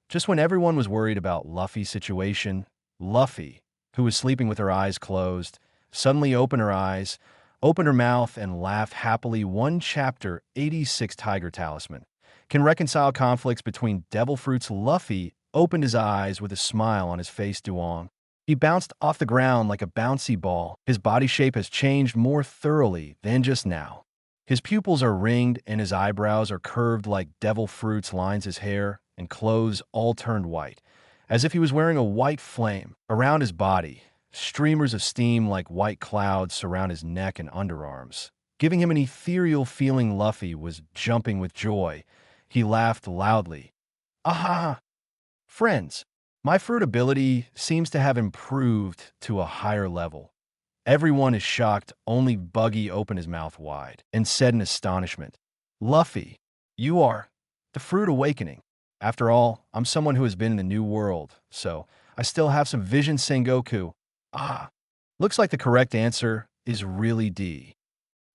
Just when everyone was worried about Luffy's situation, Luffy, who was sleeping with her eyes closed, suddenly opened her eyes, opened her mouth, and laughed happily. 1 Chapter 86 Tiger Talisman can reconcile conflicts between devil fruits. Luffy opened his eyes with a smile on his face. Duong, He bounced off the ground like a bouncy ball. His body shape has changed more thoroughly than just now. His pupils are ringed and his eyebrows are curved like devil fruits lines his hair and clothes all turned white, as if he was wearing a white flame around his body. Streamers of steam like white clouds surround his neck and underarms, giving him an ethereal feeling. Luffy was jumping with joy. He laughed loudly. Aha! Friends, my fruit ability seems to have improved to a higher level. Everyone is shocked. Only Buggy opened his mouth wide and said in astonishment, Luffy, you are the fruit awakening. After all, I'm someone who has been in the new world, so I still have some vision. Sengoku. Ah, looks like the correct answer is really D.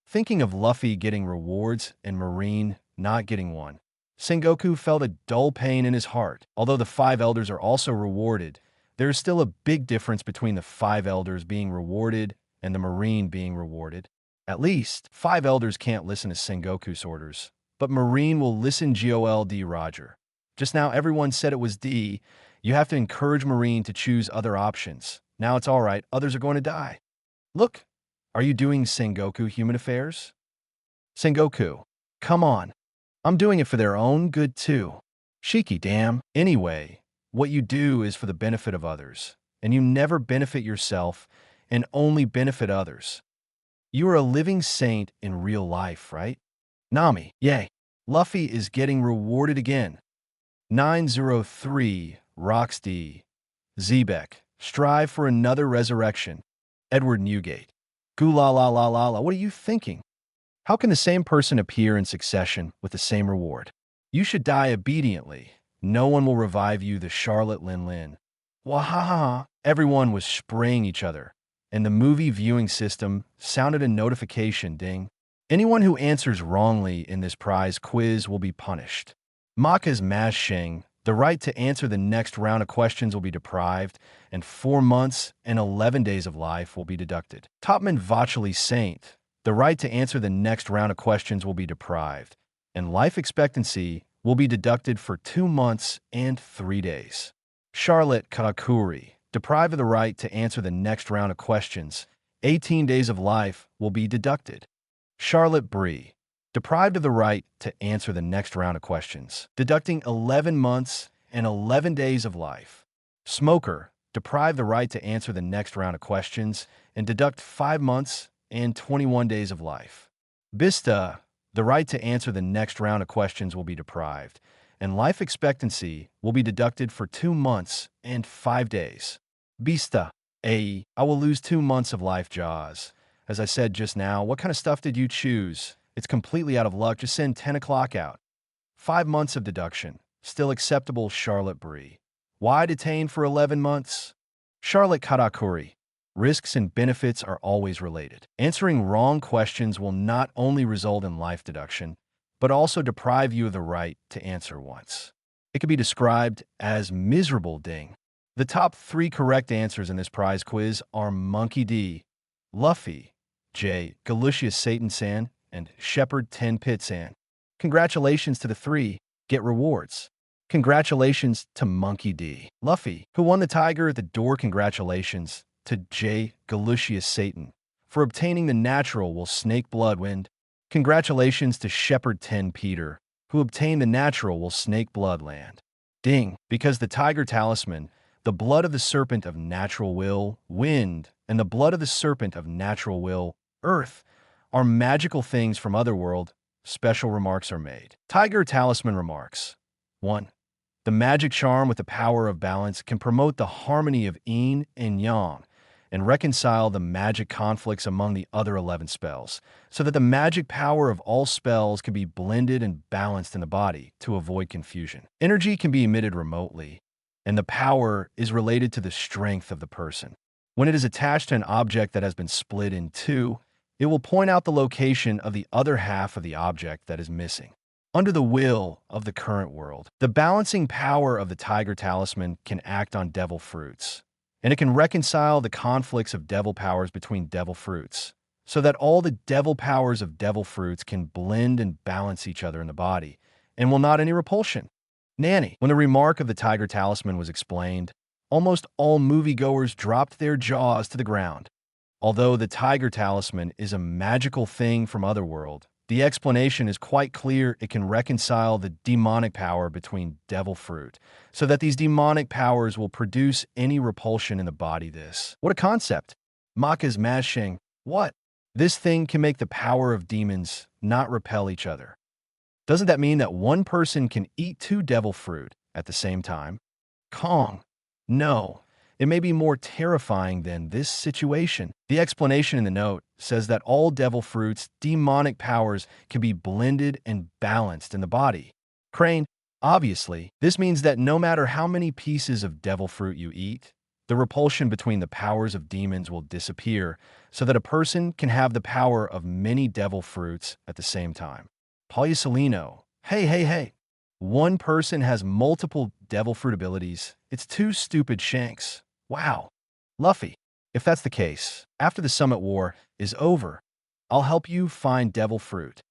Thinking of Luffy getting rewards and Marine not getting one, Sengoku felt a dull pain in his heart. Although the 5 elders are also rewarded, there is still a big difference between the 5 elders being rewarded and the Marine being rewarded. At least, 5 elders can't listen to Sengoku's orders, but Marine will listen. Gold Roger. Just now everyone said it was D. You have to encourage Marine to choose other options. Now it's all right, others are going to die. Look, are you doing Sengoku human affairs? Sengoku, come on. I'm doing it for their own good too. Shiki damn. Anyway, what you do is for the benefit of others, and you never benefit yourself and only benefit others. You are a living saint in real life, right? Nami, yay. Luffy is getting rewarded again. 903, Roxd. Zebek, strive for another resurrection. Edward Newgate. Goo la la la la la, what are you thinking? How can the same person appear in succession with the same reward? You should die obediently. No one will revive you. The Charlotte Lin Lin. Wahaha! Everyone was spraying each other, and the movie viewing system sounded a notification ding. Anyone who answers wrongly in this prize quiz will be punished. Maka's Mashing, the right to answer the next round of questions will be deprived, and 4 months and 11 days of life will be deducted. Topman Vacheli Saint, the right to answer the next round of questions will be deprived, and life expectancy will be deducted for 2 months and 3 days. Charlotte Karakuri, deprived of the right to answer the next round of questions, 18 days of life will be deducted. Charlotte Bree, deprived of the right to answer the next round of questions, deducting 11 months and 11 days of life. Smoker, deprived the right to answer the next round of questions and deduct 5 months and 21 days of life. Bista, the right to answer the next round of questions will be deprived, and life expectancy will be deducted for 2 months and 5 days. Bista, I will lose 2 months of life. Jaws. As I said just now, what kind of stuff did you choose? It's completely out of luck. Just send 10 o'clock out. 5 months of deduction. Still acceptable. Charlotte Bree. Why detained for 11 months? Charlotte Karakuri. Risks and benefits are always related. Answering wrong questions will not only result in life deduction, but also deprive you of the right to answer once. It could be described as miserable ding. The top 3 correct answers in this prize quiz are Monkey D, Luffy, J, Galucius Satan San, and Shepherd 10 Pit San. Congratulations to the 3. Get rewards. Congratulations to Monkey D. Luffy, who won the tiger at the door. Congratulations to J. Galucius Satan for obtaining the natural will snake blood wind. Congratulations to Shepherd 10 Peter, who obtained the natural will snake blood land. Ding, because the tiger talisman, the blood of the serpent of natural will, wind, and the blood of the serpent of natural will, earth, are magical things from otherworld, special remarks are made. Tiger talisman remarks. 1. The magic charm with the power of balance can promote the harmony of yin and yang and reconcile the magic conflicts among the other 11 spells, so that the magic power of all spells can be blended and balanced in the body to avoid confusion. Energy can be emitted remotely, and the power is related to the strength of the person. When it is attached to an object that has been split in two, it will point out the location of the other half of the object that is missing. Under the will of the current world, the balancing power of the tiger talisman can act on devil fruits, and it can reconcile the conflicts of devil powers between devil fruits, so that all the devil powers of devil fruits can blend and balance each other in the body, and will not any repulsion. Nanny, when the remark of the tiger talisman was explained, almost all moviegoers dropped their jaws to the ground. Although the tiger talisman is a magical thing from Otherworld, the explanation is quite clear. It can reconcile the demonic power between devil fruit, so that these demonic powers will produce any repulsion in the body. What a concept! Maka's mashing. What? This thing can make the power of demons not repel each other. Doesn't that mean that one person can eat two devil fruit at the same time? Kong. No. It may be more terrifying than this situation. The explanation in the note says that all devil fruit's demonic powers can be blended and balanced in the body. Crane, obviously, this means that no matter how many pieces of devil fruit you eat, the repulsion between the powers of demons will disappear so that a person can have the power of many devil fruits at the same time. Polysolino. Hey. One person has multiple devil fruit abilities. It's two stupid shanks. Wow. Luffy, if that's the case, after the Summit War is over, I'll help you find devil fruit.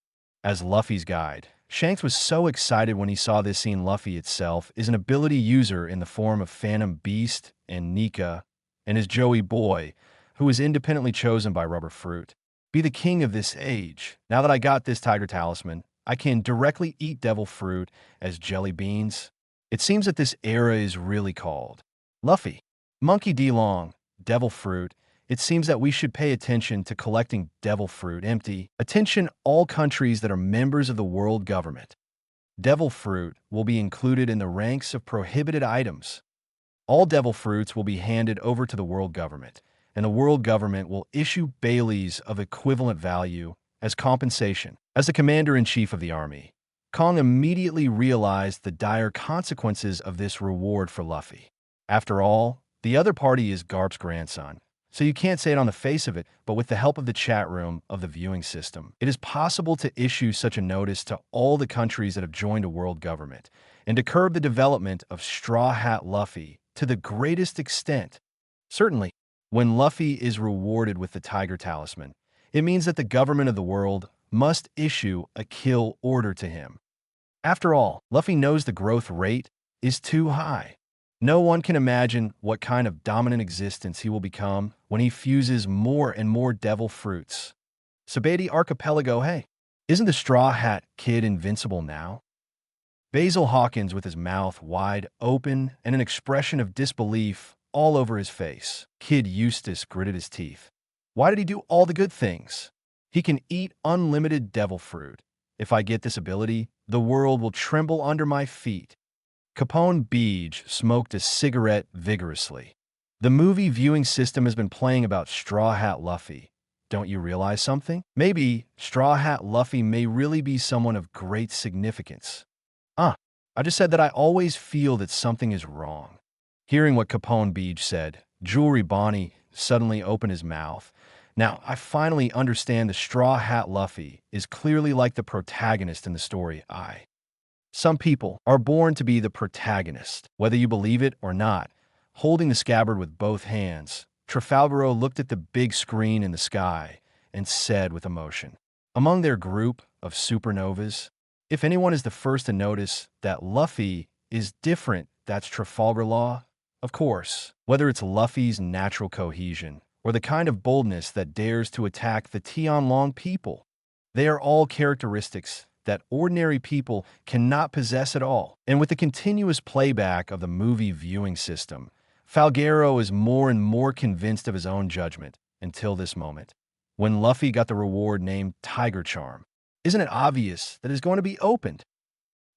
As Luffy's guide, Shanks was so excited when he saw this scene. Luffy itself is an ability user in the form of Phantom Beast and Nika, and his Joey Boy, who is independently chosen by Rubber Fruit. Be the king of this age. Now that I got this tiger talisman, I can directly eat devil fruit as jelly beans. It seems that this era is really called Luffy. Monkey D. Long, devil fruit. It seems that we should pay attention to collecting devil fruit. Empty. Attention all countries that are members of the world government. Devil fruit will be included in the ranks of prohibited items. All devil fruits will be handed over to the world government, and the world government will issue Baileys of equivalent value as compensation. As the commander-in-chief of the army, Kong immediately realized the dire consequences of this reward for Luffy. After all, the other party is Garp's grandson, so you can't say it on the face of it, but with the help of the chat room of the viewing system, it is possible to issue such a notice to all the countries that have joined a world government, and to curb the development of Straw Hat Luffy to the greatest extent. Certainly, when Luffy is rewarded with the Tiger Talisman, it means that the government of the world must issue a kill order to him. After all, Luffy knows the growth rate is too high. No one can imagine what kind of dominant existence he will become when he fuses more and more devil fruits. Sabati Archipelago. Hey, isn't the Straw Hat Kid invincible now? Basil Hawkins with his mouth wide open and an expression of disbelief all over his face. Kid Eustace gritted his teeth. Why did he do all the good things? He can eat unlimited devil fruit. If I get this ability, the world will tremble under my feet. Capone Beej smoked a cigarette vigorously. The movie viewing system has been playing about Straw Hat Luffy. Don't you realize something? Maybe Straw Hat Luffy may really be someone of great significance. I just said that I always feel that something is wrong. Hearing what Capone Beej said, Jewelry Bonnie suddenly opened his mouth. Now, I finally understand the Straw Hat Luffy is clearly like the protagonist in the story. Some people are born to be the protagonist, whether you believe it or not. Holding the scabbard with both hands, Trafalgaro looked at the big screen in the sky and said with emotion, among their group of supernovas, if anyone is the first to notice that Luffy is different, that's Trafalgar Law. Of course, whether it's Luffy's natural cohesion or the kind of boldness that dares to attack the Tianlong people, they are all characteristics that ordinary people cannot possess at all. And with the continuous playback of the movie viewing system, Falgaro is more and more convinced of his own judgment until this moment, when Luffy got the reward named Tiger Charm. Isn't it obvious that it's going to be opened?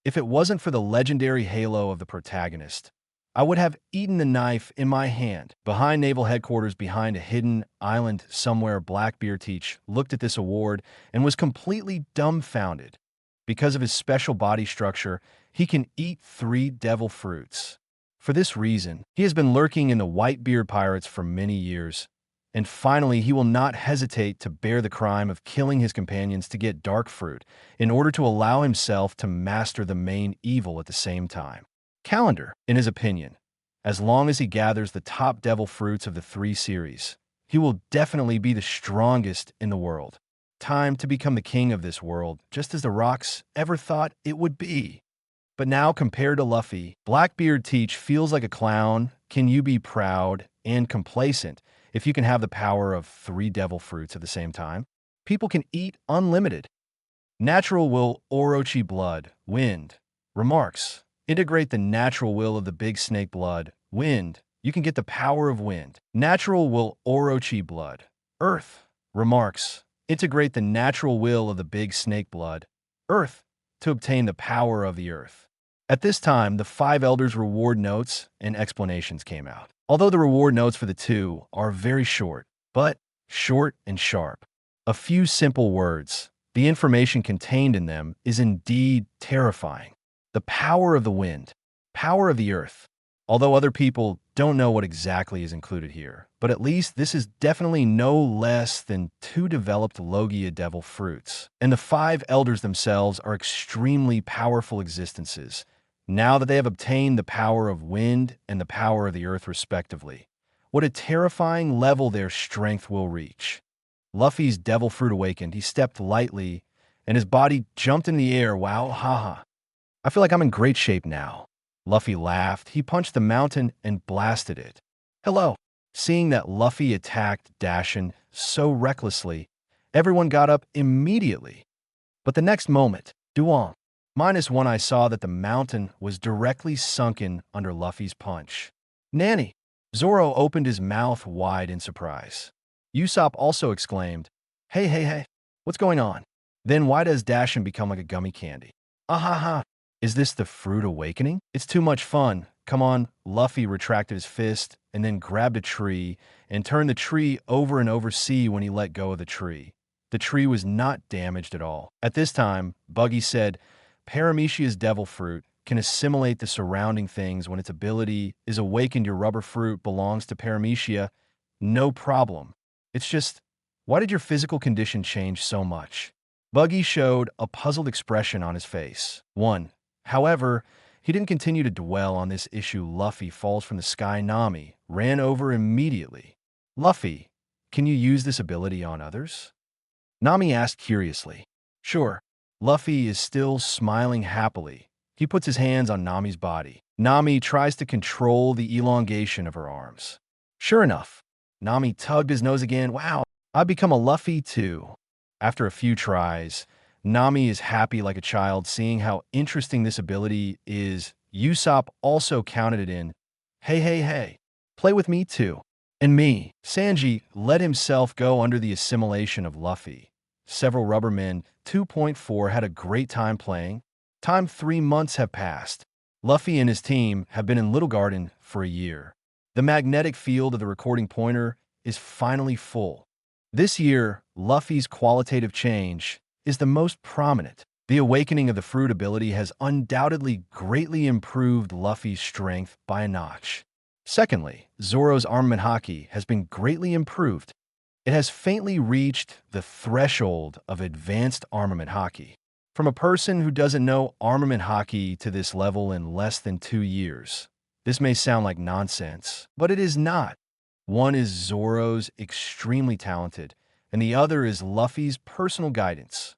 If it wasn't for the legendary halo of the protagonist, I would have eaten the knife in my hand. Behind naval headquarters, behind a hidden island somewhere, Blackbeard Teach looked at this award and was completely dumbfounded. Because of his special body structure, he can eat 3 devil fruits. For this reason, he has been lurking in the Whitebeard Pirates for many years, and finally he will not hesitate to bear the crime of killing his companions to get dark fruit in order to allow himself to master the main evil at the same time. Calendar, in his opinion, as long as he gathers the top devil fruits of the 3 series, he will definitely be the strongest in the world. Time to become the king of this world, just as the Rocks ever thought it would be. But now, compared to Luffy, Blackbeard Teach feels like a clown can you be proud and complacent if you can have the power of 3 devil fruits at the same time? People can eat unlimited. Natural will Orochi blood, wind. Remarks. Integrate the natural will of the big snake blood, wind. You can get the power of wind. Natural will Orochi blood, earth. Remarks. Integrate the natural will of the big snake blood, earth, to obtain the power of the earth. At this time, the 5 elders' reward notes and explanations came out. Although the reward notes for the 2 are very short, but short and sharp. A few simple words. The information contained in them is indeed terrifying. The power of the wind, power of the earth. Although other people don't know what exactly is included here, but at least this is definitely no less than 2 developed Logia devil fruits. And the 5 elders themselves are extremely powerful existences, now that they have obtained the power of wind and the power of the earth respectively. What a terrifying level their strength will reach. Luffy's devil fruit awakened. He stepped lightly, and his body jumped in the air. Wow, haha. I feel like I'm in great shape now. Luffy laughed. He punched the mountain and blasted it. Hello. Seeing that Luffy attacked Dashin so recklessly, everyone got up immediately. But the next moment, Duong. -1, I saw that the mountain was directly sunken under Luffy's punch. Nani! Zoro opened his mouth wide in surprise. Usopp also exclaimed, hey, what's going on? Then why does Dashin become like a gummy candy? Ahaha, is this the fruit awakening? It's too much fun. Come on, Luffy retracted his fist and then grabbed a tree and turned the tree over and over. See when he let go of the tree. The tree was not damaged at all. At this time, Buggy said, Paramecia's devil fruit can assimilate the surrounding things when its ability is awakened. Your rubber fruit belongs to Paramecia. No problem. It's just, why did your physical condition change so much? Buggy showed a puzzled expression on his face. 1. However, he didn't continue to dwell on this issue. Luffy falls from the sky. Nami ran over immediately. Luffy, can you use this ability on others? Nami asked curiously. Sure. Luffy is still smiling happily. He puts his hands on Nami's body. Nami tries to control the elongation of her arms. Sure enough, Nami tugged his nose again. Wow, I've become a Luffy too. After a few tries, Nami is happy like a child seeing how interesting this ability is. Usopp also counted it in. Hey, play with me too. And me. Sanji let himself go under the assimilation of Luffy. Several rubbermen, 2.4, had a great time playing. 3 months have passed. Luffy and his team have been in Little Garden for a year. The magnetic field of the recording pointer is finally full. This year, Luffy's qualitative change is the most prominent. The awakening of the fruit ability has undoubtedly greatly improved Luffy's strength by a notch. Secondly, Zoro's armament haki has been greatly improved. It has faintly reached the threshold of advanced armament haki. From a person who doesn't know armament haki to this level in less than 2 years, this may sound like nonsense, but it is not. One is Zoro's extremely talented, and the other is Luffy's personal guidance.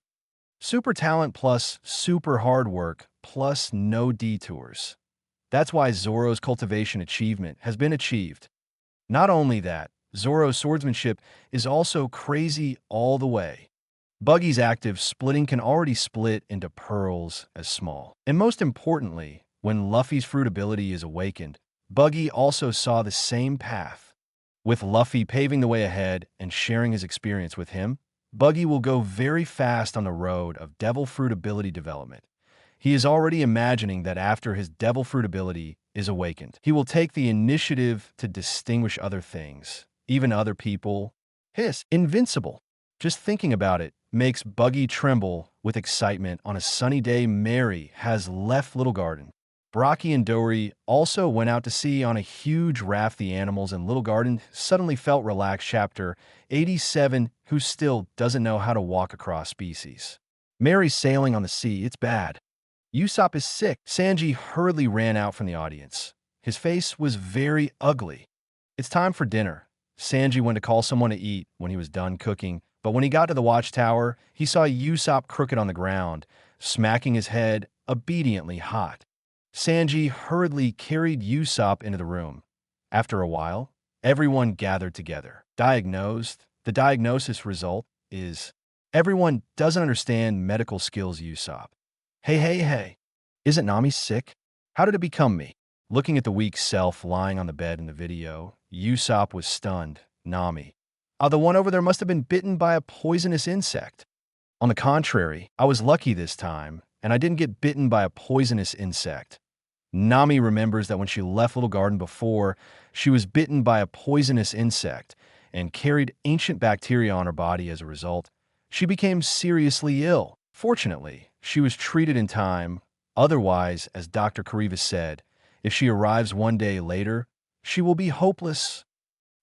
Super talent plus super hard work plus no detours. That's why Zoro's cultivation achievement has been achieved. Not only that, Zoro's swordsmanship is also crazy all the way. Buggy's active splitting can already split into pearls as small. And most importantly, when Luffy's fruit ability is awakened, Buggy also saw the same path. With Luffy paving the way ahead and sharing his experience with him, Buggy will go very fast on the road of devil fruit ability development. He is already imagining that after his devil fruit ability is awakened, he will take the initiative to distinguish other things, even other people. His invincible. Just thinking about it makes Buggy tremble with excitement. On a sunny day, Mary has left Little Garden. Brocky and Dory also went out to sea on a huge raft. The animals in Little Garden suddenly felt relaxed. Chapter 87, who still doesn't know how to walk across species. Mary's sailing on the sea, it's bad. Usopp is sick. Sanji hurriedly ran out from the audience. His face was very ugly. It's time for dinner. Sanji went to call someone to eat when he was done cooking, but when he got to the watchtower, he saw Usopp crooked on the ground, smacking his head, obediently hot. Sanji hurriedly carried Usopp into the room. After a while, everyone gathered together. Diagnosed. The diagnosis result is everyone doesn't understand medical skills, Usopp. Hey. Isn't Nami sick? How did it become me? Looking at the weak self lying on the bed in the video, Usopp was stunned. Nami. The one over there must have been bitten by a poisonous insect. On the contrary, I was lucky this time, and I didn't get bitten by a poisonous insect. Nami remembers that when she left Little Garden before, she was bitten by a poisonous insect and carried ancient bacteria on her body as a result. She became seriously ill. Fortunately, she was treated in time. Otherwise, as Dr. Karivas said, if she arrives one day later, she will be hopeless.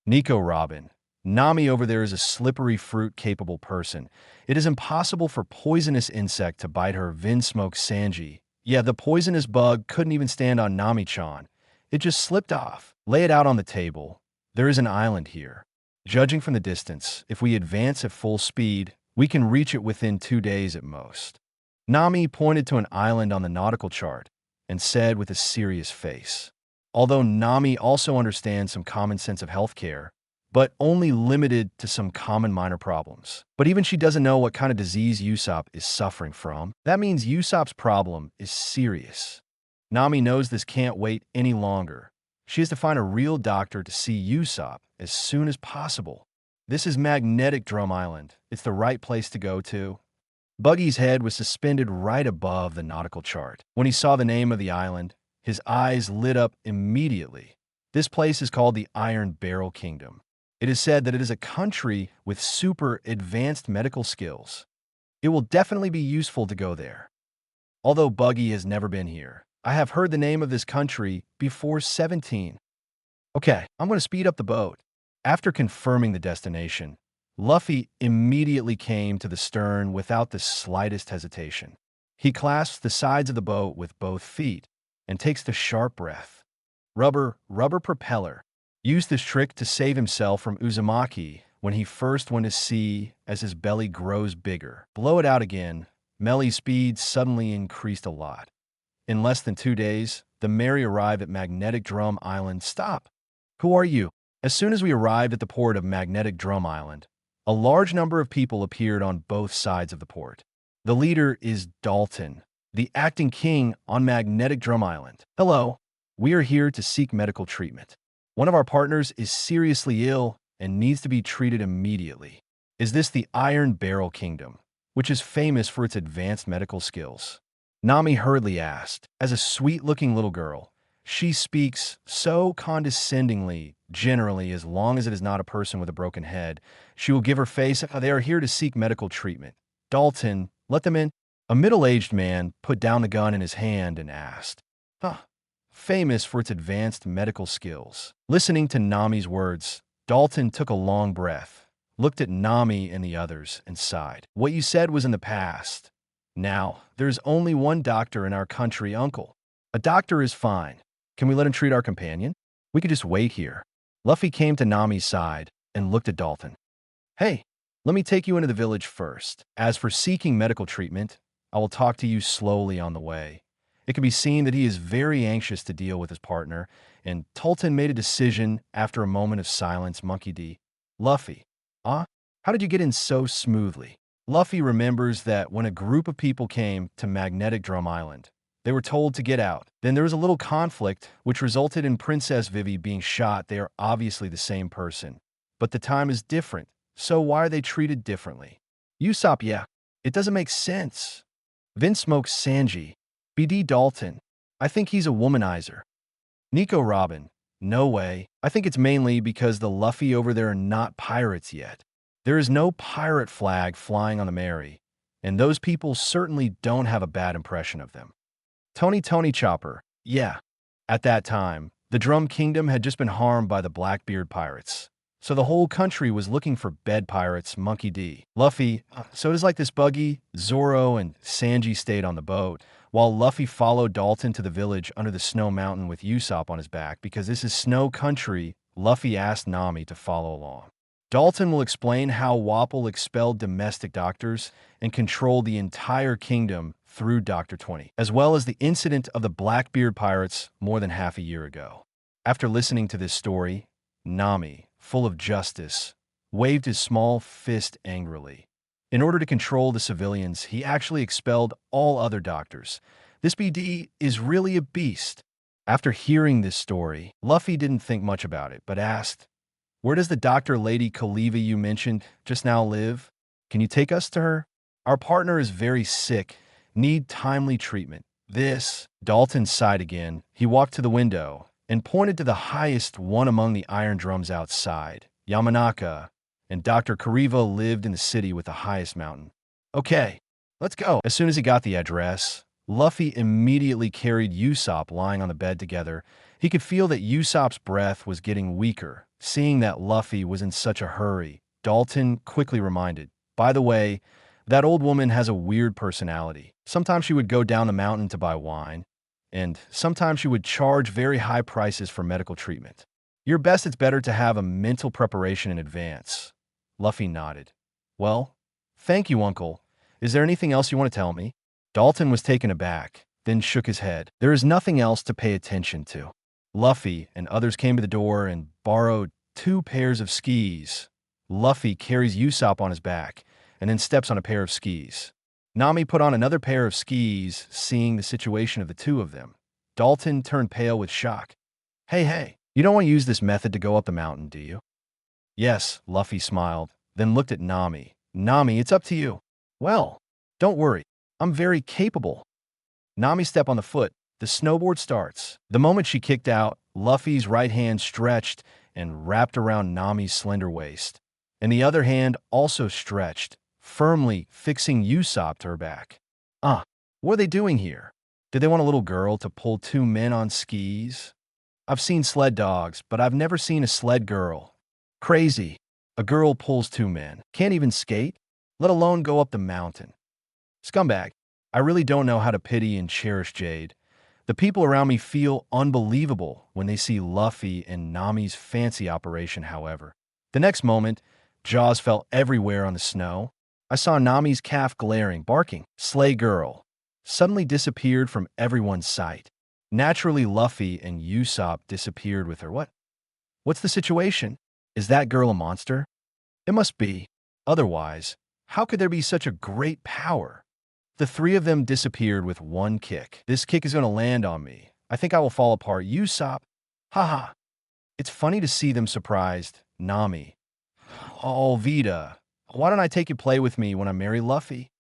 Nico Robin. Nami over there is a slippery fruit-capable person. It is impossible for poisonous insect to bite her. Vinsmoke Sanji. Yeah, the poisonous bug couldn't even stand on Nami-chan. It just slipped off. Lay it out on the table. There is an island here. Judging from the distance, if we advance at full speed, we can reach it within 2 days at most. Nami pointed to an island on the nautical chart and said with a serious face. Although Nami also understands some common sense of healthcare, but only limited to some common minor problems. But even she doesn't know what kind of disease Usopp is suffering from. That means Usopp's problem is serious. Nami knows this can't wait any longer. She has to find a real doctor to see Usopp as soon as possible. This is Magnetic Drum Island. It's the right place to go to. Buggy's head was suspended right above the nautical chart. When he saw the name of the island, his eyes lit up immediately. This place is called the Iron Barrel Kingdom. It is said that it is a country with super advanced medical skills. It will definitely be useful to go there. Although Buggy has never been here, I have heard the name of this country before 17. Okay, I'm going to speed up the boat. After confirming the destination, Luffy immediately came to the stern without the slightest hesitation. He clasps the sides of the boat with both feet and takes the sharp breath. Rubber propeller. Used this trick to save himself from Uzumaki when he first went to sea as his belly grows bigger. Blow it out again. Melly's speed suddenly increased a lot. In less than 2 days, the Merry arrived at Magnetic Drum Island. Stop! Who are you? As soon as we arrived at the port of Magnetic Drum Island, a large number of people appeared on both sides of the port. The leader is Dalton, the acting king on Magnetic Drum Island. Hello, we are here to seek medical treatment. One of our partners is seriously ill and needs to be treated immediately. Is this the Iron Barrel Kingdom, which is famous for its advanced medical skills? Nami hurriedly asked. As a sweet-looking little girl, she speaks so condescendingly. Generally, as long as it is not a person with a broken head, she will give her face. They are here to seek medical treatment. Dalton, let them in. A middle-aged man put down the gun in his hand and asked. Famous for its advanced medical skills. Listening to Nami's words, Dalton took a long breath, looked at Nami and the others, and sighed. What you said was in the past. Now, there's only one doctor in our country, Uncle. A doctor is fine. Can we let him treat our companion? We could just wait here. Luffy came to Nami's side and looked at Dalton. Hey, let me take you into the village first. As for seeking medical treatment, I will talk to you slowly on the way. It can be seen that he is very anxious to deal with his partner, and Dalton made a decision after a moment of silence. Monkey D. Luffy. How did you get in so smoothly? Luffy remembers that when a group of people came to Magnetic Drum Island, they were told to get out. Then there was a little conflict, which resulted in Princess Vivi being shot. They are obviously the same person, but the time is different, so why are they treated differently? Usopp, yeah, it doesn't make sense. Vinsmoke Sanji. BD Dalton. I think he's a womanizer. Nico Robin. No way. I think it's mainly because the Luffy over there are not pirates yet. There is no pirate flag flying on the Merry, and those people certainly don't have a bad impression of them. Tony Chopper. Yeah. At that time, the Drum Kingdom had just been harmed by the Blackbeard pirates, so the whole country was looking for bed pirates. Monkey D. Luffy. So it is like this. Buggy, Zoro, and Sanji stayed on the boat, while Luffy followed Dalton to the village under the snow mountain with Usopp on his back. Because this is snow country, Luffy asked Nami to follow along. Dalton will explain how Wapol expelled domestic doctors and controlled the entire kingdom through Dr. 20, as well as the incident of the Blackbeard pirates more than half a year ago. After listening to this story, Nami, full of justice, waved his small fist angrily. In order to control the civilians, he actually expelled all other doctors. This BD is really a beast. After hearing this story, Luffy didn't think much about it, but asked, "Where does the doctor Lady Kaliva you mentioned just now live? Can you take us to her? Our partner is very sick, need timely treatment." Dalton sighed again. He walked to the window and pointed to the highest one among the iron drums outside. Yamanaka and Dr. Kariva lived in the city with the highest mountain. "Okay, let's go." As soon as he got the address, Luffy immediately carried Usopp lying on the bed together. He could feel that Usopp's breath was getting weaker. Seeing that Luffy was in such a hurry, Dalton quickly reminded, "By the way, that old woman has a weird personality. Sometimes she would go down the mountain to buy wine, and sometimes she would charge very high prices for medical treatment. It's better to have a mental preparation in advance." Luffy nodded. "Well, thank you, Uncle. Is there anything else you want to tell me?" Dalton was taken aback, then shook his head. "There is nothing else to pay attention to." Luffy and others came to the door and borrowed 2 pairs of skis. Luffy carries Usopp on his back and then steps on a pair of skis. Nami put on another pair of skis, seeing the situation of the two of them. Dalton turned pale with shock. Hey, you don't want to use this method to go up the mountain, do you?" "Yes," Luffy smiled, then looked at Nami. "Nami, it's up to you." "Well, don't worry. I'm very capable." Nami stepped on the foot. The snowboard starts. The moment she kicked out, Luffy's right hand stretched and wrapped around Nami's slender waist, and the other hand also stretched, firmly fixing Usopp to her back. What are they doing here? Did they want a little girl to pull 2 men on skis? I've seen sled dogs, but I've never seen a sled girl. Crazy. A girl pulls 2 men. Can't even skate, let alone go up the mountain. Scumbag. I really don't know how to pity and cherish Jade. The people around me feel unbelievable when they see Luffy and Nami's fancy operation, however. The next moment, jaws fell everywhere on the snow. I saw Nami's calf glaring, barking. Slay girl suddenly disappeared from everyone's sight. Naturally, Luffy and Usopp disappeared with her. What's the situation? Is that girl a monster? It must be. Otherwise, how could there be such a great power? The 3 of them disappeared with 1 kick. This kick is going to land on me. I think I will fall apart. Usopp. Haha. It's funny to see them surprised. Nami. Oh, Vita. Why don't I take you play with me when I marry Luffy?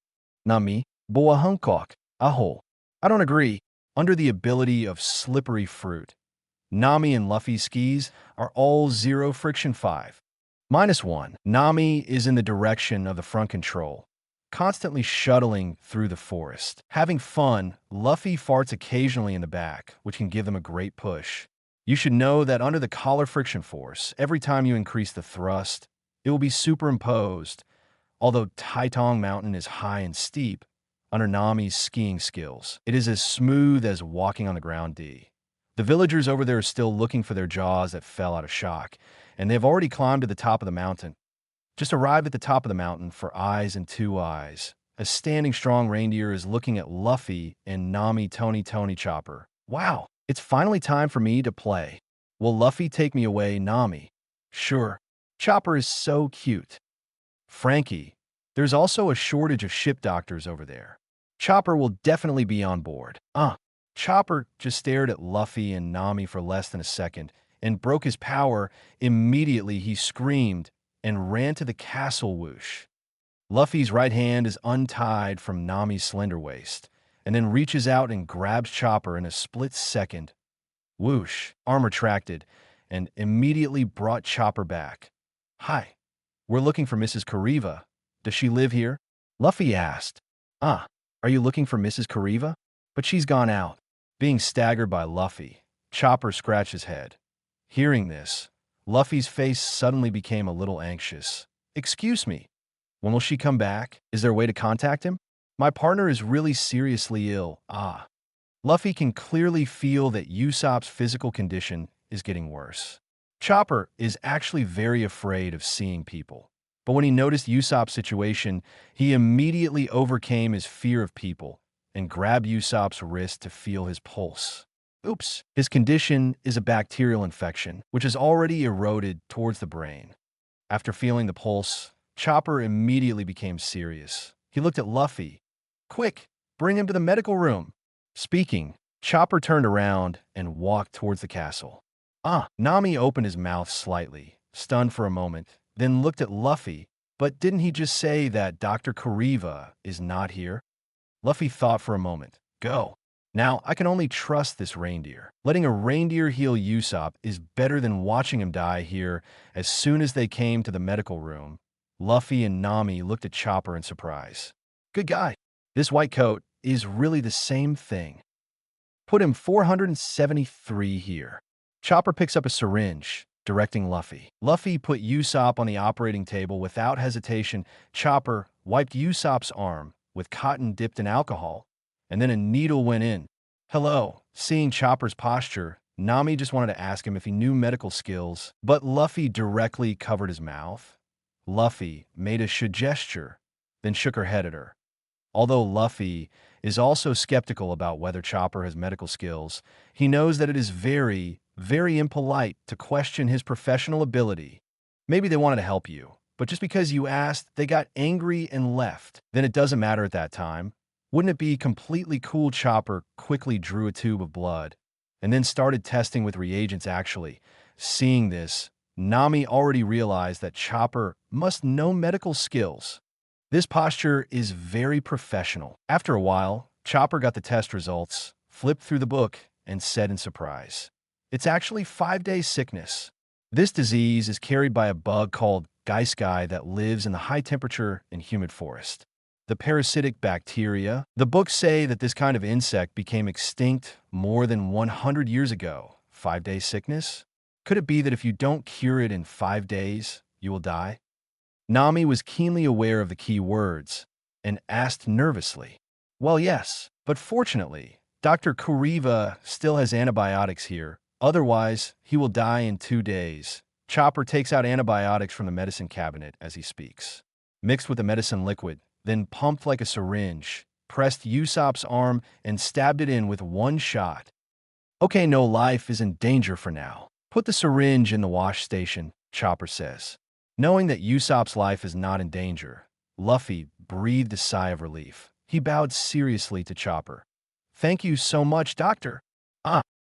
Nami. Boa Hancock. Aho. I don't agree. Under the ability of slippery fruit, Nami and Luffy's skis are all 0 friction 5. -1. Nami is in the direction of the front control, constantly shuttling through the forest. Having fun, Luffy farts occasionally in the back, which can give them a great push. You should know that under the collar friction force, every time you increase the thrust, it will be superimposed. Although Taitong Mountain is high and steep, under Nami's skiing skills, it is as smooth as walking on the ground. The villagers over there are still looking for their jaws that fell out of shock, and they've already climbed to the top of the mountain. Just arrived at the top of the mountain for eyes and 2 eyes. A standing strong reindeer is looking at Luffy and Nami Tony Chopper. Wow, it's finally time for me to play. Will Luffy take me away, Nami? Sure. Chopper is so cute. Frankie, there's also a shortage of ship doctors over there. Chopper will definitely be on board. Chopper just stared at Luffy and Nami for less than a second and broke his power. Immediately he screamed and ran to the castle. Whoosh. Luffy's right hand is untied from Nami's slender waist and then reaches out and grabs Chopper in a split second. Whoosh. Arm retracted and immediately brought Chopper back. Hi. We're looking for Mrs. Kariva. Does she live here? Luffy asked. Are you looking for Mrs. Kariva? But she's gone out. Being staggered by Luffy, Chopper scratched his head. Hearing this, Luffy's face suddenly became a little anxious. Excuse me, when will she come back? Is there a way to contact him? My partner is really seriously ill. Luffy can clearly feel that Usopp's physical condition is getting worse. Chopper is actually very afraid of seeing people. But when he noticed Usopp's situation, he immediately overcame his fear of people and grabbed Usopp's wrist to feel his pulse. Oops. His condition is a bacterial infection, which has already eroded towards the brain. After feeling the pulse, Chopper immediately became serious. He looked at Luffy. Quick, bring him to the medical room. Speaking, Chopper turned around and walked towards the castle. Nami opened his mouth slightly, stunned for a moment, then looked at Luffy. But didn't he just say that Dr. Kariva is not here? Luffy thought for a moment. Go. Now, I can only trust this reindeer. Letting a reindeer heal Usopp is better than watching him die here. As soon as they came to the medical room, Luffy and Nami looked at Chopper in surprise. Good guy. This white coat is really the same thing. Put him 473 here. Chopper picks up a syringe, directing Luffy. Luffy put Usopp on the operating table without hesitation. Chopper wiped Usopp's arm with cotton dipped in alcohol, and then a needle went in. Hello. Seeing Chopper's posture, Nami just wanted to ask him if he knew medical skills, but Luffy directly covered his mouth. Luffy made a should gesture, then shook her head at her. Although Luffy is also skeptical about whether Chopper has medical skills, he knows that it is very, very impolite to question his professional ability. Maybe they wanted to help you, but just because you asked, they got angry and left. Then it doesn't matter at that time. Wouldn't it be completely cool? Chopper quickly drew a tube of blood and then started testing with reagents actually. Seeing this, Nami already realized that Chopper must know medical skills. This posture is very professional. After a while, Chopper got the test results, flipped through the book, and said in surprise, it's actually 5-day sickness. This disease is carried by a bug called Gaiskai that lives in the high temperature and humid forest. The parasitic bacteria. The books say that this kind of insect became extinct more than 100 years ago. 5-day sickness? Could it be that if you don't cure it in 5 days, you will die? Nami was keenly aware of the key words and asked nervously, well, yes, but fortunately, Dr. Kuriva still has antibiotics here. Otherwise, he will die in 2 days. Chopper takes out antibiotics from the medicine cabinet as he speaks. Mixed with the medicine liquid, then pumped like a syringe, pressed Usopp's arm and stabbed it in with one shot. Okay, no life is in danger for now. Put the syringe in the wash station, Chopper says. Knowing that Usopp's life is not in danger, Luffy breathed a sigh of relief. He bowed seriously to Chopper. Thank you so much, Doctor.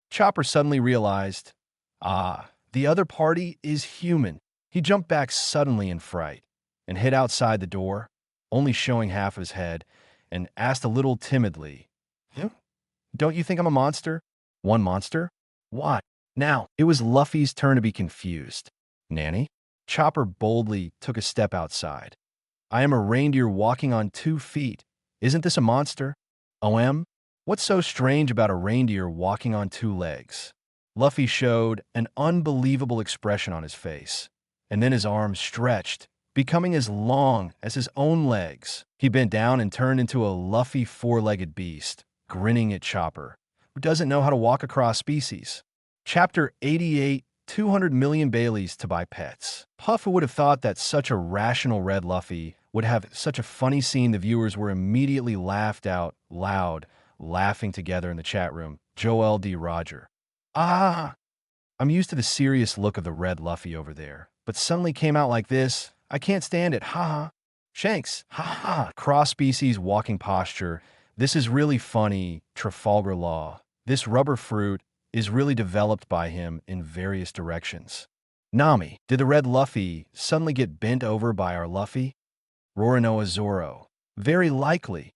Chopper suddenly realized, the other party is human. He jumped back suddenly in fright and hid outside the door, only showing half of his head, and asked a little timidly, don't you think I'm a monster? One monster? Why? Now, it was Luffy's turn to be confused. Nanny? Chopper boldly took a step outside. I am a reindeer walking on 2 feet. Isn't this a monster? OM? What's so strange about a reindeer walking on 2 legs? Luffy showed an unbelievable expression on his face, and then his arms stretched, becoming as long as his own legs. He bent down and turned into a Luffy 4-legged beast, grinning at Chopper, who doesn't know how to walk across species. Chapter 88, 200 million Baileys to buy pets. Puff would have thought that such a rational red Luffy would have such a funny scene. The viewers were immediately laughed out loud, laughing together in the chat room. Joel D. Roger. I'm used to the serious look of the red Luffy over there, but suddenly came out like this. I can't stand it. Shanks. Cross-species walking posture. This is really funny. Trafalgar Law. This rubber fruit is really developed by him in various directions. Nami. Did the red Luffy suddenly get bent over by our Luffy? Roronoa Zoro. Very likely.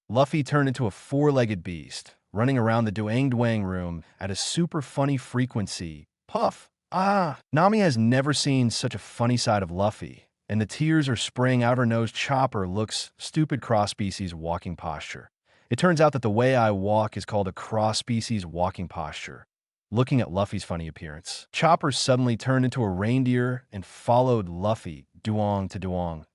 Luffy turned into a 4-legged beast, running around the Duang room at a super funny frequency. Puff. Nami has never seen such a funny side of Luffy, and the tears are spraying out her nose. Chopper looks stupid. Cross-species walking posture. It turns out that the way I walk is called a cross-species walking posture. Looking at Luffy's funny appearance, Chopper suddenly turned into a reindeer and followed Luffy, Duong to Duong.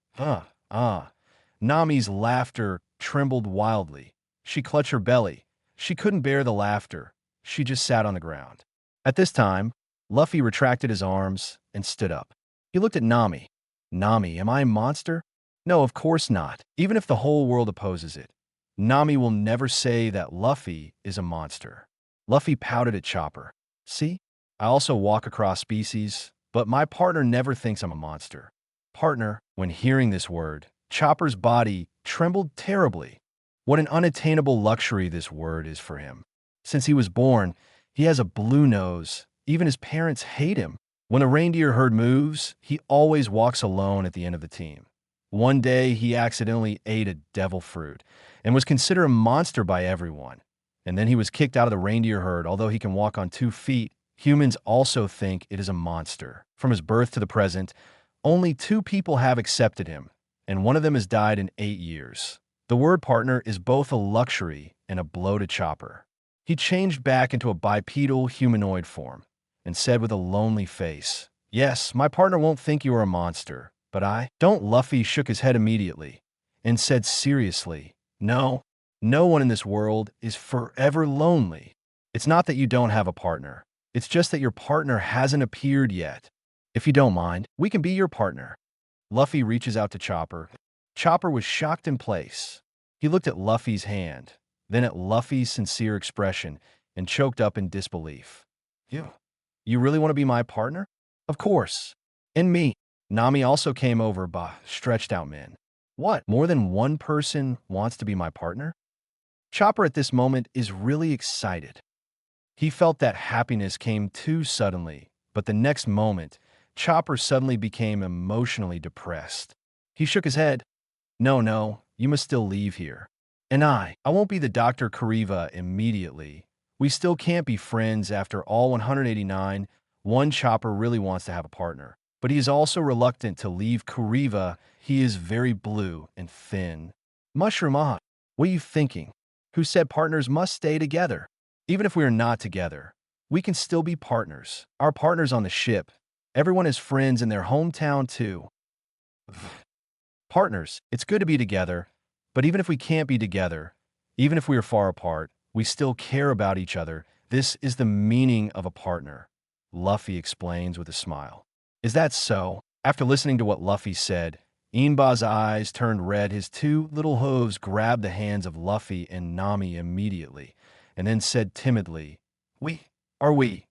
Nami's laughter trembled wildly. She clutched her belly. She couldn't bear the laughter. She just sat on the ground. At this time, Luffy retracted his arms and stood up. He looked at Nami. Nami, am I a monster? No, of course not. Even if the whole world opposes it, Nami will never say that Luffy is a monster. Luffy pouted at Chopper. See? I also walk across species, but my partner never thinks I'm a monster. Partner, when hearing this word, Chopper's body trembled terribly. What an unattainable luxury this word is for him. Since he was born, he has a blue nose. Even his parents hate him. When a reindeer herd moves, he always walks alone at the end of the team. One day, he accidentally ate a devil fruit and was considered a monster by everyone. And then he was kicked out of the reindeer herd. Although he can walk on 2 feet, humans also think it is a monster. From his birth to the present, only 2 people have accepted him, and one of them has died in 8 years. The word partner is both a luxury and a blow to Chopper. He changed back into a bipedal humanoid form and said with a lonely face, "Yes, my partner won't think you are a monster, but I don't." Luffy shook his head immediately and said seriously, "No, no one in this world is forever lonely. It's not that you don't have a partner. It's just that your partner hasn't appeared yet. If you don't mind, we can be your partner." Luffy reaches out to Chopper. Chopper was shocked in place. He looked at Luffy's hand, then at Luffy's sincere expression, and choked up in disbelief. You really want to be my partner?" "Of course. And me." Nami also came over, stretched out men. "What, more than one person wants to be my partner?" Chopper at this moment is really excited. He felt that happiness came too suddenly, but the next moment, Chopper suddenly became emotionally depressed. He shook his head. No, you must still leave here. And I won't be the Dr. Kariva immediately. We still can't be friends after all 189. One Chopper really wants to have a partner, but he is also reluctant to leave Kariva. He is very blue and thin. Mushroom, what are you thinking? Who said partners must stay together? Even if we are not together, we can still be partners. Our partners on the ship. Everyone has friends in their hometown too. Partners, it's good to be together, but even if we can't be together, even if we are far apart, we still care about each other. This is the meaning of a partner, Luffy explains with a smile. Is that so? After listening to what Luffy said, Inba's eyes turned red. His 2 little hooves grabbed the hands of Luffy and Nami immediately, and then said timidly, Are we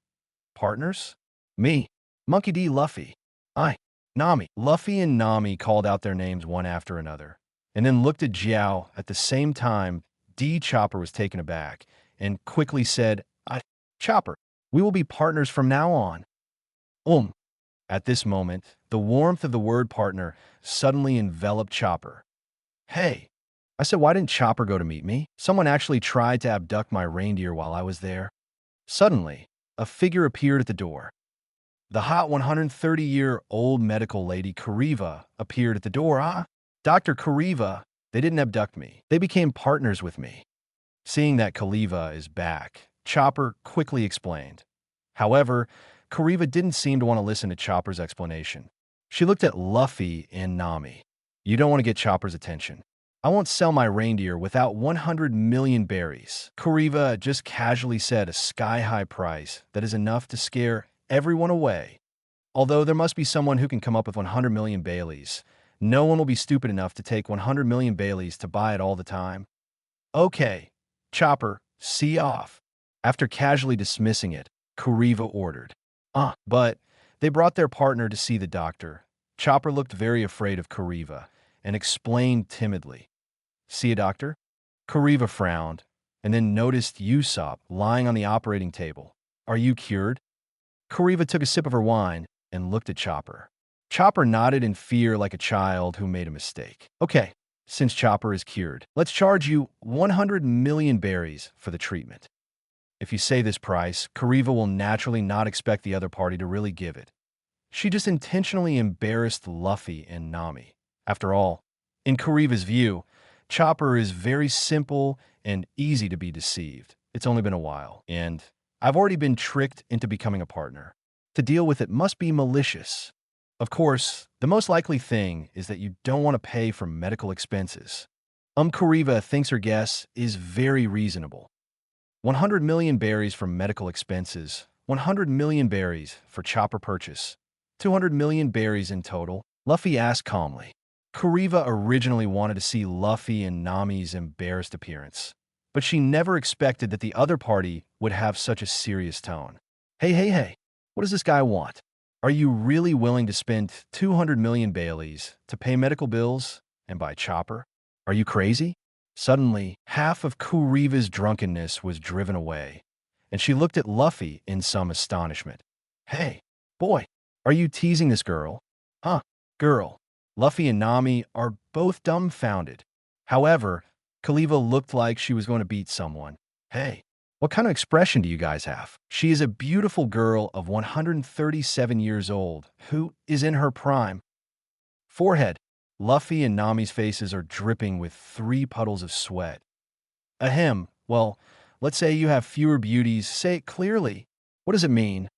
partners? Me, Monkey D. Luffy. I, Nami." Luffy and Nami called out their names one after another, and then looked at Jiao. At the same time, D. Chopper was taken aback and quickly said, Chopper, we will be partners from now on." At this moment, the warmth of the word partner suddenly enveloped Chopper. "Hey," I said, "why didn't Chopper go to meet me? Someone actually tried to abduct my reindeer while I was there." Suddenly, a figure appeared at the door. The hot 130-year-old medical lady Kariva appeared at the door. Dr. Kariva, they didn't abduct me. They became partners with me." Seeing that Kariva is back, Chopper quickly explained. However, Kariva didn't seem to want to listen to Chopper's explanation. She looked at Luffy and Nami. "You don't want to get Chopper's attention. I won't sell my reindeer without 100 million berries." Kariva just casually said a sky-high price that is enough to scare everyone away. Although there must be someone who can come up with 100 million Baileys, no one will be stupid enough to take 100 million Baileys to buy it all the time. "Okay, Chopper, see off." After casually dismissing it, Kariva ordered. But they brought their partner to see the doctor. Chopper looked very afraid of Kariva and explained timidly, "See a doctor?" Kariva frowned and then noticed Usopp lying on the operating table. "Are you cured?" Kariva took a sip of her wine and looked at Chopper. Chopper nodded in fear like a child who made a mistake. "Okay, since Chopper is cured, let's charge you 100 million berries for the treatment." If you say this price, Kariva will naturally not expect the other party to really give it. She just intentionally embarrassed Luffy and Nami. After all, in Kariva's view, Chopper is very simple and easy to be deceived. It's only been a while, and I've already been tricked into becoming a partner. To deal with it must be malicious. Of course, the most likely thing is that you don't want to pay for medical expenses. Kariva thinks her guess is very reasonable. 100 million berries for medical expenses, 100 million berries for Chopper purchase, 200 million berries in total, Luffy asked calmly. Kariva originally wanted to see Luffy and Nami's embarrassed appearance. but she never expected that the other party would have such a serious tone. Hey, what does this guy want? Are you really willing to spend 200 million Baileys to pay medical bills and buy Chopper? Are you crazy? Suddenly, half of Kuriva's drunkenness was driven away, and she looked at Luffy in some astonishment. Hey, boy, are you teasing this girl? Huh, girl. Luffy and Nami are both dumbfounded. However, Kaliva looked like she was going to beat someone. Hey, what kind of expression do you guys have? She is a beautiful girl of 137 years old, who is in her prime. Forehead. Luffy and Nami's faces are dripping with 3 puddles of sweat. Ahem, well, let's say you have fewer beauties. Say it clearly. What does it mean?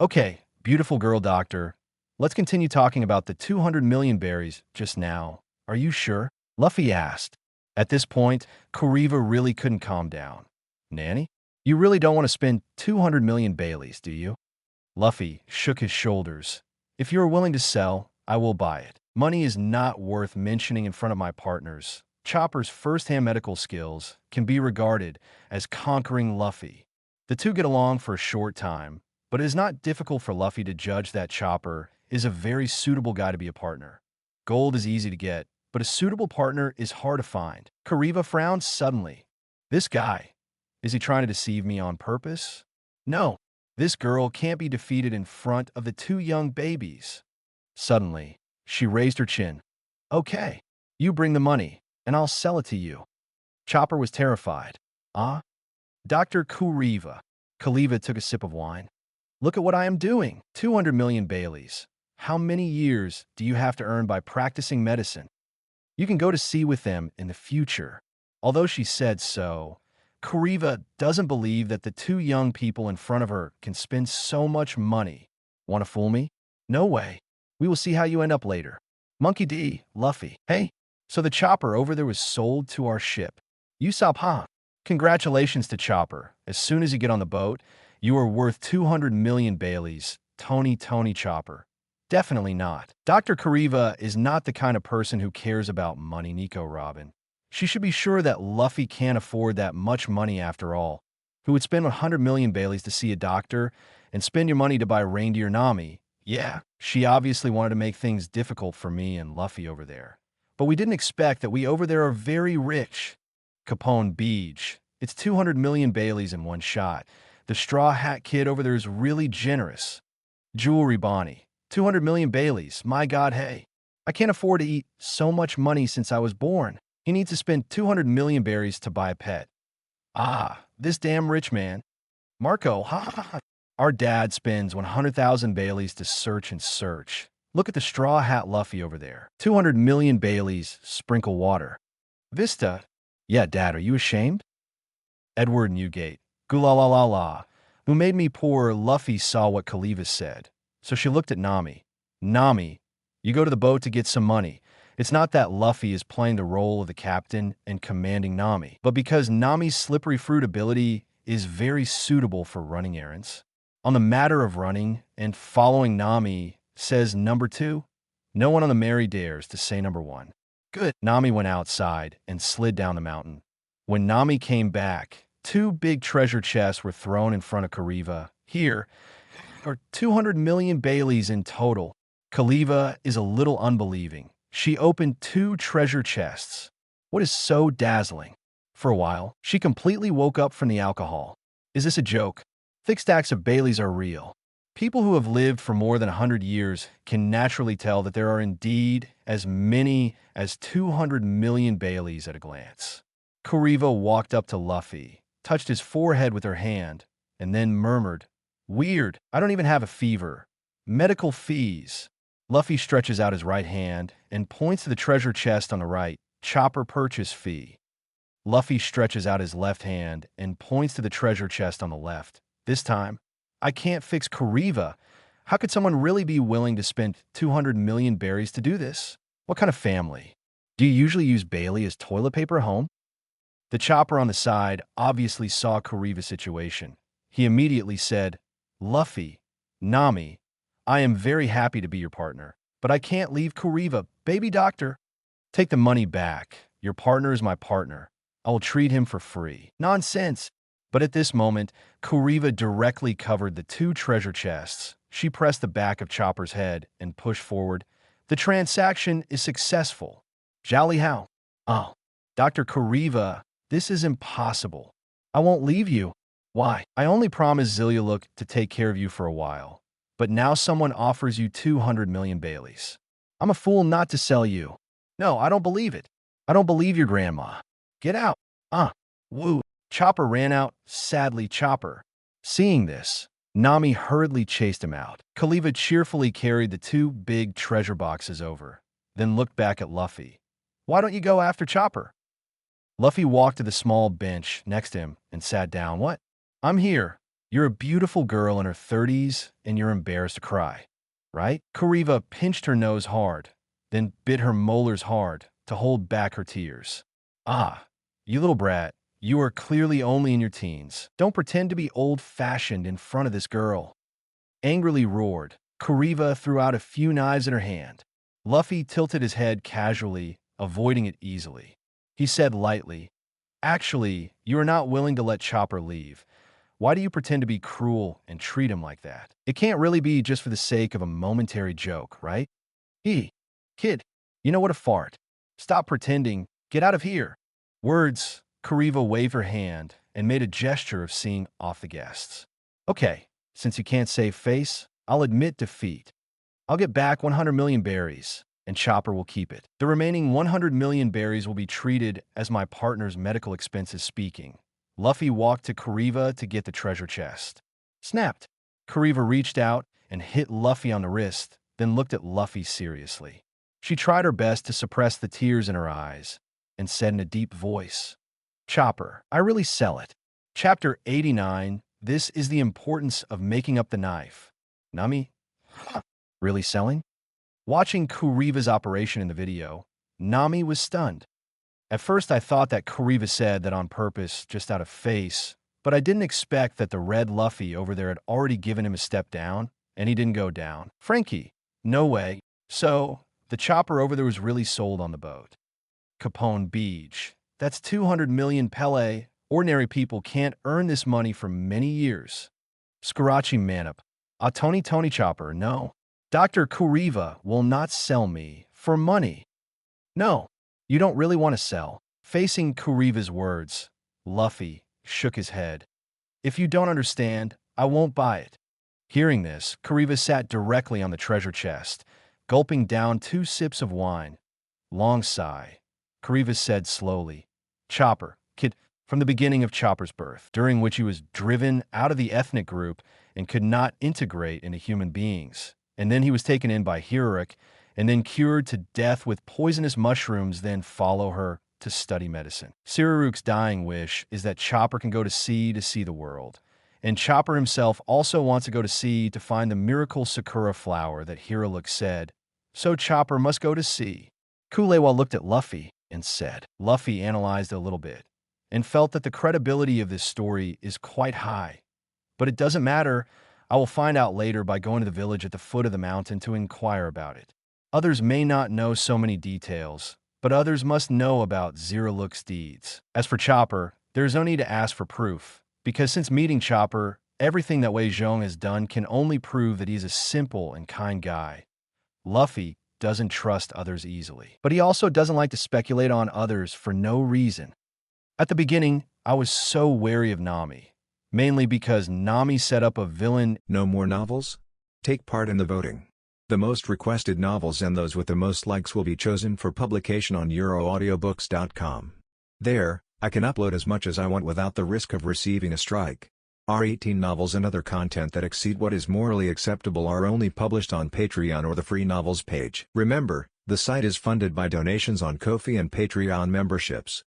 Okay, beautiful girl doctor. Let's continue talking about the 200 million berries just now. Are you sure? Luffy asked. At this point, Kuriva really couldn't calm down. Nanny? You really don't want to spend 200 million Baileys, do you? Luffy shook his shoulders. If you are willing to sell, I will buy it. Money is not worth mentioning in front of my partners. Chopper's first-hand medical skills can be regarded as conquering Luffy. The two get along for a short time, but it is not difficult for Luffy to judge that Chopper is a very suitable guy to be a partner. Gold is easy to get, but a suitable partner is hard to find. Kuriva frowned suddenly. This guy, is he trying to deceive me on purpose? No, this girl can't be defeated in front of the 2 young babies. Suddenly, she raised her chin. Okay, you bring the money, and I'll sell it to you. Chopper was terrified. Ah? Dr. Kuriva. Kaliva took a sip of wine. Look at what I am doing. 200 million Baileys. How many years do you have to earn by practicing medicine? You can go to sea with them in the future. Although she said so, Kuriva doesn't believe that the 2 young people in front of her can spend so much money. Want to fool me? No way. We will see how you end up later. Monkey D, Luffy. Hey, so the Chopper over there was sold to our ship. Usopp, huh? Congratulations to Chopper. As soon as you get on the boat, you are worth 200 million Baileys. Tony Chopper. Definitely not. Dr. Kuriva is not the kind of person who cares about money, Nico Robin. She should be sure that Luffy can't afford that much money after all. Who would spend 100 million Baileys to see a doctor and spend your money to buy reindeer Nami? Yeah, she obviously wanted to make things difficult for me and Luffy over there. But we didn't expect that we over there are very rich. Capone Beach. It's 200 million Baileys in one shot. The Straw Hat Kid over there is really generous. Jewelry Bonnie. 200 million Baileys. My God, hey. I can't afford to eat so much money since I was born. He needs to spend 200 million berries to buy a pet. Ah, this damn rich man. Marco, ha. Our dad spends 100,000 Baileys to search and search. Look at the Straw Hat Luffy over there. 200 million Baileys, sprinkle water. Vista. Yeah, Dad, are you ashamed? Edward Newgate. Gula-la-la-la. Who made me poor? Luffy saw what Kaliva said. So she looked at Nami. Nami, you go to the boat to get some money. It's not that Luffy is playing the role of the captain and commanding Nami, but because Nami's slippery fruit ability is very suitable for running errands. On the matter of running and following Nami, says number 2. No one on the Mary dares to say number 1. Good. Nami went outside and slid down the mountain. When Nami came back, 2 big treasure chests were thrown in front of Kuriva. Here are 200 million Baileys in total. Kaliva is a little unbelieving. She opened 2 treasure chests. What is so dazzling? For a while, she completely woke up from the alcohol. Is this a joke? Thick stacks of Baileys are real. People who have lived for more than 100 years can naturally tell that there are indeed as many as 200 million Baileys at a glance. Kuriva walked up to Luffy, touched his forehead with her hand, and then murmured, "Weird, I don't even have a fever. Medical fees." Luffy stretches out his right hand and points to the treasure chest on the right, Chopper purchase fee. Luffy stretches out his left hand and points to the treasure chest on the left. This time, I can't fix Kuriva. How could someone really be willing to spend 200 million berries to do this? What kind of family? Do you usually use Bailey as toilet paper at home? The Chopper on the side obviously saw Kuriva's situation. He immediately said, "Luffy, Nami, I am very happy to be your partner, but I can't leave Kuriva. Baby doctor, take the money back. Your partner is my partner. I will treat him for free. Nonsense! But at this moment, Kuriva directly covered the 2 treasure chests. She pressed the back of Chopper's head and pushed forward. The transaction is successful. Jolly how? Oh, Dr. Kuriva, this is impossible. I won't leave you. Why? I only promised Zillialuk to take care of you for a while. But now someone offers you 200 million Baileys. I'm a fool not to sell you. No, I don't believe it. I don't believe your grandma. Get out. Woo. Chopper ran out. Sadly, Chopper. Seeing this, Nami hurriedly chased him out. Kaliva cheerfully carried the 2 big treasure boxes over, then looked back at Luffy. Why don't you go after Chopper? Luffy walked to the small bench next to him and sat down. What? I'm here. You're a beautiful girl in her 30s, and you're embarrassed to cry, right? Kuriva pinched her nose hard, then bit her molars hard to hold back her tears. You little brat, you are clearly only in your teens. Don't pretend to be old-fashioned in front of this girl. Angrily roared, Kuriva threw out a few knives in her hand. Luffy tilted his head casually, avoiding it easily. He said lightly, Actually, you are not willing to let Chopper leave. Why do you pretend to be cruel and treat him like that? It can't really be just for the sake of a momentary joke, right? Kid, you know what a fart. Stop pretending. Get out of here. Words. Kuriva waved her hand and made a gesture of seeing off the guests. Okay, since you can't save face, I'll admit defeat. I'll get back 100 million berries, and Chopper will keep it. The remaining 100 million berries will be treated as my partner's medical expenses speaking. Luffy walked to Kuriva to get the treasure chest. Snapped. Kuriva reached out and hit Luffy on the wrist, then looked at Luffy seriously. She tried her best to suppress the tears in her eyes and said in a deep voice, Chopper, I really sell it. Chapter 89, This is the importance of making up the knife. Nami? Really selling? Watching Kuriva's operation in the video, Nami was stunned. At first I thought that Kuriva said that on purpose, just out of face, but I didn't expect that the red Luffy over there had already given him a step down, and he didn't go down. Frankie, no way. So, the Chopper over there was really sold on the boat. Capone Beach. That's 200 million Pele. Ordinary people can't earn this money for many years. Scarachi Manup. Tony Chopper, no. Dr. Kuriva will not sell me for money. No. You don't really want to sell. Facing Kuriva's words, Luffy shook his head. If you don't understand, I won't buy it. Hearing this, Kuriva sat directly on the treasure chest, gulping down 2 sips of wine. Long sigh. Kuriva said slowly, Chopper, kid, from the beginning of Chopper's birth, during which he was driven out of the ethnic group and could not integrate into human beings. And then he was taken in by Hiraruk, and then cured to death with poisonous mushrooms, then follow her to study medicine. Siraruk's dying wish is that Chopper can go to sea to see the world. And Chopper himself also wants to go to sea to find the miracle Sakura flower that Hiraruk said. So Chopper must go to sea. Kulewa looked at Luffy and said. Luffy analyzed a little bit and felt that the credibility of this story is quite high. But it doesn't matter. I will find out later by going to the village at the foot of the mountain to inquire about it. Others may not know so many details, but others must know about Ziraluk's deeds. As for Chopper, there is no need to ask for proof, because since meeting Chopper, everything that Wei Zhong has done can only prove that he is a simple and kind guy. Luffy doesn't trust others easily, but he also doesn't like to speculate on others for no reason. At the beginning, I was so wary of Nami, mainly because Nami set up a villain. No more novels? Take part in the voting. The most requested novels and those with the most likes will be chosen for publication on euroaudiobooks.com. There, I can upload as much as I want without the risk of receiving a strike. Our 18 novels and other content that exceed what is morally acceptable are only published on Patreon or the free novels page. Remember, the site is funded by donations on Ko-fi and Patreon memberships.